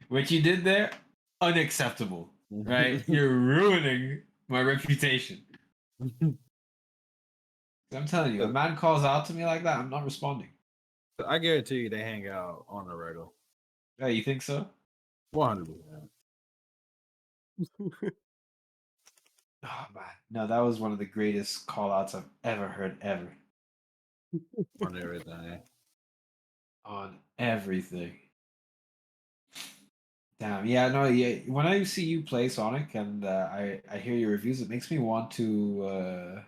Speaker 2: What you did there, unacceptable. Right? You're ruining my reputation. I'm telling you, a man calls out to me like that, I'm not responding.
Speaker 1: I guarantee you they hang out on the regular.
Speaker 2: Yeah, you think so?
Speaker 1: 100%.
Speaker 2: Oh man, no, that was one of the greatest call outs I've ever heard ever.
Speaker 1: On everything.
Speaker 2: On everything. Damn, yeah, no, yeah. When I see you play Sonic and I hear your reviews, it makes me want to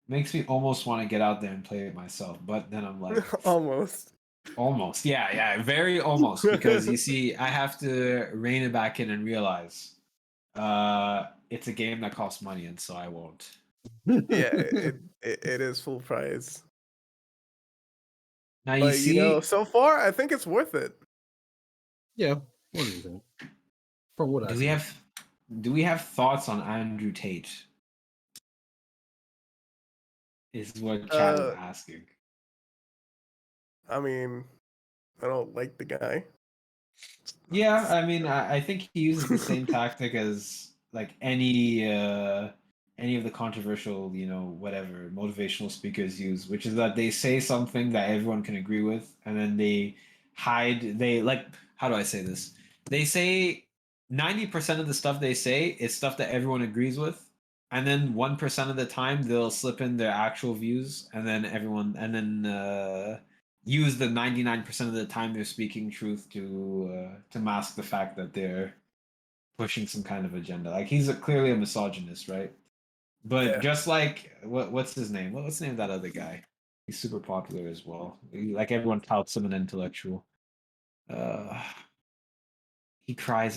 Speaker 2: makes me almost want to get out there and play it myself. But then I'm like,
Speaker 3: Almost.
Speaker 2: almost, yeah, very almost, because you see, I have to rein it back in and realize, it's a game that costs money, and so I won't.
Speaker 3: Yeah, it is full price.
Speaker 2: Now you
Speaker 3: But you know,
Speaker 2: see,
Speaker 3: so far I think it's worth it.
Speaker 1: Yeah, 100%. From what I
Speaker 2: do
Speaker 1: see.
Speaker 2: we have thoughts on Andrew Tate? Is what Chad is asking.
Speaker 3: I mean, I don't like the guy.
Speaker 2: Yeah, I mean, I think he uses the same tactic as like any of the controversial, you know, whatever motivational speakers use, which is that they say something that everyone can agree with, and then they like, how do I say this? They say 90% of the stuff they say is stuff that everyone agrees with, and then 1% of the time they'll slip in their actual views, and then use the 99% of the time they're speaking truth to mask the fact that they're pushing some kind of agenda. Like he's clearly a misogynist, right? But
Speaker 3: Yeah.
Speaker 2: just like what's his name? What's the name of that other guy? He's super popular as well. Like everyone touts him an intellectual. Uh, he cry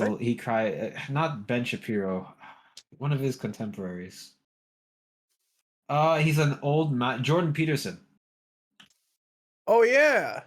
Speaker 2: not Ben Shapiro, one of his contemporaries. He's an old man, Jordan Peterson.
Speaker 3: Oh yeah.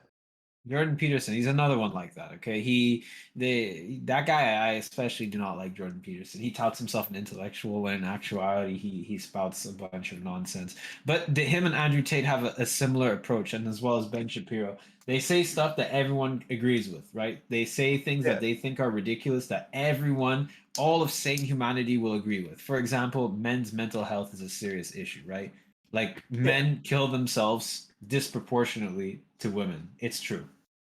Speaker 2: Jordan Peterson, he's another one like that. Okay, that guy, I especially do not like Jordan Peterson. He touts himself an intellectual when in actuality he spouts a bunch of nonsense. But him and Andrew Tate have a similar approach, and as well as Ben Shapiro, they say stuff that everyone agrees with, right? They say things that
Speaker 3: Yeah.
Speaker 2: they think are ridiculous that everyone, all of sane humanity, will agree with. For example, men's mental health is a serious issue, right? Like
Speaker 3: Yeah.
Speaker 2: men kill themselves disproportionately to women. It's true.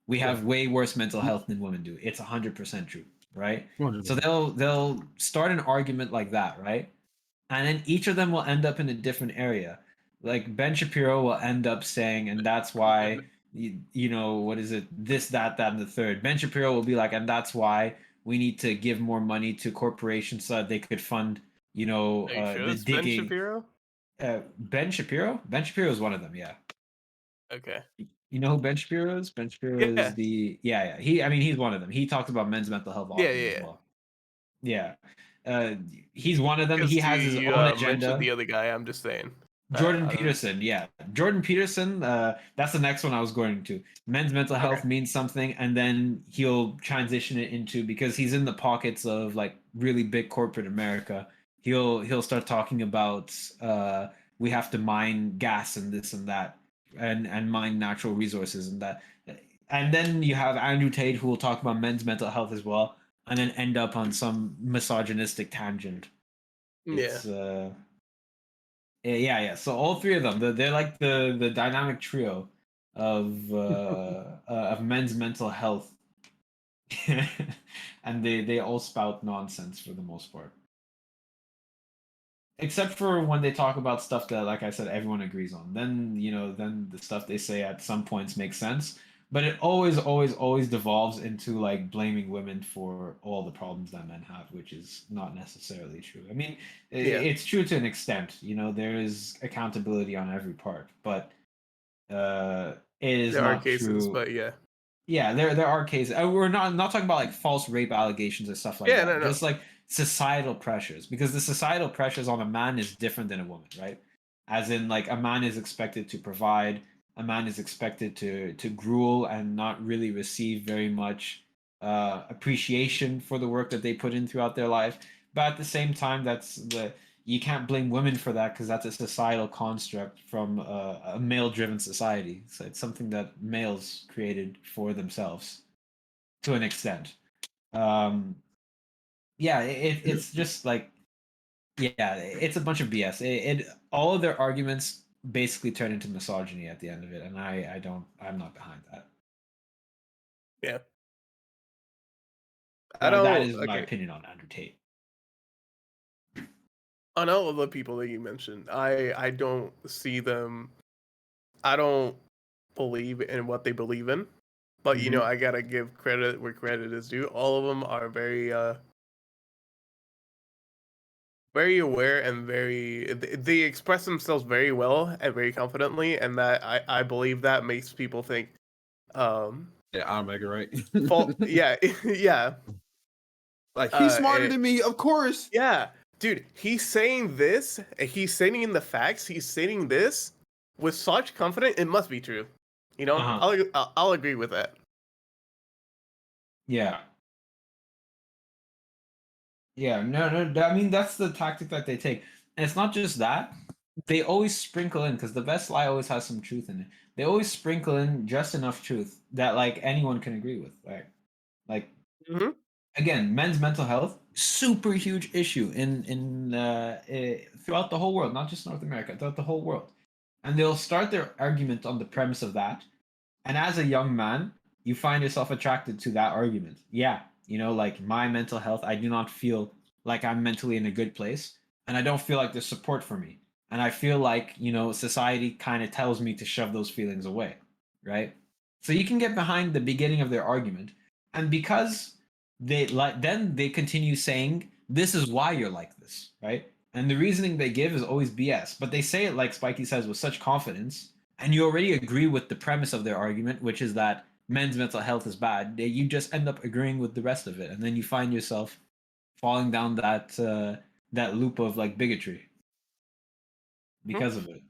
Speaker 2: We
Speaker 3: Yeah.
Speaker 2: have way worse mental health than women do. It's 100% true, right? So
Speaker 1: 100%.
Speaker 2: they'll start an argument like that, right? And then each of them will end up in a different area. Like Ben Shapiro will end up saying, and that's why you know what is it? This, that, and the third. Ben Shapiro will be like, and that's why we need to give more money to corporations so that they could fund,
Speaker 3: Are you sure
Speaker 2: the
Speaker 3: it's Ben
Speaker 2: digging.
Speaker 3: Shapiro?
Speaker 2: Ben Shapiro? Ben Shapiro is one of them, yeah.
Speaker 3: Okay.
Speaker 2: You know who Ben Shapiro is? Ben Shapiro is
Speaker 3: Yeah.
Speaker 2: the yeah. I mean, he's one of them. He talks about men's mental health
Speaker 3: Yeah.
Speaker 2: often as
Speaker 3: Yeah.
Speaker 2: well. Yeah, uh, he's one of them. He
Speaker 3: Because
Speaker 2: has his
Speaker 3: you
Speaker 2: own
Speaker 3: mentioned
Speaker 2: agenda.
Speaker 3: the other guy. I'm just saying.
Speaker 2: Jordan
Speaker 3: I don't know.
Speaker 2: Peterson, yeah, Jordan Peterson. That's the next one I was going to. Men's mental health
Speaker 3: Okay.
Speaker 2: means something, and then he'll transition it into, because he's in the pockets of like really big corporate America. He'll start talking about we have to mine gas and this and that, and mine natural resources and that. And then you have Andrew Tate, who will talk about men's mental health as well, and then end up on some misogynistic tangent.
Speaker 3: Yeah.
Speaker 2: It's yeah. So all three of them, they're like the dynamic trio of men's mental health, and they all spout nonsense for the most part, except for when they talk about stuff that, like I said, everyone agrees on. Then then the stuff they say at some points makes sense, but it always devolves into like blaming women for all the problems that men have, which is not necessarily true. I mean,
Speaker 3: Yeah.
Speaker 2: it's true to an extent. There is accountability on every part, but it is
Speaker 3: There are
Speaker 2: not
Speaker 3: cases,
Speaker 2: true.
Speaker 3: but yeah.
Speaker 2: Yeah, there are cases. We're not talking about like false rape allegations or stuff like
Speaker 3: Yeah.
Speaker 2: that.
Speaker 3: No. No.
Speaker 2: Just like societal pressures, because the societal pressures on a man is different than a woman, right? As in, like, a man is expected to provide, a man is expected to gruel and not really receive very much appreciation for the work that they put in throughout their life. But at the same time, you can't blame women for that, because that's a societal construct from a male-driven society. So it's something that males created for themselves to an extent. Um, yeah, it's just like, yeah, it's a bunch of BS. All of their arguments basically turn into misogyny at the end of it, and I'm not behind that.
Speaker 3: Yeah. I
Speaker 2: That
Speaker 3: don't.
Speaker 2: is my
Speaker 3: Okay.
Speaker 2: opinion on Andrew Tate.
Speaker 3: On all of the people that you mentioned, I don't see them. I don't believe in what they believe in, but
Speaker 2: Mhm.
Speaker 3: I gotta give credit where credit is due. All of them are very aware and they express themselves very well and very confidently, and that I believe that makes people think
Speaker 1: Yeah, I'll make it right.
Speaker 3: yeah. Yeah.
Speaker 1: Like, he's smarter
Speaker 3: And,
Speaker 1: than me, of course.
Speaker 3: yeah, dude, he's saying this, he's saying the facts, he's saying this with such confidence, it must be true.
Speaker 2: Uh-huh.
Speaker 3: I'll agree with that.
Speaker 2: Yeah. Yeah, no. I mean, that's the tactic that they take, and it's not just that. They always sprinkle in, because the best lie always has some truth in it. They always sprinkle in just enough truth that like anyone can agree with. Like
Speaker 3: Hmm.
Speaker 2: again, men's mental health, super huge issue in throughout the whole world, not just North America, throughout the whole world. And they'll start their argument on the premise of that. And as a young man, you find yourself attracted to that argument. Yeah, like, my mental health, I do not feel like I'm mentally in a good place, and I don't feel like there's support for me. And I feel like, society kind of tells me to shove those feelings away, right? So you can get behind the beginning of their argument, and because then they continue saying this is why you're like this, right? And the reasoning they give is always BS, but they say it, like Spiky says, with such confidence, and you already agree with the premise of their argument, which is that men's mental health is bad. You just end up agreeing with the rest of it, and then you find yourself falling down that loop of like bigotry because of it.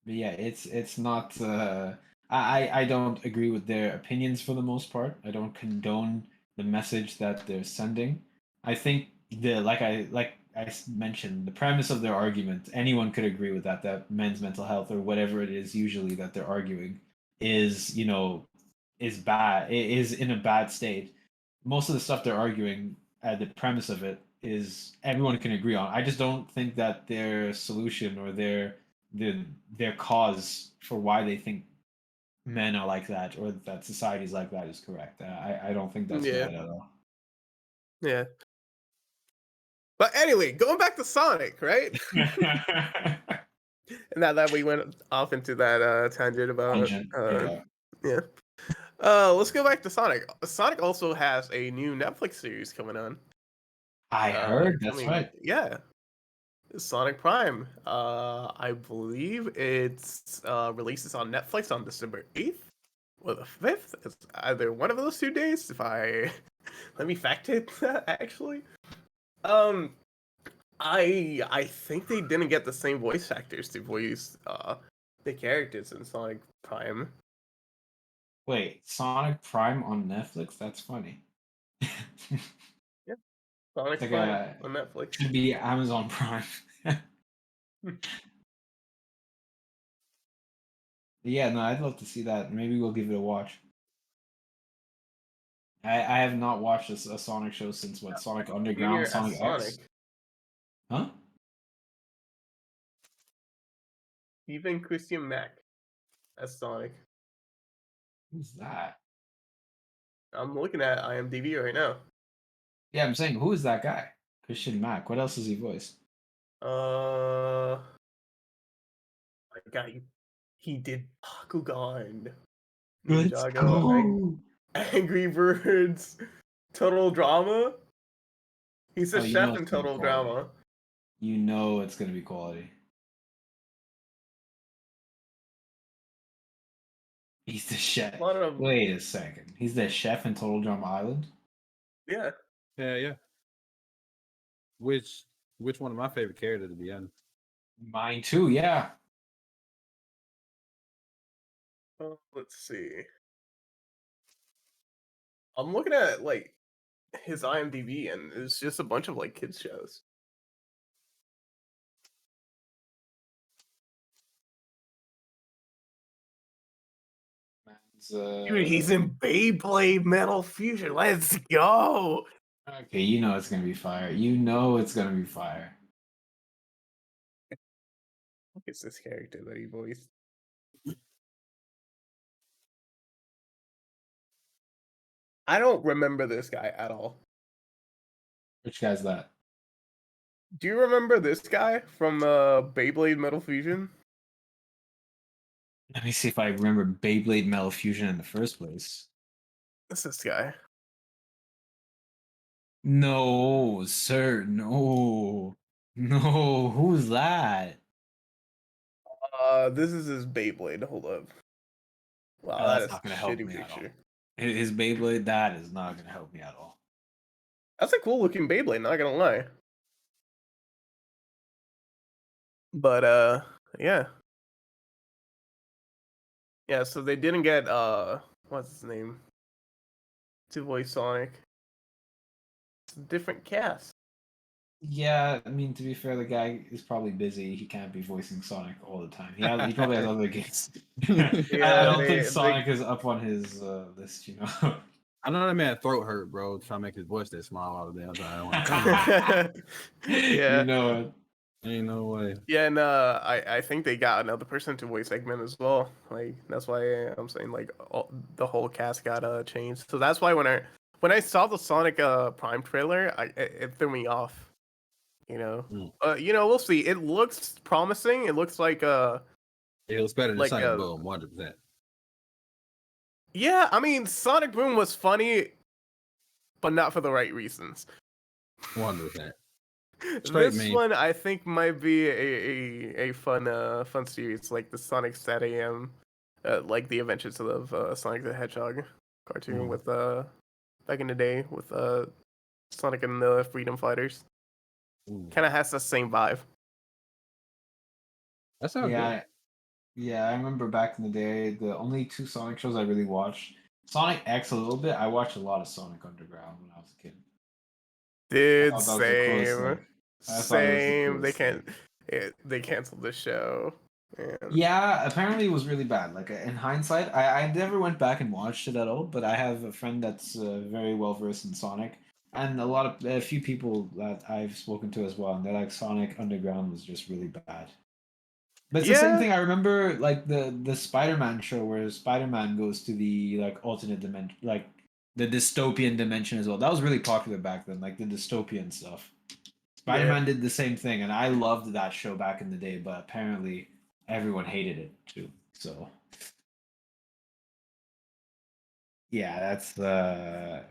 Speaker 2: But yeah, it's not. I don't agree with their opinions for the most part. I don't condone the message that they're sending. I think like I mentioned, the premise of their argument, anyone could agree with that men's mental health or whatever it is usually that they're arguing is, is bad, is in a bad state. Most of the stuff they're arguing, the premise of it is everyone can agree on. I just don't think that their solution or their their cause for why they think men are like that or that society's like that is correct. I don't think that's
Speaker 3: Yeah,
Speaker 2: right at all.
Speaker 3: yeah. But anyway, going back to Sonic, right? Now that we went off into that tangent about
Speaker 2: Tangent, yeah.
Speaker 3: yeah. Let's go back to Sonic. Sonic also has a new Netflix series coming on.
Speaker 2: I heard that's
Speaker 3: Coming,
Speaker 2: right.
Speaker 3: yeah. Sonic Prime. I believe it's releases on Netflix on December 8th or the 5th. It's either one of those 2 days. If I let me fact check that actually. I think they didn't get the same voice actors to voice the characters in Sonic Prime.
Speaker 2: Wait, Sonic Prime on Netflix? That's funny.
Speaker 3: Yeah, Sonic
Speaker 2: Like
Speaker 3: Prime on Netflix.
Speaker 2: should be Amazon Prime. Yeah, no, I'd love to see that. Maybe we'll give it a watch. I have not watched a Sonic show since what? Sonic Underground,
Speaker 3: Junior as
Speaker 2: Sonic X?
Speaker 3: Sonic.
Speaker 2: Huh?
Speaker 3: Even Christian Mack as Sonic.
Speaker 2: Who's that?
Speaker 3: I'm looking at IMDb right now.
Speaker 2: Yeah, I'm saying who is that guy? Christian Mack. What else does he voice?
Speaker 3: My God, he did Bakugan,
Speaker 2: Let's
Speaker 3: Ninjago,
Speaker 2: go.
Speaker 3: Angry Birds, Total Drama. He's a
Speaker 2: Oh, you know
Speaker 3: chef
Speaker 2: it's
Speaker 3: in
Speaker 2: gonna be
Speaker 3: Total
Speaker 2: quality.
Speaker 3: Drama.
Speaker 2: You know it's gonna be quality. He's the chef.
Speaker 3: A lot of
Speaker 2: Wait a second. He's the chef in Total Drama Island?
Speaker 3: yeah.
Speaker 1: Yeah. Which one of my favorite characters, to be honest.
Speaker 2: Mine too, yeah.
Speaker 3: Let's see. I'm looking at like his IMDb, and it's just a bunch of like kids shows. Dude, he's in Beyblade Metal Fusion. Let's go.
Speaker 2: Okay, you know it's gonna be fire. You know it's gonna be fire.
Speaker 3: Look at this character that he voiced. I don't remember this guy at all.
Speaker 2: Which guy's that?
Speaker 3: Do you remember this guy from Beyblade Metal Fusion?
Speaker 2: Let me see if I remember Beyblade Metal Fusion in the first place.
Speaker 3: It's this guy.
Speaker 2: No, sir, no. No, who's that?
Speaker 3: This is his Beyblade. Hold up. Wow, that
Speaker 2: That's
Speaker 3: is
Speaker 2: not
Speaker 3: a
Speaker 2: gonna help
Speaker 3: shitty
Speaker 2: me at all.
Speaker 3: picture.
Speaker 2: His Beyblade, that is not gonna help me at all.
Speaker 3: That's a cool looking Beyblade, not gonna lie. But yeah. Yeah, so they didn't get what's his name? To voice Sonic. It's a different cast.
Speaker 2: Yeah, I mean to be fair, the guy is probably busy. He can't be voicing Sonic all the time. He probably has other gigs. I
Speaker 3: Yeah,
Speaker 2: don't think
Speaker 3: they
Speaker 2: Sonic is up on his list, you know.
Speaker 1: I know that man throat hurt, bro. Trying to make his voice that small all the damn time.
Speaker 3: yeah.
Speaker 2: You know it.
Speaker 1: Ain't no way.
Speaker 3: Yeah, and I think they got another person to voice Eggman as well. Like that's why I'm saying like the whole cast got changed. So that's why when I saw the Sonic Prime trailer, it threw me off. You know, we'll see. It looks promising. It looks like
Speaker 1: It was better than
Speaker 3: like
Speaker 1: Sonic Boom, 100%.
Speaker 3: yeah. I mean, Sonic Boom was funny, but not for the right reasons.
Speaker 1: 100%. Straight
Speaker 3: This
Speaker 1: meme.
Speaker 3: one I think might be a fun series like the Sonic Sat AM, like the Adventures of Sonic the Hedgehog cartoon with back in the day with Sonic and the Freedom Fighters. Kind of has the same vibe.
Speaker 1: That sounds good.
Speaker 2: Yeah, I remember back in the day, the only two Sonic shows I really watched, Sonic X a little bit. I watched a lot of Sonic Underground when I was a kid. I
Speaker 3: Dude,
Speaker 2: thought that was the coolest
Speaker 3: same.
Speaker 2: thing. I thought it was the
Speaker 3: Same.
Speaker 2: coolest thing.
Speaker 3: They canceled the show. Man.
Speaker 2: Yeah, apparently it was really bad. Like in hindsight, I never went back and watched it at all. But I have a friend that's very well versed in Sonic, and a few people that I've spoken to as well, and they're like Sonic Underground was just really bad. But it's the same
Speaker 3: Yeah.
Speaker 2: thing. I remember like the Spider-Man show where Spider-Man goes to the like alternate dimension, like the dystopian dimension as well. That was really popular back then, like the dystopian stuff.
Speaker 3: Yeah.
Speaker 2: Spider-Man did the same thing, and I loved that show back in the day. But apparently, everyone hated it too. So yeah, that's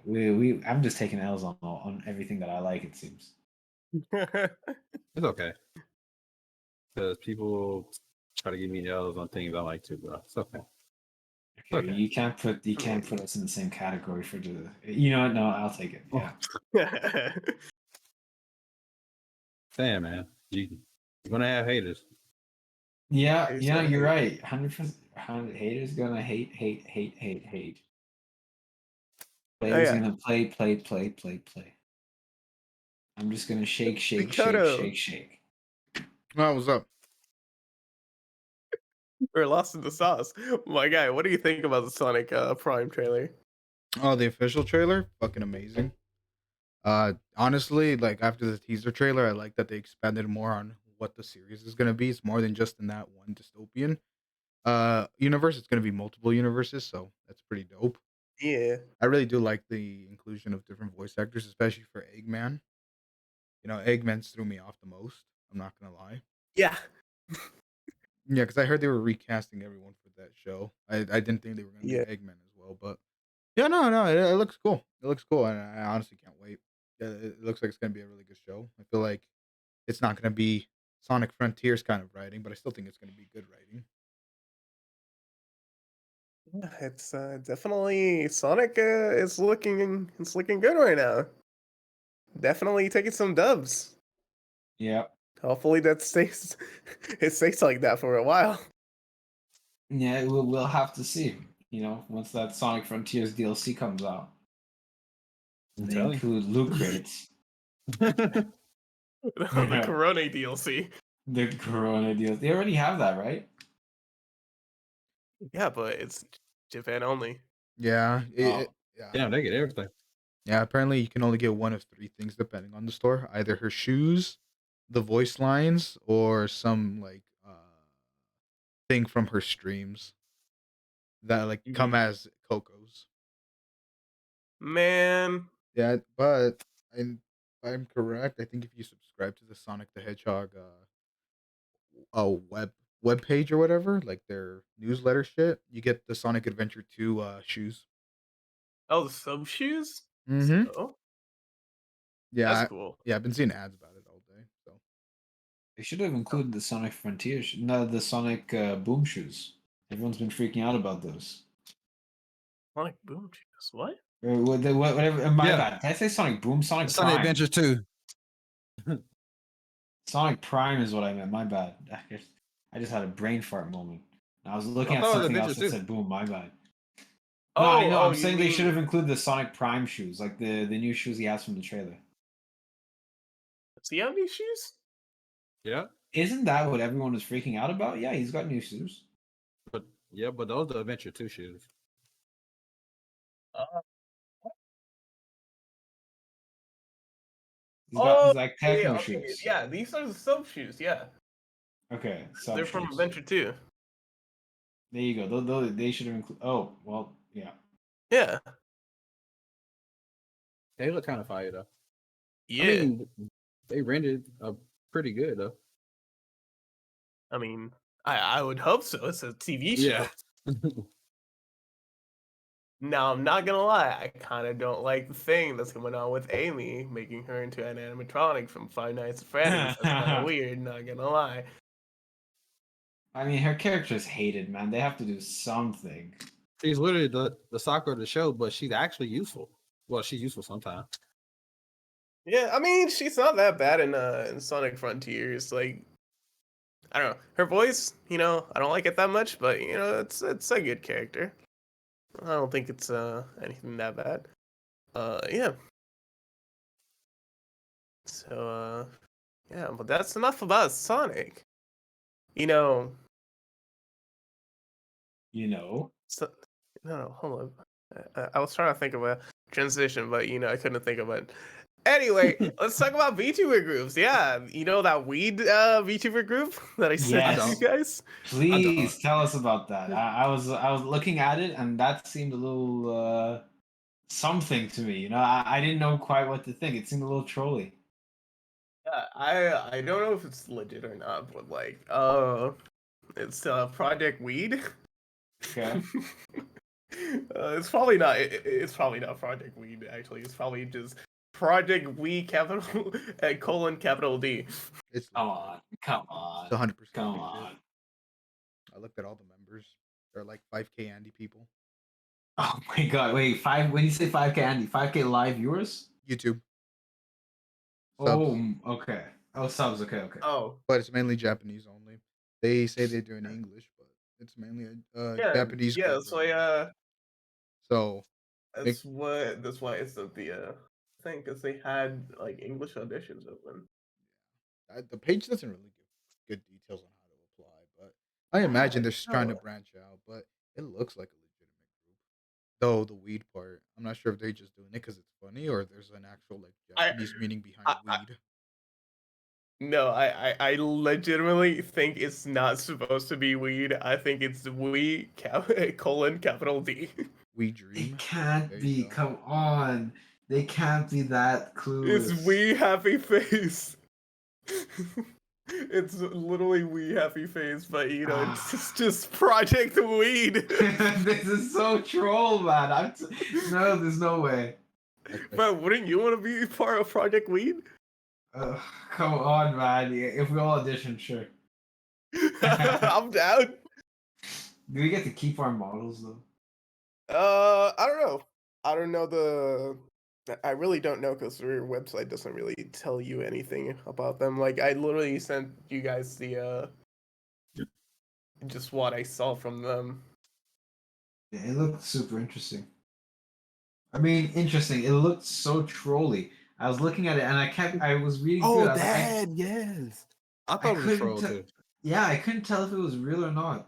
Speaker 2: we. I'm just taking L's on everything that I like. It seems.
Speaker 1: It's okay. Because people try to give me L's on things I like too, bro. It's okay.
Speaker 2: Okay,
Speaker 1: Okay.
Speaker 2: you can't put us in the same category for the. You know what? No, I'll take it. Yeah.
Speaker 1: Damn, man. You're gonna have haters.
Speaker 2: Yeah,
Speaker 3: Haters
Speaker 2: yeah,
Speaker 3: gonna
Speaker 2: you're
Speaker 3: hate.
Speaker 2: right. 100%. Haters gonna hate.
Speaker 3: Oh
Speaker 2: Players
Speaker 3: yeah.
Speaker 2: gonna play. I'm just gonna shake.
Speaker 3: Dakota,
Speaker 4: Oh, what's up?
Speaker 3: we're lost in the sauce. My guy, what do you think about the Sonic Prime trailer?
Speaker 4: Oh, the official trailer, fucking amazing. Honestly, like after the teaser trailer, I like that they expanded more on what the series is gonna be. It's more than just in that one dystopian universe. It's gonna be multiple universes, so that's pretty dope.
Speaker 3: Yeah.
Speaker 4: I really do like the inclusion of different voice actors, especially for Eggman. You know, Eggman's threw me off the most. I'm not gonna lie.
Speaker 3: Yeah.
Speaker 4: Yeah, because I heard they were recasting everyone for that show. I didn't think they were gonna do
Speaker 3: Yeah.
Speaker 4: Eggman as well, but yeah, no, it looks cool. It looks cool, and I honestly can't wait. Yeah, it looks like it's gonna be a really good show. I feel like it's not gonna be Sonic Frontiers kind of writing, but I still think it's gonna be good writing.
Speaker 3: Yeah, it's definitely Sonic is looking good right now. Definitely taking some dubs.
Speaker 2: Yeah,
Speaker 3: Hopefully that stays it stays like that for a while.
Speaker 2: yeah. We'll have to see. You know, once that Sonic Frontiers DLC comes out,
Speaker 1: I'm
Speaker 2: they
Speaker 1: telling you.
Speaker 2: include loot crates.
Speaker 3: The
Speaker 2: Yeah.
Speaker 3: Corona DLC.
Speaker 2: The Corona deals. They already have that, right?
Speaker 3: Yeah, but it's Japan only.
Speaker 4: Yeah,
Speaker 2: Oh.
Speaker 4: yeah,
Speaker 1: Damn, they get everything.
Speaker 4: yeah. Apparently, you can only get one of three things depending on the store: either her shoes, the voice lines, or some like thing from her streams that like come
Speaker 3: Mhm.
Speaker 4: as Coco's.
Speaker 3: Man,
Speaker 4: Yeah, but if I'm correct, I think if you subscribe to the Sonic the Hedgehog web page or whatever, like their newsletter shit, you get the Sonic Adventure 2 shoes.
Speaker 3: oh, the sub shoes.
Speaker 4: Mm-hmm.
Speaker 3: So
Speaker 4: Yeah,
Speaker 3: that's cool.
Speaker 4: yeah, I've been seeing ads about it all day. So
Speaker 2: They should have included the Sonic Frontiers, no, the Sonic Boom shoes. Everyone's been freaking out about those.
Speaker 3: Sonic Boom shoes. What?
Speaker 2: Or whatever. My
Speaker 1: Yeah.
Speaker 2: bad. Did I say Sonic Boom? Sonic
Speaker 1: Sunny
Speaker 2: Prime.
Speaker 1: Adventure 2.
Speaker 2: Sonic Prime is what I meant. My bad. I just had a brain fart moment. I was looking
Speaker 1: I
Speaker 2: at
Speaker 1: thought it was
Speaker 2: something else
Speaker 1: Adventure
Speaker 2: that
Speaker 1: 2.
Speaker 2: said Boom. My bad. No,
Speaker 3: Oh,
Speaker 2: I know.
Speaker 3: oh,
Speaker 2: I'm
Speaker 3: you
Speaker 2: saying they should have
Speaker 3: mean
Speaker 2: included the Sonic Prime shoes, like the new shoes he has from the trailer.
Speaker 3: does he have new shoes?
Speaker 1: Yeah.
Speaker 2: Isn't that what everyone was freaking out about? Yeah, he's got new shoes.
Speaker 1: But those are Adventure 2 shoes.
Speaker 3: Uh,
Speaker 2: He's got
Speaker 3: oh,
Speaker 2: these like
Speaker 3: yeah,
Speaker 2: techno
Speaker 3: okay,
Speaker 2: shoes.
Speaker 3: yeah. These are the sub shoes. Yeah,
Speaker 2: Okay, sub
Speaker 3: they're from
Speaker 2: shoes.
Speaker 3: Adventure 2.
Speaker 2: There you go. They should have included. Oh, well, yeah.
Speaker 3: Yeah,
Speaker 1: They look kind of fire though.
Speaker 3: yeah.
Speaker 1: I mean, they rendered pretty good though.
Speaker 3: I would hope so. It's a TV show.
Speaker 1: Yeah.
Speaker 3: Now, I'm not gonna lie, I kind of don't like the thing that's going on with Amy, making her into an animatronic from Five Nights at Freddy's. That's kind of weird, not gonna lie.
Speaker 2: I mean, her character is hated, man. They have to do something.
Speaker 1: She's literally the Sakura of the show, but she's actually useful. Well, she's useful sometimes.
Speaker 3: Yeah, I mean, she's not that bad in Sonic Frontiers. Like, I don't know. Her voice, I don't like it that much, but it's a good character. I don't think it's anything that bad. Yeah. So yeah, but that's enough about Sonic. You know, so, no, hold on. I was trying to think of a transition, but I couldn't think of it. Anyway, let's talk about VTuber groups. Yeah, that weed VTuber group that I sent to you
Speaker 2: Yes.
Speaker 3: guys.
Speaker 2: Please tell us about that. I was looking at it, and that seemed a little something to me. I didn't know quite what to think. It seemed a little trolly.
Speaker 3: Yeah, I don't know if it's legit or not, but it's Project Weed.
Speaker 2: Okay.
Speaker 3: It's probably not. It's probably not Project Weed. Actually, it's probably just Project Weed capital and colon capital D.
Speaker 4: It's
Speaker 2: Come on. Come on.
Speaker 4: It's 100%.
Speaker 2: Come
Speaker 4: legit.
Speaker 2: on.
Speaker 4: I looked at all the members. They're like 5K Andy people.
Speaker 2: Oh my god! Wait, when you say 5K Andy, 5K live viewers?
Speaker 4: YouTube.
Speaker 2: Oh, okay. Oh, subs. Okay, okay.
Speaker 3: Oh,
Speaker 4: But it's mainly Japanese only. They say they do in English, but it's mainly a
Speaker 3: yeah,
Speaker 4: Japanese
Speaker 3: yeah.
Speaker 4: group.
Speaker 3: That's why.
Speaker 4: So
Speaker 3: That's why it's the thing, because they had like English auditions open.
Speaker 4: the page doesn't really give good details on how to apply, but I imagine they're just trying to
Speaker 3: no.
Speaker 4: branch out. But it looks like a legitimate group. Though the weed part, I'm not sure if they're just doing it because it's funny or there's an actual like
Speaker 3: I-
Speaker 4: Japanese meaning behind
Speaker 3: I-
Speaker 4: weed.
Speaker 3: No, I legitimately think it's not supposed to be weed. I think it's weed colon capital D.
Speaker 4: We dream.
Speaker 2: It can't
Speaker 4: There you
Speaker 2: be.
Speaker 4: go.
Speaker 2: Come on. They can't be that clueless.
Speaker 3: It's we happy face. It's literally we happy face, but it's just Project Weed.
Speaker 2: This is so troll, man. No, there's no way.
Speaker 3: But wouldn't you want to be part of Project Weed?
Speaker 2: Come on, man. If we all audition, sure.
Speaker 3: I'm down.
Speaker 2: Do we get to keep our models though?
Speaker 3: I don't know. I really don't know because their website doesn't really tell you anything about them. Like I literally sent you guys the just what I saw from them.
Speaker 2: Yeah, it looked super interesting. I mean, interesting. It looked so trolly. I was looking at it and I was reading through it. I was like,
Speaker 1: yes. I
Speaker 2: I
Speaker 1: thought it was a
Speaker 2: couldn't
Speaker 1: troll
Speaker 2: te-
Speaker 1: too.
Speaker 2: yeah, I couldn't tell if it was real or not.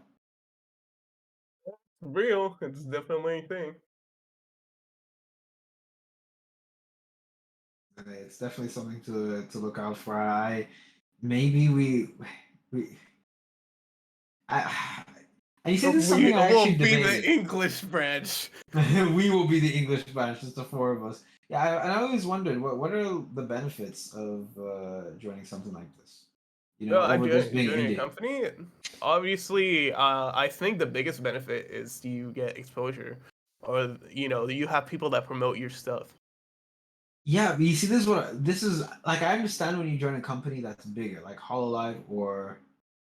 Speaker 3: Real, it's definitely a thing.
Speaker 2: It's definitely something to look out for. Maybe we and you see this is something I
Speaker 3: will
Speaker 2: actually
Speaker 3: be
Speaker 2: debated.
Speaker 3: the English branch.
Speaker 2: We will be the English branch, just the four of us. Yeah, and I always wondered what are the benefits of joining something like this? Over just being
Speaker 3: Joining a
Speaker 2: indie.
Speaker 3: company, obviously, I think the biggest benefit is you get exposure, or you have people that promote your stuff.
Speaker 2: Yeah, but you see, this is like I understand when you join a company that's bigger, like Hololive or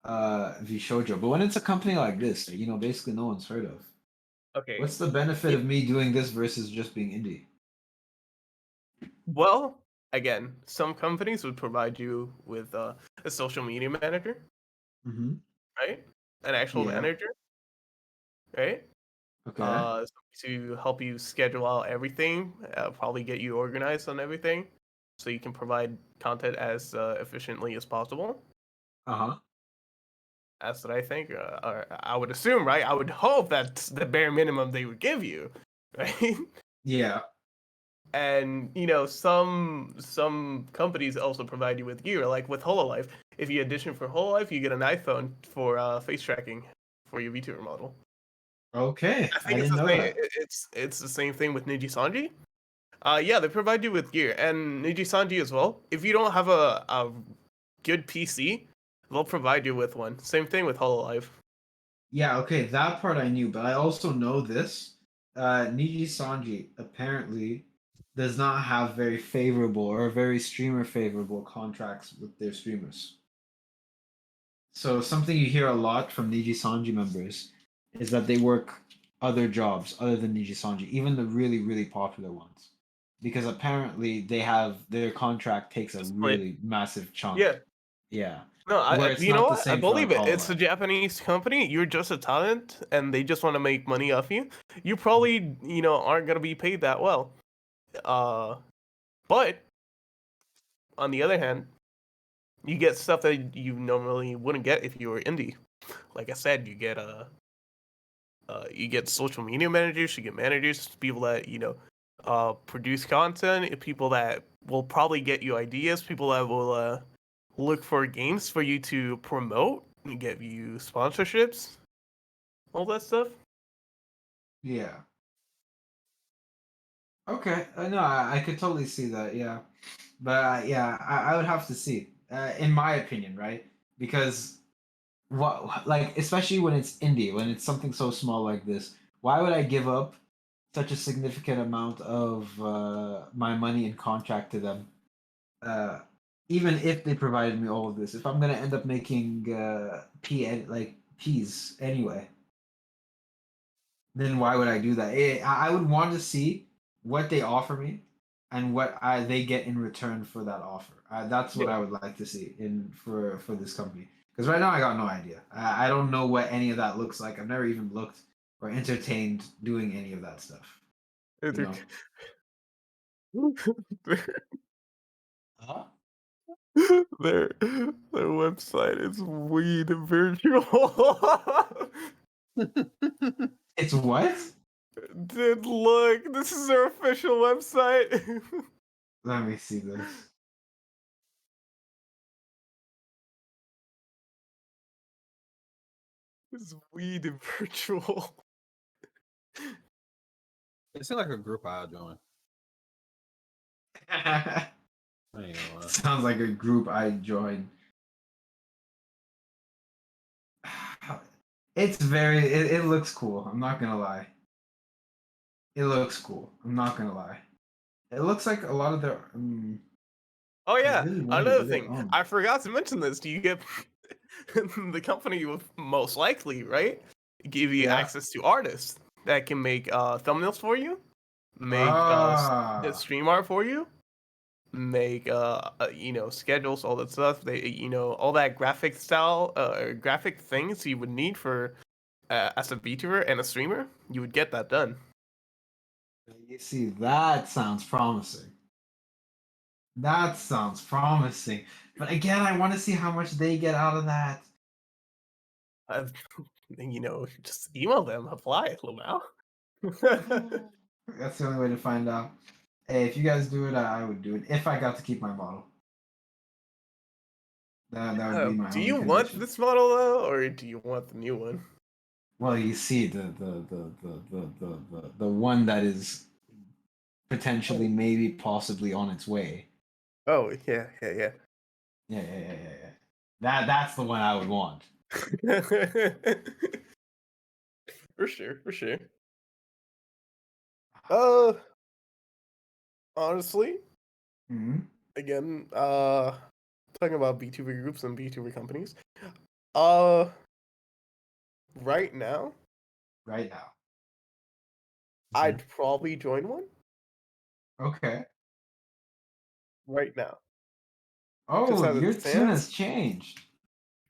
Speaker 2: VShojo, but when it's a company like this, that basically no one's heard of,
Speaker 3: Okay.
Speaker 2: what's the benefit of me doing this versus just being indie?
Speaker 3: Well, again, some companies would provide you with a social media manager,
Speaker 2: Mm-hmm.
Speaker 3: right? An actual
Speaker 2: Yeah.
Speaker 3: manager, right?
Speaker 2: Okay.
Speaker 3: To help you schedule out everything, probably get you organized on everything, so you can provide content as efficiently as possible.
Speaker 2: Uh-huh.
Speaker 3: That's what I think. Or I would assume, right? I would hope that's the bare minimum they would give you, right?
Speaker 2: Yeah.
Speaker 3: And some companies also provide you with gear, like with Hololive. If you audition for Hololive, you get an iPhone for face tracking for your VTuber model.
Speaker 2: Okay.
Speaker 3: I
Speaker 2: I
Speaker 3: think it's
Speaker 2: didn't
Speaker 3: the
Speaker 2: know
Speaker 3: same.
Speaker 2: that.
Speaker 3: It's the same thing with Nijisanji. Yeah, they provide you with gear, and Nijisanji as well. If you don't have a good PC, they'll provide you with one. Same thing with Hololive.
Speaker 2: Yeah, okay, that part I knew, but I also know this. Niji Sanji apparently does not have very favorable or very streamer favorable contracts with their streamers. So something you hear a lot from Niji Sanji members is that they work other jobs other than Niji Sanji, even the really, really popular ones. Because apparently their contract takes a
Speaker 3: Split.
Speaker 2: really massive chunk.
Speaker 3: Yeah.
Speaker 2: Yeah.
Speaker 3: No,
Speaker 2: where it's
Speaker 3: you know
Speaker 2: not the
Speaker 3: what? I
Speaker 2: same for
Speaker 3: believe
Speaker 2: like
Speaker 3: it. It's a
Speaker 2: Hololive.
Speaker 3: Japanese company. You're just a talent, and they just want to make money off you. You probably, aren't gonna be paid that well. But on the other hand, you get stuff that you normally wouldn't get if you were indie. Like I said, you get social media managers, you get managers, people that produce content, people that will probably get you ideas, people that will look for games for you to promote and get you sponsorships, all that stuff.
Speaker 2: Yeah. Okay. No, I could totally see that. Yeah. But yeah, I would have to see, in my opinion, right? Because what, like, especially when it's indie, when it's something so small like this, why would I give up such a significant amount of my money and contract to them, uh, even if they provided me all of this? If I'm gonna end up making peas anyway, then why would I do that? I would want to see what they offer me and what they get in return for that offer. That's what
Speaker 3: Yeah.
Speaker 2: I would like to see in for this company. Because right now I got no idea. I don't know what any of that looks like. I've never even looked or entertained doing any of that stuff. You know? Huh?
Speaker 3: Their website is weed virtual.
Speaker 2: It's what?
Speaker 3: Dude, look, this is their official website.
Speaker 2: Let me see this.
Speaker 3: It's weed virtual.
Speaker 1: It seems like a group I'll join. I ain't gonna lie.
Speaker 2: Sounds like a group I joined. It looks cool. I'm not gonna lie. It looks cool. I'm not gonna lie. It looks like a lot of their.
Speaker 3: Oh
Speaker 2: I
Speaker 3: yeah,
Speaker 2: really wonder
Speaker 3: another
Speaker 2: who they
Speaker 3: thing.
Speaker 2: own.
Speaker 3: I forgot to mention this. Do you get the company will most likely, right? Give you
Speaker 2: Yeah.
Speaker 3: access to artists that can make thumbnails for you, make the
Speaker 2: Ah.
Speaker 3: stream art for you, make schedules, all that stuff. They all that graphic style graphic things you would need for as a VTuber and a streamer. You would get that done.
Speaker 2: You see, that sounds promising. That sounds promising. But again, I want to see how much they get out of that.
Speaker 3: Uh, just email them, apply, Lamau.
Speaker 2: That's the only way to find out. Hey, if you guys do it, I would do it if I got to keep my model. That would be my
Speaker 3: Do
Speaker 2: only
Speaker 3: you want
Speaker 2: condition.
Speaker 3: this model though, or do you want the new one?
Speaker 2: Well, you see, the one that is potentially, maybe, possibly on its way.
Speaker 3: Oh yeah.
Speaker 2: Yeah. That's the one I would want.
Speaker 3: For sure. Honestly,
Speaker 2: Mm-hmm.
Speaker 3: again, talking about VTuber groups and VTuber companies. Uh, right now,
Speaker 2: Right now.
Speaker 3: I'd probably join one.
Speaker 2: Okay.
Speaker 3: Right now, just
Speaker 2: Oh,
Speaker 3: as
Speaker 2: your
Speaker 3: it
Speaker 2: tune has
Speaker 3: stands.
Speaker 2: changed.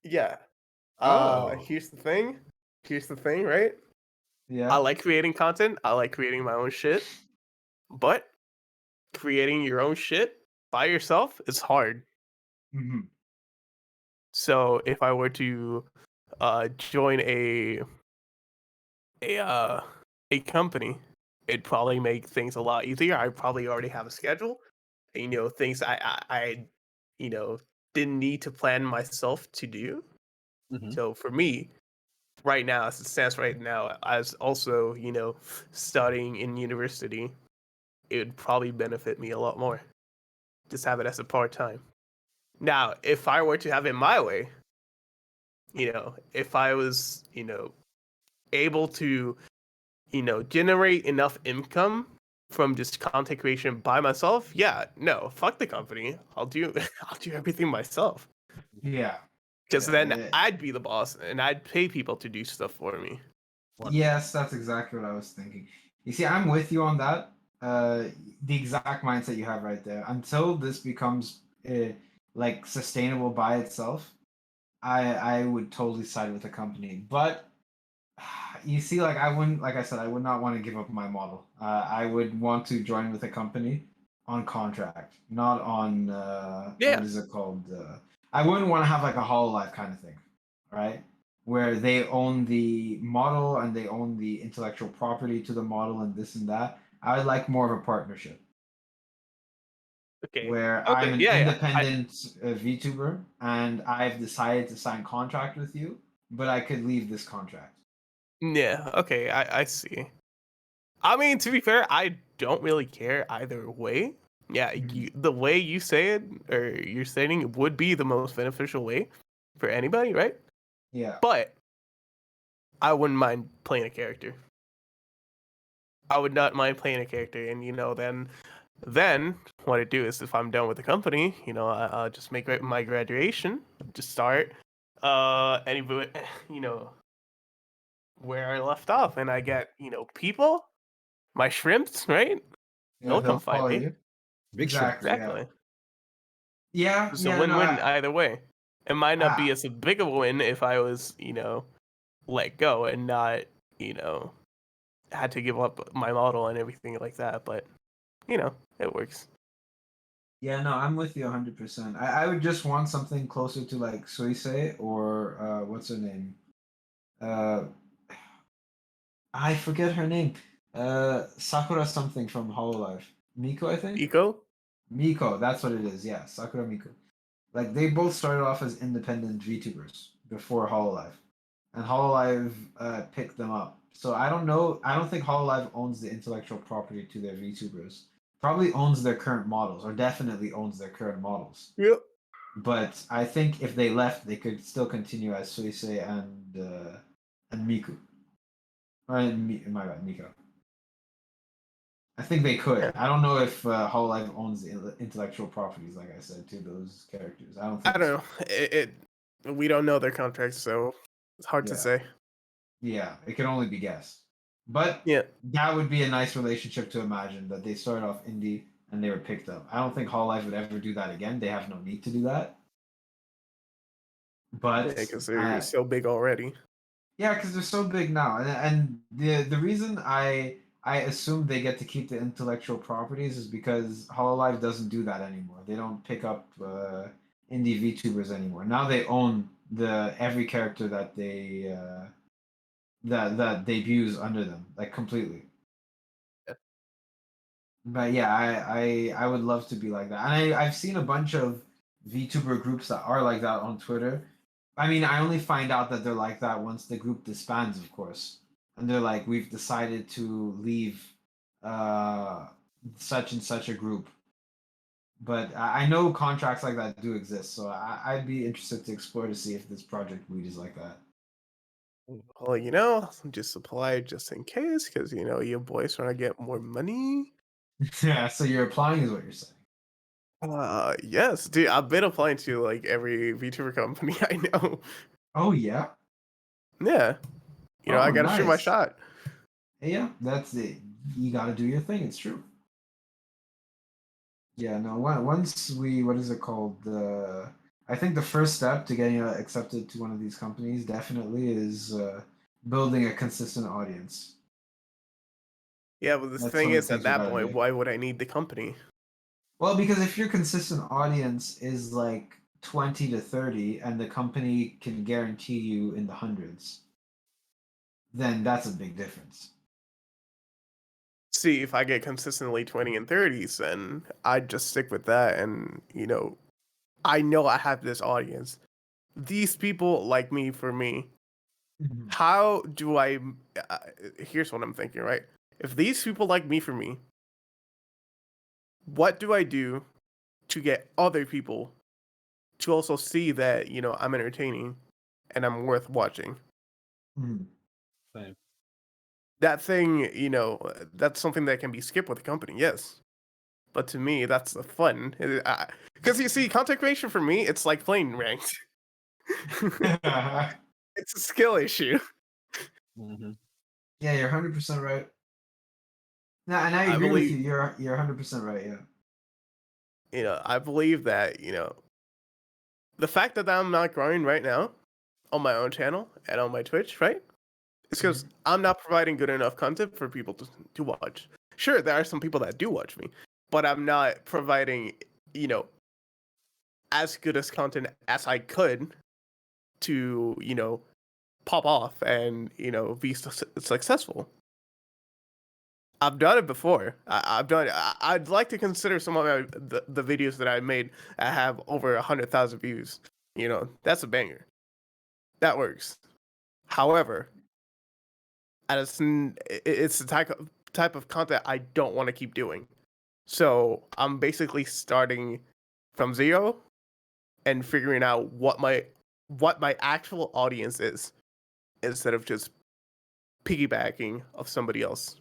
Speaker 3: Yeah.
Speaker 2: Oh.
Speaker 3: Here's the thing. Right? I
Speaker 2: Yeah.
Speaker 3: like creating content. I like creating my own shit. But creating your own shit by yourself is hard.
Speaker 2: Mm-hmm.
Speaker 3: So if I were to join a company, it'd probably make things a lot easier. I probably already have a schedule. Things I didn't need to plan myself to do.
Speaker 1: Mhm.
Speaker 3: So for me, right now, as it stands right now, as also studying in university, it would probably benefit me a lot more. Just have it as a part time. Now, if I were to have it my way, if I was, able to, generate enough income from just content creation by myself, yeah, no, fuck the company. I'll do everything myself.
Speaker 2: Yeah.
Speaker 3: Because
Speaker 2: Yeah,
Speaker 3: then I'd be the boss and I'd pay people to do stuff for me.
Speaker 2: yes, that's exactly what I was thinking. You see, I'm with you on that. The exact mindset you have right there. Until this becomes like sustainable by itself, I would totally side with the company. But you see, like I wouldn't, like I said, I would not want to give up my model. I would want to join with a company on contract, not on
Speaker 3: Yeah.
Speaker 2: what is it called? I wouldn't want to have like a Hololive kind of thing, right? Where they own the model and they own the intellectual property to the model and this and that. I would like more of a partnership
Speaker 3: Okay.
Speaker 2: where I'm
Speaker 3: Okay.
Speaker 2: an
Speaker 3: Yeah. Yeah.
Speaker 2: independent VTuber and I've decided to sign contract with you, but I could leave this contract.
Speaker 3: Yeah. Okay. I see. I mean, to be fair, I don't really care either way. Yeah, the way you say it or you're saying it would be the most beneficial way for anybody, right?
Speaker 2: Yeah.
Speaker 3: But I wouldn't mind playing a character. I would not mind playing a character, and then what I do is if I'm done with the company, I'll just make my graduation, just start, any, you know, where I left off, and I get people, my shrimps, right?
Speaker 2: Yeah,
Speaker 3: They'll
Speaker 2: they'll
Speaker 3: come find
Speaker 2: follow
Speaker 3: me.
Speaker 2: you.
Speaker 1: Big shrimp.
Speaker 2: Exactly.
Speaker 3: Exactly.
Speaker 2: Yeah.
Speaker 3: It's a
Speaker 2: Yeah. No.
Speaker 3: win-win either way. It might not be
Speaker 2: I,
Speaker 3: as a big of a win if I was, let go and not, had to give up my model and everything like that. But, it works.
Speaker 2: yeah. No. I'm with you 100%. I would just want something closer to like Suisei or what's her name? Uh, I forget her name. Sakura something from Hololive. Miko, I think.
Speaker 3: Eco?
Speaker 2: Miko. That's what it is. Yeah. Sakura Miko. Like they both started off as independent VTubers before Hololive, and Hololive picked them up. So I don't know. I don't think Hololive owns the intellectual property to their VTubers. Probably owns their current models, or definitely owns their current models.
Speaker 3: Yep.
Speaker 2: But I think if they left, they could still continue as Suisei and Miku. Or my bad, Miko. I think they could.
Speaker 3: Yeah.
Speaker 2: I don't know if Hololive owns the intellectual properties, like I said, to those characters. I don't think
Speaker 3: I don't
Speaker 2: so.
Speaker 3: know. We don't know their contracts, so it's hard to
Speaker 2: Yeah.
Speaker 3: say.
Speaker 2: Yeah, it can only be guessed. But
Speaker 3: Yeah.
Speaker 2: that would be a nice relationship to imagine that they started off indie and they were picked up. I don't think Hololive would ever do that again. They have no need to do that. But
Speaker 3: Because they're so big already.
Speaker 2: yeah, because they're so big now, and the reason I assume they get to keep the intellectual properties is because Hololive doesn't do that anymore. They don't pick up indie VTubers anymore. Now they own the every character that they that debuts under them, like completely.
Speaker 3: Yeah.
Speaker 2: But yeah, I would love to be like that. And I've seen a bunch of VTuber groups that are like that on Twitter. I mean, I only find out that they're like that once the group disbands, of course. And they're like, we've decided to leave uh such and such a group. But I know contracts like that do exist, so I'd be interested to explore to see if this Project Weed is like that.
Speaker 3: Well, just apply just in case, because your boys trying to get more money.
Speaker 2: Yeah, so you're applying is what you're saying.
Speaker 3: Yes, dude. I've been applying to like every VTuber company I know.
Speaker 2: Oh yeah.
Speaker 3: Yeah, I
Speaker 2: Oh,
Speaker 3: gotta shoot my
Speaker 2: nice.
Speaker 3: shot.
Speaker 2: Yeah, that's it. You got to do your thing. It's true. Yeah, no. Once we, what is it called? I think the first step to getting accepted to one of these companies definitely is building a consistent audience.
Speaker 3: Yeah, but the
Speaker 2: That's
Speaker 3: thing
Speaker 2: one of the
Speaker 3: is, at
Speaker 2: things we
Speaker 3: that
Speaker 2: gotta
Speaker 3: point,
Speaker 2: do.
Speaker 3: why would I need the company?
Speaker 2: Well, because if your consistent audience is like 20 to 30, and the company can guarantee you in the hundreds, then that's a big difference.
Speaker 3: See, if I get consistently 20 and 30s, then I'd just stick with that. And, I know I have this audience. These people like me for me. How do I. Here's what I'm thinking, right? If these people like me for me, what do I do to get other people to also see that, I'm entertaining and I'm worth watching?
Speaker 2: Mhm.
Speaker 1: Same.
Speaker 3: That thing, that's something that can be skipped with a company, yes. But to me, that's the fun. Because you see, content creation for me, it's like playing ranked. It's a skill issue.
Speaker 1: Mm-hmm.
Speaker 2: Yeah, you're 100% right. No, and I
Speaker 3: I
Speaker 2: agree with
Speaker 3: believe,
Speaker 2: you. You're 100% right. Yeah.
Speaker 3: I believe that, the fact that I'm not growing right now on my own channel and on my Twitch, right? It's because I'm not providing good enough content for people to watch. Sure, there are some people that do watch me, but I'm not providing, as good as content as I could to, pop off and, be successful. I've done it before. I've done it. I'd like to consider some of the videos that I made that have over 100,000 views. That's a banger. That works. However, it's the type of content I don't want to keep doing. So I'm basically starting from zero and figuring out what my actual audience is, instead of just piggybacking of somebody else.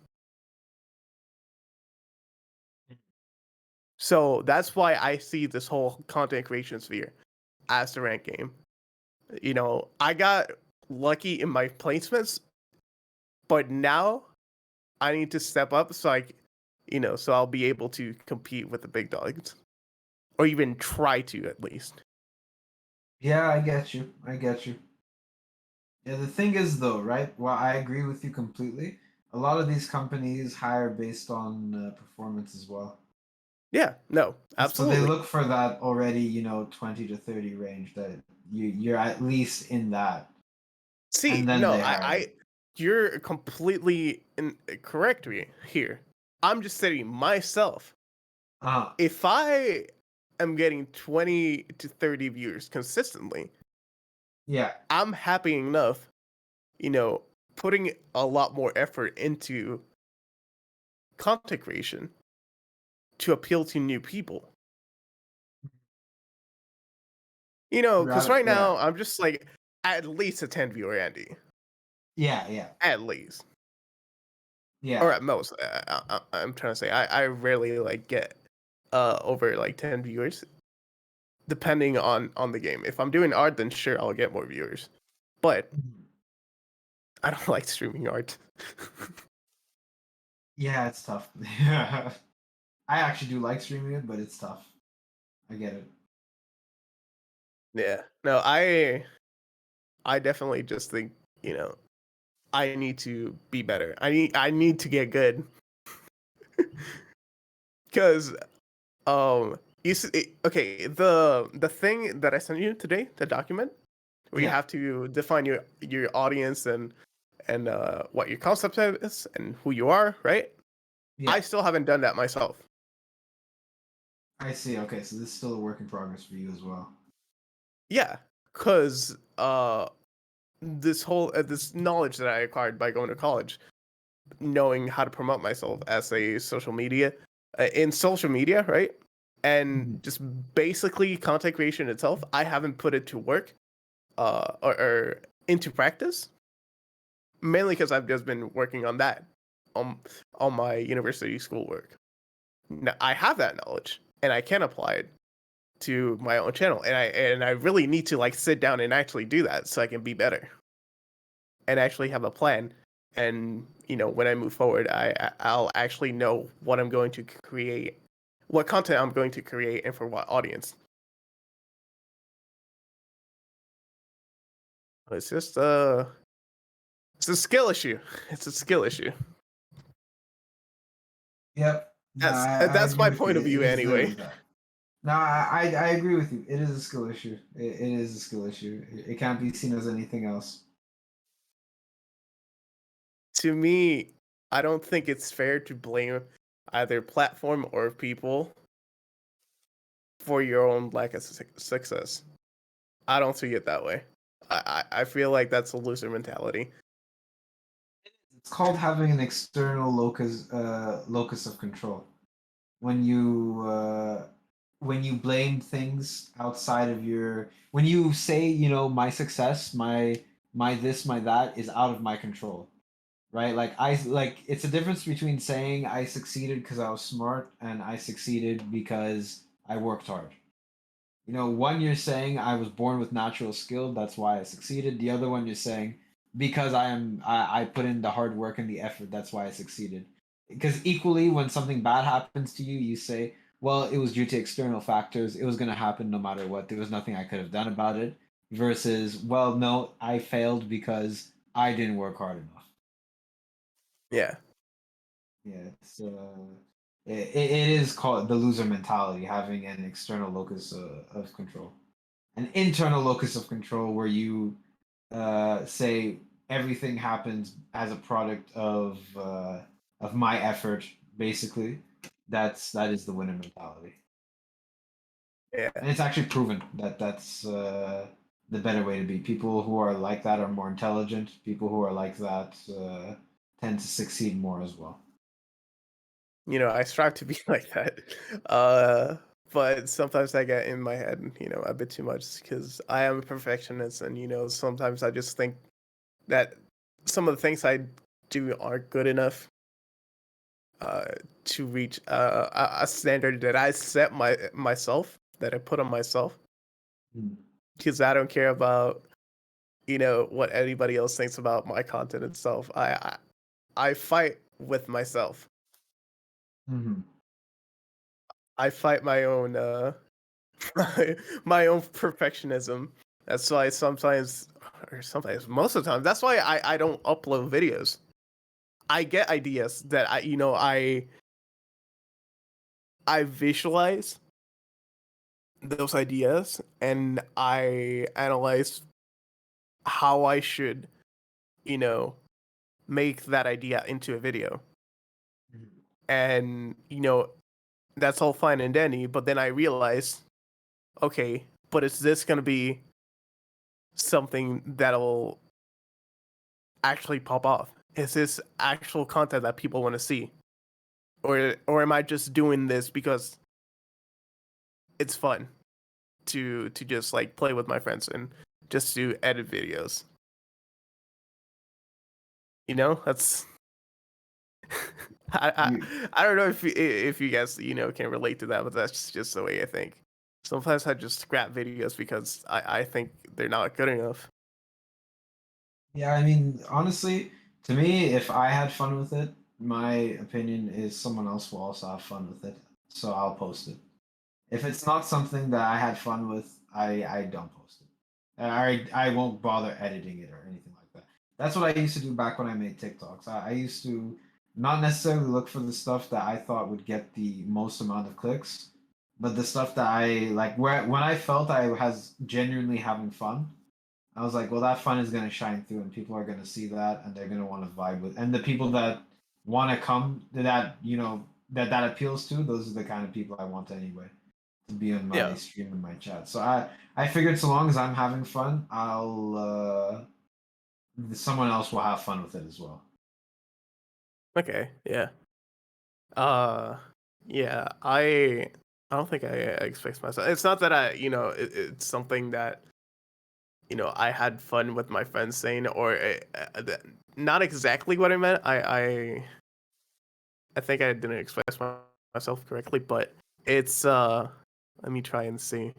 Speaker 3: So that's why I see this whole content creation sphere as the rank game. I got lucky in my placements, but now I need to step up so so I'll be able to compete with the big dogs, or even try to at least.
Speaker 2: Yeah, I get you. Yeah, the thing is though, right? Well, I agree with you completely. A lot of these companies hire based on performance as well.
Speaker 3: Yeah, no,
Speaker 2: So
Speaker 3: absolutely.
Speaker 2: they look for that already, 20 to 30 range, that you're at least in that.
Speaker 3: See,
Speaker 2: and then
Speaker 3: no,
Speaker 2: they hire.
Speaker 3: you're completely correct here. I'm just saying myself. If I am getting 20 to 30 viewers consistently,
Speaker 2: Yeah.
Speaker 3: I'm happy enough, putting a lot more effort into content creation to appeal to new people. Because right now I'm just like at least a 10 viewer Andy.
Speaker 2: Yeah.
Speaker 3: At least.
Speaker 2: Yeah.
Speaker 3: Or at most. I'm trying to say I rarely get over 10 viewers, depending on the game. If I'm doing art, then sure, I'll get more viewers. But I don't like streaming art.
Speaker 2: Yeah, it's tough. I actually do like streaming it, but it's tough. I get it.
Speaker 3: Yeah. No, I definitely just think, I need to be better. I need to get good. Because you see, okay, the thing that I sent you today, the document, where you have to define your audience and what your concept is and who you are, right?
Speaker 2: Yeah.
Speaker 3: I still haven't done that myself.
Speaker 2: I see. Okay, so this is still a work in progress for you as well.
Speaker 3: Yeah, because this whole this knowledge that I acquired by going to college, knowing how to promote myself as a social media in social media, right? And just basically content creation itself, I haven't put it to work or into practice, mainly because I've just been working on that on my university schoolwork. Now, I have that knowledge and I can apply it to my own channel, and I really need to sit down and actually do that so I can be better and actually have a plan. And when I move forward, I'll actually know what I'm going to create, what content I'm going to create, and for what audience. It's just it's a skill issue. It's a skill issue.
Speaker 2: Yep.
Speaker 3: That's my point of view anyway.
Speaker 2: No, I agree with you. It is a skill issue. It is a skill issue. It can't be seen as anything else.
Speaker 3: To me, I don't think it's fair to blame either platform or people for your own lack of success. I don't see it that way. I feel like that's a loser mentality.
Speaker 2: It's called having an external locus of control. When you blame things outside of when you say, my success, my this, my that is out of my control, right? It's a difference between saying I succeeded because I was smart and I succeeded because I worked hard. One, you're saying I was born with natural skill, that's why I succeeded. The other one, you're saying because I put in the hard work and the effort, that's why I succeeded. Because equally, when something bad happens to you, you say, well, it was due to external factors. It was going to happen no matter what. There was nothing I could have done about it. Versus, well, no, I failed because I didn't work hard enough.
Speaker 3: Yeah.
Speaker 2: Yeah, it's it is called the loser mentality, having an external locus of control, an internal locus of control where you say everything happens as a product of my effort, basically. That is the winner mentality,
Speaker 3: Yeah.
Speaker 2: and it's actually proven that that's the better way to be. People who are like that are more intelligent. People who are like that tend to succeed more as well.
Speaker 3: I strive to be like that. But sometimes I get in my head, a bit too much because I am a perfectionist, and sometimes I just think that some of the things I do aren't good enough to reach a standard that I set myself, that I put on myself, because I don't care about what anybody else thinks about my content itself. I fight with myself.
Speaker 2: Mm-hmm.
Speaker 3: I fight my own my own perfectionism. That's why sometimes, or sometimes, most of the time, that's why I don't upload videos. I get ideas that I visualize those ideas, and I analyze how I should, you know, make that idea into a video. And, that's all fine and dandy, but then I realize, okay, but is this going to be something that'll actually pop off? Is this actual content that people want to see? Or am I just doing this because it's fun to just like play with my friends and just to edit videos? That's I don't know if you guys can relate to that, but that's just the way I think. Sometimes I just scrap videos because I think they're not good enough.
Speaker 2: Yeah, I mean, honestly, to me, if I had fun with it, my opinion is someone else will also have fun with it, so I'll post it. If it's not something that I had fun with, I don't post it. I won't bother editing it or anything like that. That's what I used to do back when I made TikToks. I used to not necessarily look for the stuff that I thought would get the most amount of clicks, but the stuff that I like where when I felt I was genuinely having fun, I was like, well, that fun is gonna shine through, and people are gonna see that, and they're gonna want to vibe with. And the people that want to come that that appeals to, those are the kind of people I want anyway to be on my
Speaker 3: Yeah.
Speaker 2: stream and my chat. So I figured so long as I'm having fun, I'll someone else will have fun with it as well.
Speaker 3: Okay. Yeah. Uh. Yeah. I don't think I expect myself. It's not that it's something that I had fun with my friends saying, or not exactly what I meant. I think I didn't express myself correctly, but it's let me try and see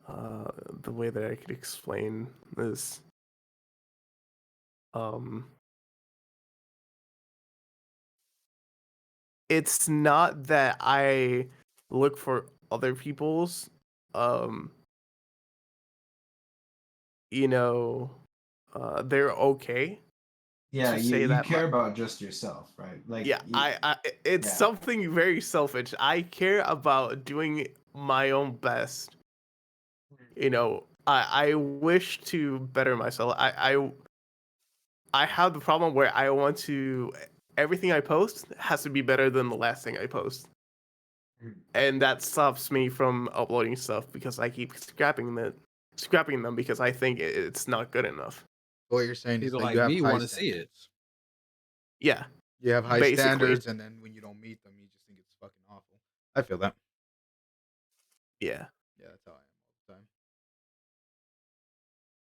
Speaker 3: the way that I could explain this. Um, it's not that I look for other people's um they're okay
Speaker 2: Yeah,
Speaker 3: to
Speaker 2: you
Speaker 3: say
Speaker 2: you
Speaker 3: that
Speaker 2: care about just yourself, right? Like,
Speaker 3: yeah, it's
Speaker 2: yeah.
Speaker 3: something very selfish. I care about doing my own best. I wish to better myself. I have the problem where I want to everything I post has to be better than the last thing I post. And that stops me from uploading stuff because I keep scrapping them because I think it's not good enough.
Speaker 4: What you're saying is
Speaker 1: People
Speaker 4: that you
Speaker 1: like
Speaker 4: have
Speaker 1: me
Speaker 4: high
Speaker 1: want to see it.
Speaker 4: standards.
Speaker 3: Yeah,
Speaker 4: You have high
Speaker 3: basically.
Speaker 4: standards, and then when you don't meet them, you just think it's fucking awful. I feel that.
Speaker 3: Yeah,
Speaker 4: Yeah, that's how I am all the time.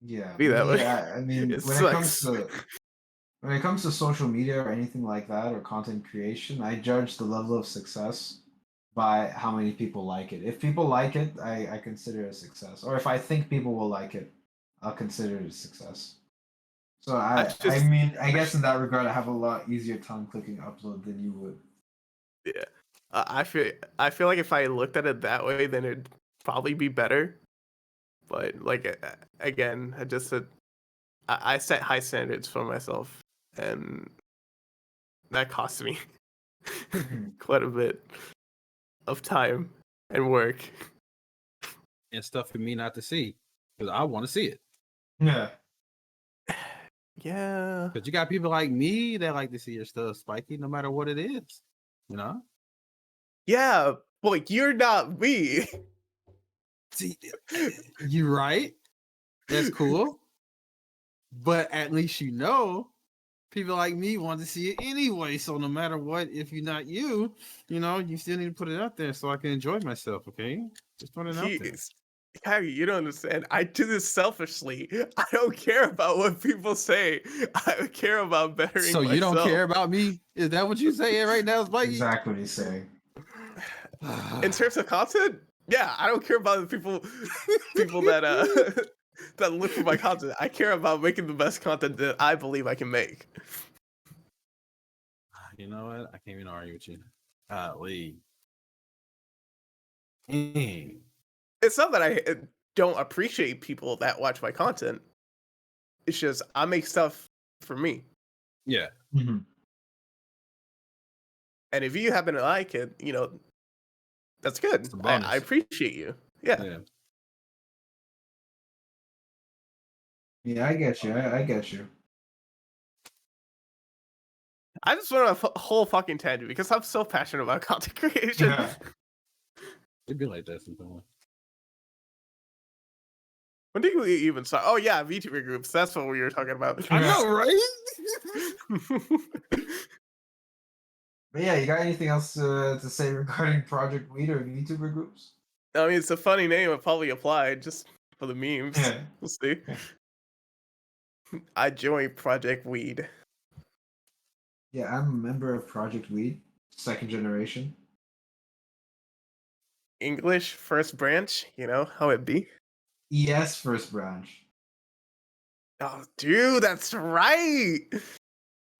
Speaker 2: Yeah,
Speaker 3: be that way.
Speaker 2: I mean,
Speaker 3: It sucks.
Speaker 2: when it comes to social media or anything like that or content creation, I judge the level of success by how many people like it. If people like it, I consider it a success. Or if I think people will like it, I'll consider it a success. So I mean, I guess in that regard, I have a lot easier time clicking upload than you would.
Speaker 3: Yeah. I feel like if I looked at it that way, then it'd probably be better. But like again, I set high standards for myself, and that cost me quite a bit of time and work.
Speaker 1: And stuff for me not to see because I want to see it.
Speaker 2: Yeah.
Speaker 3: Yeah.
Speaker 1: Because you got people like me that like to see your stuff spiky no matter what it is. You know?
Speaker 3: Yeah, but you're not me.
Speaker 1: See, you right. That's cool. But at least you know people like me want to see it anyway. So no matter what, if you're not you, you still need to put it out there so I can enjoy myself, okay? Just put it out there.
Speaker 3: Kyrie, you don't understand. I do this selfishly. I don't care about what people say. I care about bettering
Speaker 1: So
Speaker 3: myself.
Speaker 1: you don't care about me? Is that what you're saying right now, Spiky?
Speaker 2: Exactly what he's saying.
Speaker 3: In terms of content, yeah, I don't care about the people that that look for my content. I care about making the best content that I believe I can make.
Speaker 1: You know what? I can't even argue with you. Golly. Dang.
Speaker 3: It's not that I don't appreciate people that watch my content. It's just I make stuff for me.
Speaker 1: Yeah.
Speaker 2: Mm-hmm.
Speaker 3: And if you happen to like it, that's good.
Speaker 1: It's a bonus.
Speaker 3: I appreciate you. Yeah.
Speaker 2: Yeah, I get you. I get you.
Speaker 3: I just went on a whole fucking tangent because I'm so passionate about content creation.
Speaker 2: Yeah.
Speaker 1: It'd be like that sometimes.
Speaker 3: When did we even start? Oh yeah, VTuber groups. That's what we were talking about.
Speaker 1: I know, right?
Speaker 2: But yeah, you got anything else to say regarding Project Weed or VTuber groups?
Speaker 3: I mean, it's a funny name. It probably applied just for the memes.
Speaker 2: Yeah.
Speaker 3: We'll see. I joined Project Weed.
Speaker 2: Yeah, I'm a member of Project Weed, second generation.
Speaker 3: English first branch. You know how it be.
Speaker 2: ES first branch.
Speaker 3: Oh, dude, that's right.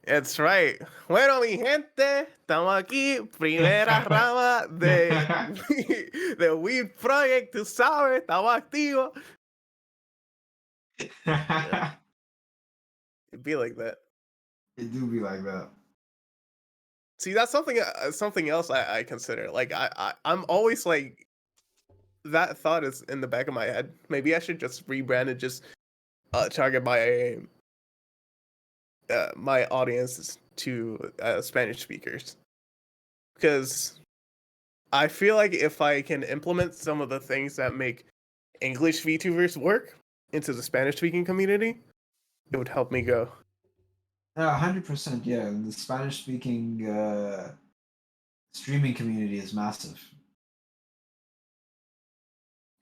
Speaker 3: That's right. Bueno, mi gente, estamos aquí, primera rama de Weed Project, tú sabes, estamos activos. Yeah. It'd be like that.
Speaker 2: It do be like that.
Speaker 3: See, that's something else I consider. Like I'm always like, that thought is in the back of my head. Maybe I should just rebrand and just target my audience to Spanish speakers, because I feel like if I can implement some of the things that make English VTubers work into the Spanish speaking community, it would help me go.
Speaker 2: 100%. Yeah, the Spanish speaking streaming community is massive.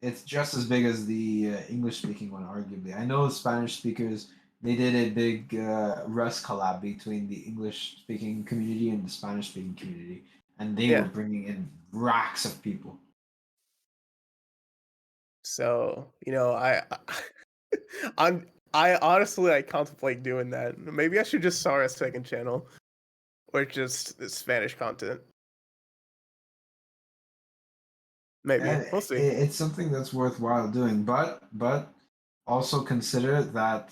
Speaker 2: It's just as big as the English speaking one, arguably. I know Spanish speakers. They did a big Rust collab between the English speaking community and the Spanish speaking community, and they were bringing in racks of people.
Speaker 3: So I honestly contemplate doing that. Maybe I should just start a second channel, or just Spanish content. Maybe we'll see.
Speaker 2: It's something that's worthwhile doing, but also consider that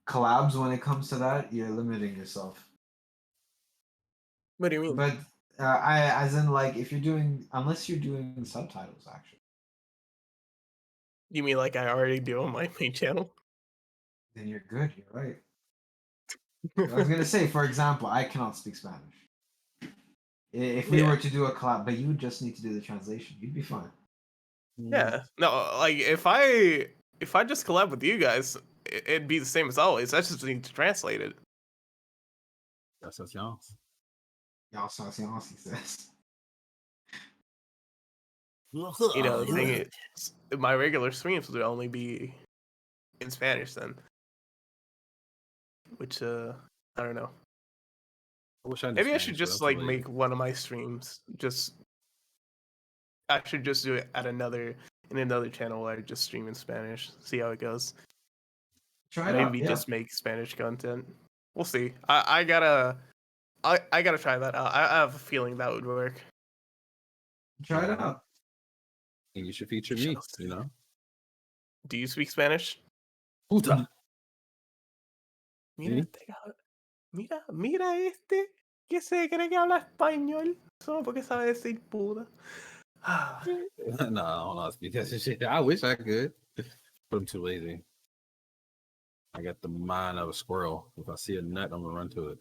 Speaker 2: collabs, when it comes to that, you're limiting yourself.
Speaker 3: What do you mean?
Speaker 2: But as in, like, if you're doing, unless you're doing subtitles, actually.
Speaker 3: You mean like I already do on my main channel?
Speaker 2: Then you're good. You're right. I was gonna say, for example, I cannot speak Spanish. If we were to do a collab, but you would just need to do the translation, you'd be fine.
Speaker 3: Yeah. No, like if I just collab with you guys, it'd be the same as always. I just need to translate it.
Speaker 1: That's y'all.
Speaker 2: Y'all he says.
Speaker 3: The thing is, my regular streams would only be in Spanish then. Which I don't know. Maybe I should just like make one of my streams. I should just do it in another channel where I just stream in Spanish. See how it goes.
Speaker 2: Try it out.
Speaker 3: Maybe just make Spanish content. We'll see. I gotta try that out. I have a feeling that would work.
Speaker 2: Try it out.
Speaker 1: And you should feature
Speaker 3: We
Speaker 1: me.
Speaker 3: shall see.
Speaker 1: You know.
Speaker 3: Do you speak Spanish?
Speaker 1: Puta.
Speaker 3: Mira, mira este que se cree que habla español solo porque sabe decir puta. Ah,
Speaker 1: No, I don't know how to speak that shit. I wish I could, but I'm too lazy. I got the mind of a squirrel. If I see a nut, I'm gonna run to it.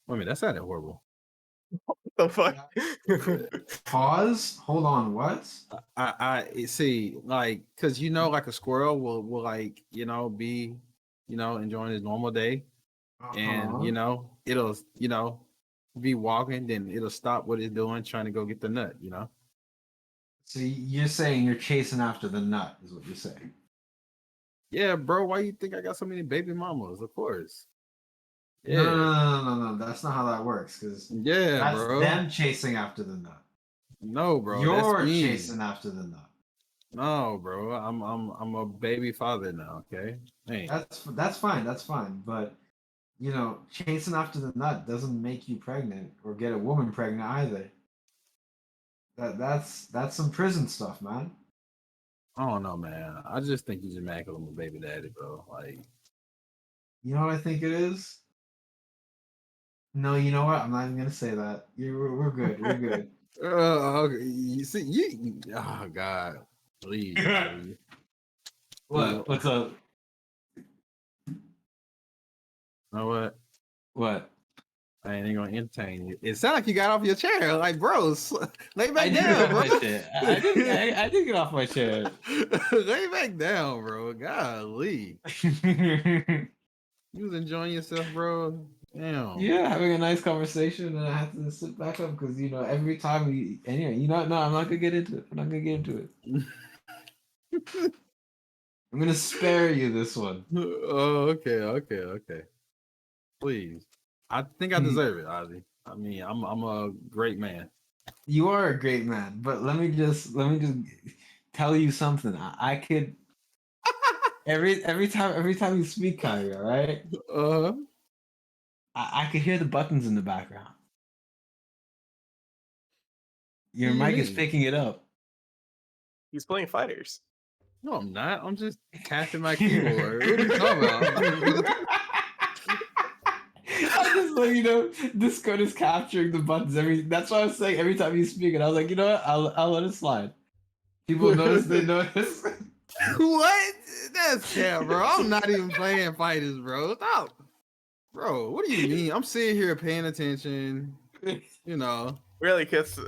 Speaker 1: Wait a minute, that sounded horrible.
Speaker 3: what the fuck?
Speaker 2: Pause. Hold on. What?
Speaker 1: I see, like, cause like a squirrel will like, be, enjoying his normal day, and
Speaker 2: Uh-huh.
Speaker 1: it'll, be walking, then it'll stop what it's doing, trying to go get the nut,
Speaker 2: So you're saying you're chasing after the nut, is what you're saying.
Speaker 1: Yeah, bro. Why you think I got so many baby mamas? Of course.
Speaker 2: No, no,
Speaker 1: Yeah.
Speaker 2: no, no, no, no. That's not how that works. Because
Speaker 1: Yeah,
Speaker 2: that's
Speaker 1: bro.
Speaker 2: them chasing after the nut.
Speaker 1: No, bro.
Speaker 2: You're
Speaker 1: That's me.
Speaker 2: chasing after the nut.
Speaker 1: No, bro. I'm a baby father now. Okay. Hey.
Speaker 2: That's fine. That's fine. But chasing after the nut doesn't make you pregnant or get a woman pregnant either. That's some prison stuff, man.
Speaker 1: I don't know, man. I just think he's a mad 'cause I'm a baby daddy, bro. Like,
Speaker 2: You know what I think it is? No, you know what? I'm not even gonna say that. We're good. We're good.
Speaker 1: okay. You see, oh God, please. Please.
Speaker 2: What? What's up?
Speaker 1: You know what?
Speaker 2: What?
Speaker 1: I ain't gonna entertain you. It sounds like you got off your chair. Like, bro, lay
Speaker 2: I
Speaker 1: back
Speaker 2: did get
Speaker 1: down,
Speaker 2: off
Speaker 1: bro.
Speaker 2: my chair. I did get off my chair.
Speaker 1: Lay back down, bro. Golly. You was enjoying yourself, bro. Damn.
Speaker 2: Yeah, having a nice conversation, and I had to sit back up because every time anyway, no, I'm not gonna get into it. I'm not gonna get into it. I'm gonna spare you this one.
Speaker 1: Oh, okay. Please. I think I deserve it, Ozzy. I mean, I'm a great man.
Speaker 2: You are a great man, but let me just tell you something. I could every time you speak, Kyrie, all right?
Speaker 1: Uh
Speaker 2: I could hear the buttons in the background. Your
Speaker 1: What do you
Speaker 2: mic is
Speaker 1: mean?
Speaker 2: picking it up.
Speaker 3: He's playing fighters.
Speaker 1: No, I'm not. I'm just tapping my keyboard. What are you talking about?
Speaker 2: I just let you know Discord is capturing the buttons that's why I was saying every time you speak and I was like, you know what? I'll let it slide. People notice, they notice.
Speaker 1: What? That's cap, bro. I'm not even playing fighters, bro. Stop. Bro, what do you mean? I'm sitting here paying attention.
Speaker 3: Really, because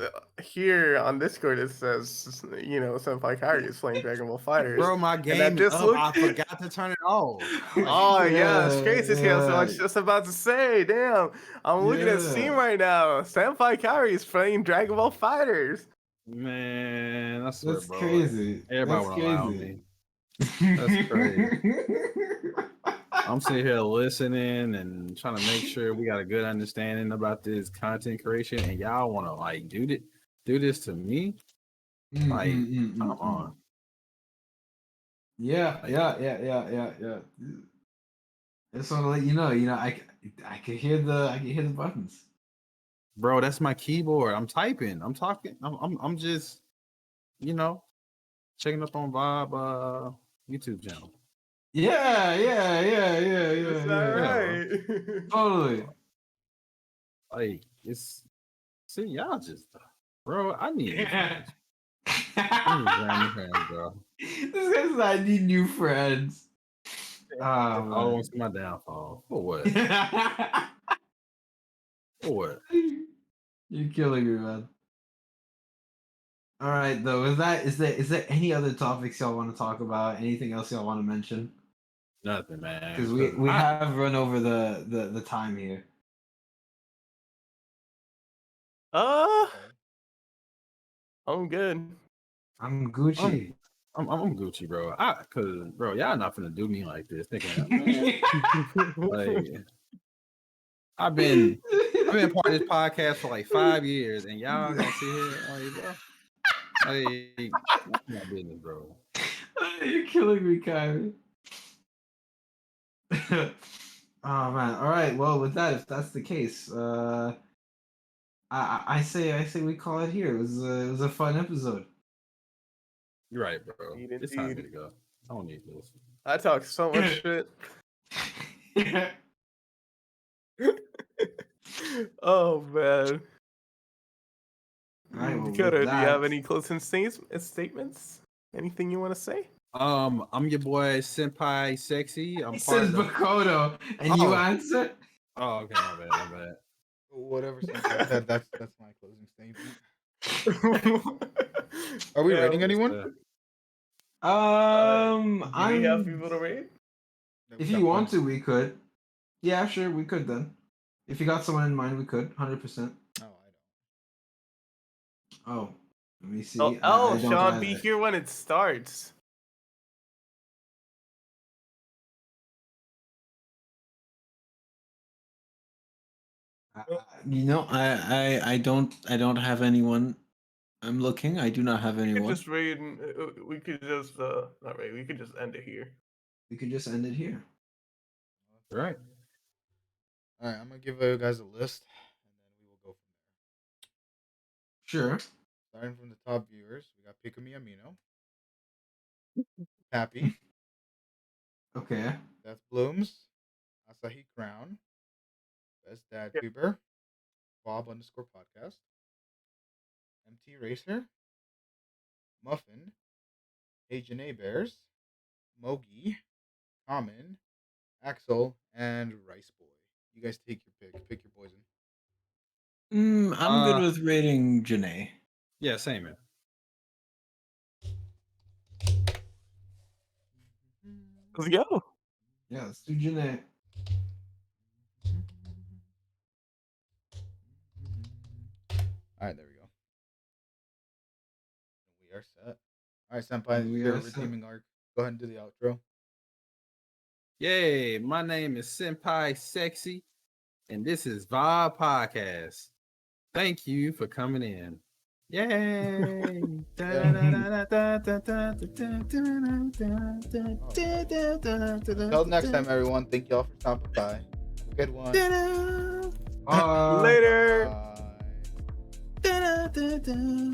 Speaker 3: here on Discord it says, Senpai Kyrie is playing Dragon Ball Fighters.
Speaker 1: Bro, my game is up. I forgot to turn it off.
Speaker 3: Oh yeah, it's crazy. So I was just about to say, damn, I'm looking at Steam right now. Senpai Kyrie is playing Dragon Ball Fighters.
Speaker 1: Man, I swear,
Speaker 2: That's
Speaker 1: bro.
Speaker 2: crazy.
Speaker 1: Everybody
Speaker 2: That's
Speaker 1: want to allow me. That's crazy. I'm sitting here listening and trying to make sure we got a good understanding about this content creation, and y'all want to like do this to me? Like, come on.
Speaker 2: Yeah. I just want to let you know. I can hear the buttons.
Speaker 1: Bro, that's my keyboard. I'm typing. I'm talking. I'm just, checking up on VOB YouTube channel.
Speaker 2: Yeah.
Speaker 3: Is that right?
Speaker 2: Totally.
Speaker 1: Like, y'all just, bro, I need new friends. I need brand new friends, bro.
Speaker 2: This guy says I need new friends.
Speaker 1: I want to see my downfall. For what? For what?
Speaker 2: You're killing me, man. All right, though. Is there any other topics y'all want to talk about? Anything else y'all want to mention?
Speaker 1: Nothing, man.
Speaker 2: Because we have run over the time here.
Speaker 3: I'm good.
Speaker 2: I'm Gucci.
Speaker 1: I'm Gucci, bro. Cause bro, y'all not finna do me like this. Thinking, like, I've been part of this podcast for like 5 years, and y'all gonna sit here like, bro, like, that's my business, bro.
Speaker 2: You're killing me, Kyrie. Oh man. All right. Well, with that, if that's the case, I say we call it here. It was a fun episode.
Speaker 1: You're right, bro.
Speaker 3: Indeed,
Speaker 1: It's time for me
Speaker 3: indeed.
Speaker 1: to go. I don't need this.
Speaker 3: I talk so much shit. Oh man.
Speaker 2: All right, well,
Speaker 3: Dakota,
Speaker 2: with
Speaker 3: do you have
Speaker 2: that,
Speaker 3: any closing statements? Anything you want to say?
Speaker 1: I'm your boy Senpai Sexy. I'm
Speaker 2: he
Speaker 1: part
Speaker 2: says
Speaker 1: of the.
Speaker 2: Bakoto, and you
Speaker 1: Oh.
Speaker 2: answer.
Speaker 1: Oh, okay, my bad, my bad.
Speaker 4: Whatever Senpai said, that's my closing statement. Are we rating anyone?
Speaker 3: Do we have
Speaker 2: I'm.
Speaker 3: people to rate?
Speaker 4: No, we
Speaker 2: If
Speaker 4: got
Speaker 2: you want
Speaker 4: plenty.
Speaker 2: to, we could. Yeah, sure, we could then. If you got someone in mind, we could. 100%.
Speaker 4: No, I
Speaker 2: Oh, let me see.
Speaker 3: Oh,
Speaker 2: I don't
Speaker 3: Sean, be
Speaker 2: either.
Speaker 3: here when it starts.
Speaker 2: I don't have anyone. I'm looking. I do not have
Speaker 3: We could
Speaker 2: anyone.
Speaker 3: just rate. We could just not rate. We could just end it here.
Speaker 2: We could just end it here.
Speaker 1: Right.
Speaker 4: don't. All right, I'm gonna give you guys a list, and then we will go from there.
Speaker 2: Sure.
Speaker 4: Starting from the top viewers, we got Pikumi Amino, Happy,
Speaker 2: Okay.
Speaker 4: Death Blooms, Asahi Crown, Best Dad
Speaker 3: Yep.
Speaker 4: Tuber, Bob_podcast, MT Racer, Muffin, Agent A Bears, Mogi, Common, Axel, and Rice Boy. You guys take your pick. Pick your poison.
Speaker 2: I'm good with rating Janae.
Speaker 1: Yeah, same man.
Speaker 3: Let's go.
Speaker 2: Yeah, let's do Janae.
Speaker 4: All right, there we go. We are set. All right, Senpai,
Speaker 2: We
Speaker 4: your
Speaker 2: are set.
Speaker 4: redeeming arc. Go ahead and do the outro.
Speaker 1: Yay, my name is Senpai Sexy, and this is VOB Podcast. Thank you for coming in. Yay!
Speaker 4: Until next time, everyone. Thank y'all for stopping by. Have a good one.
Speaker 3: Later.
Speaker 4: Bye.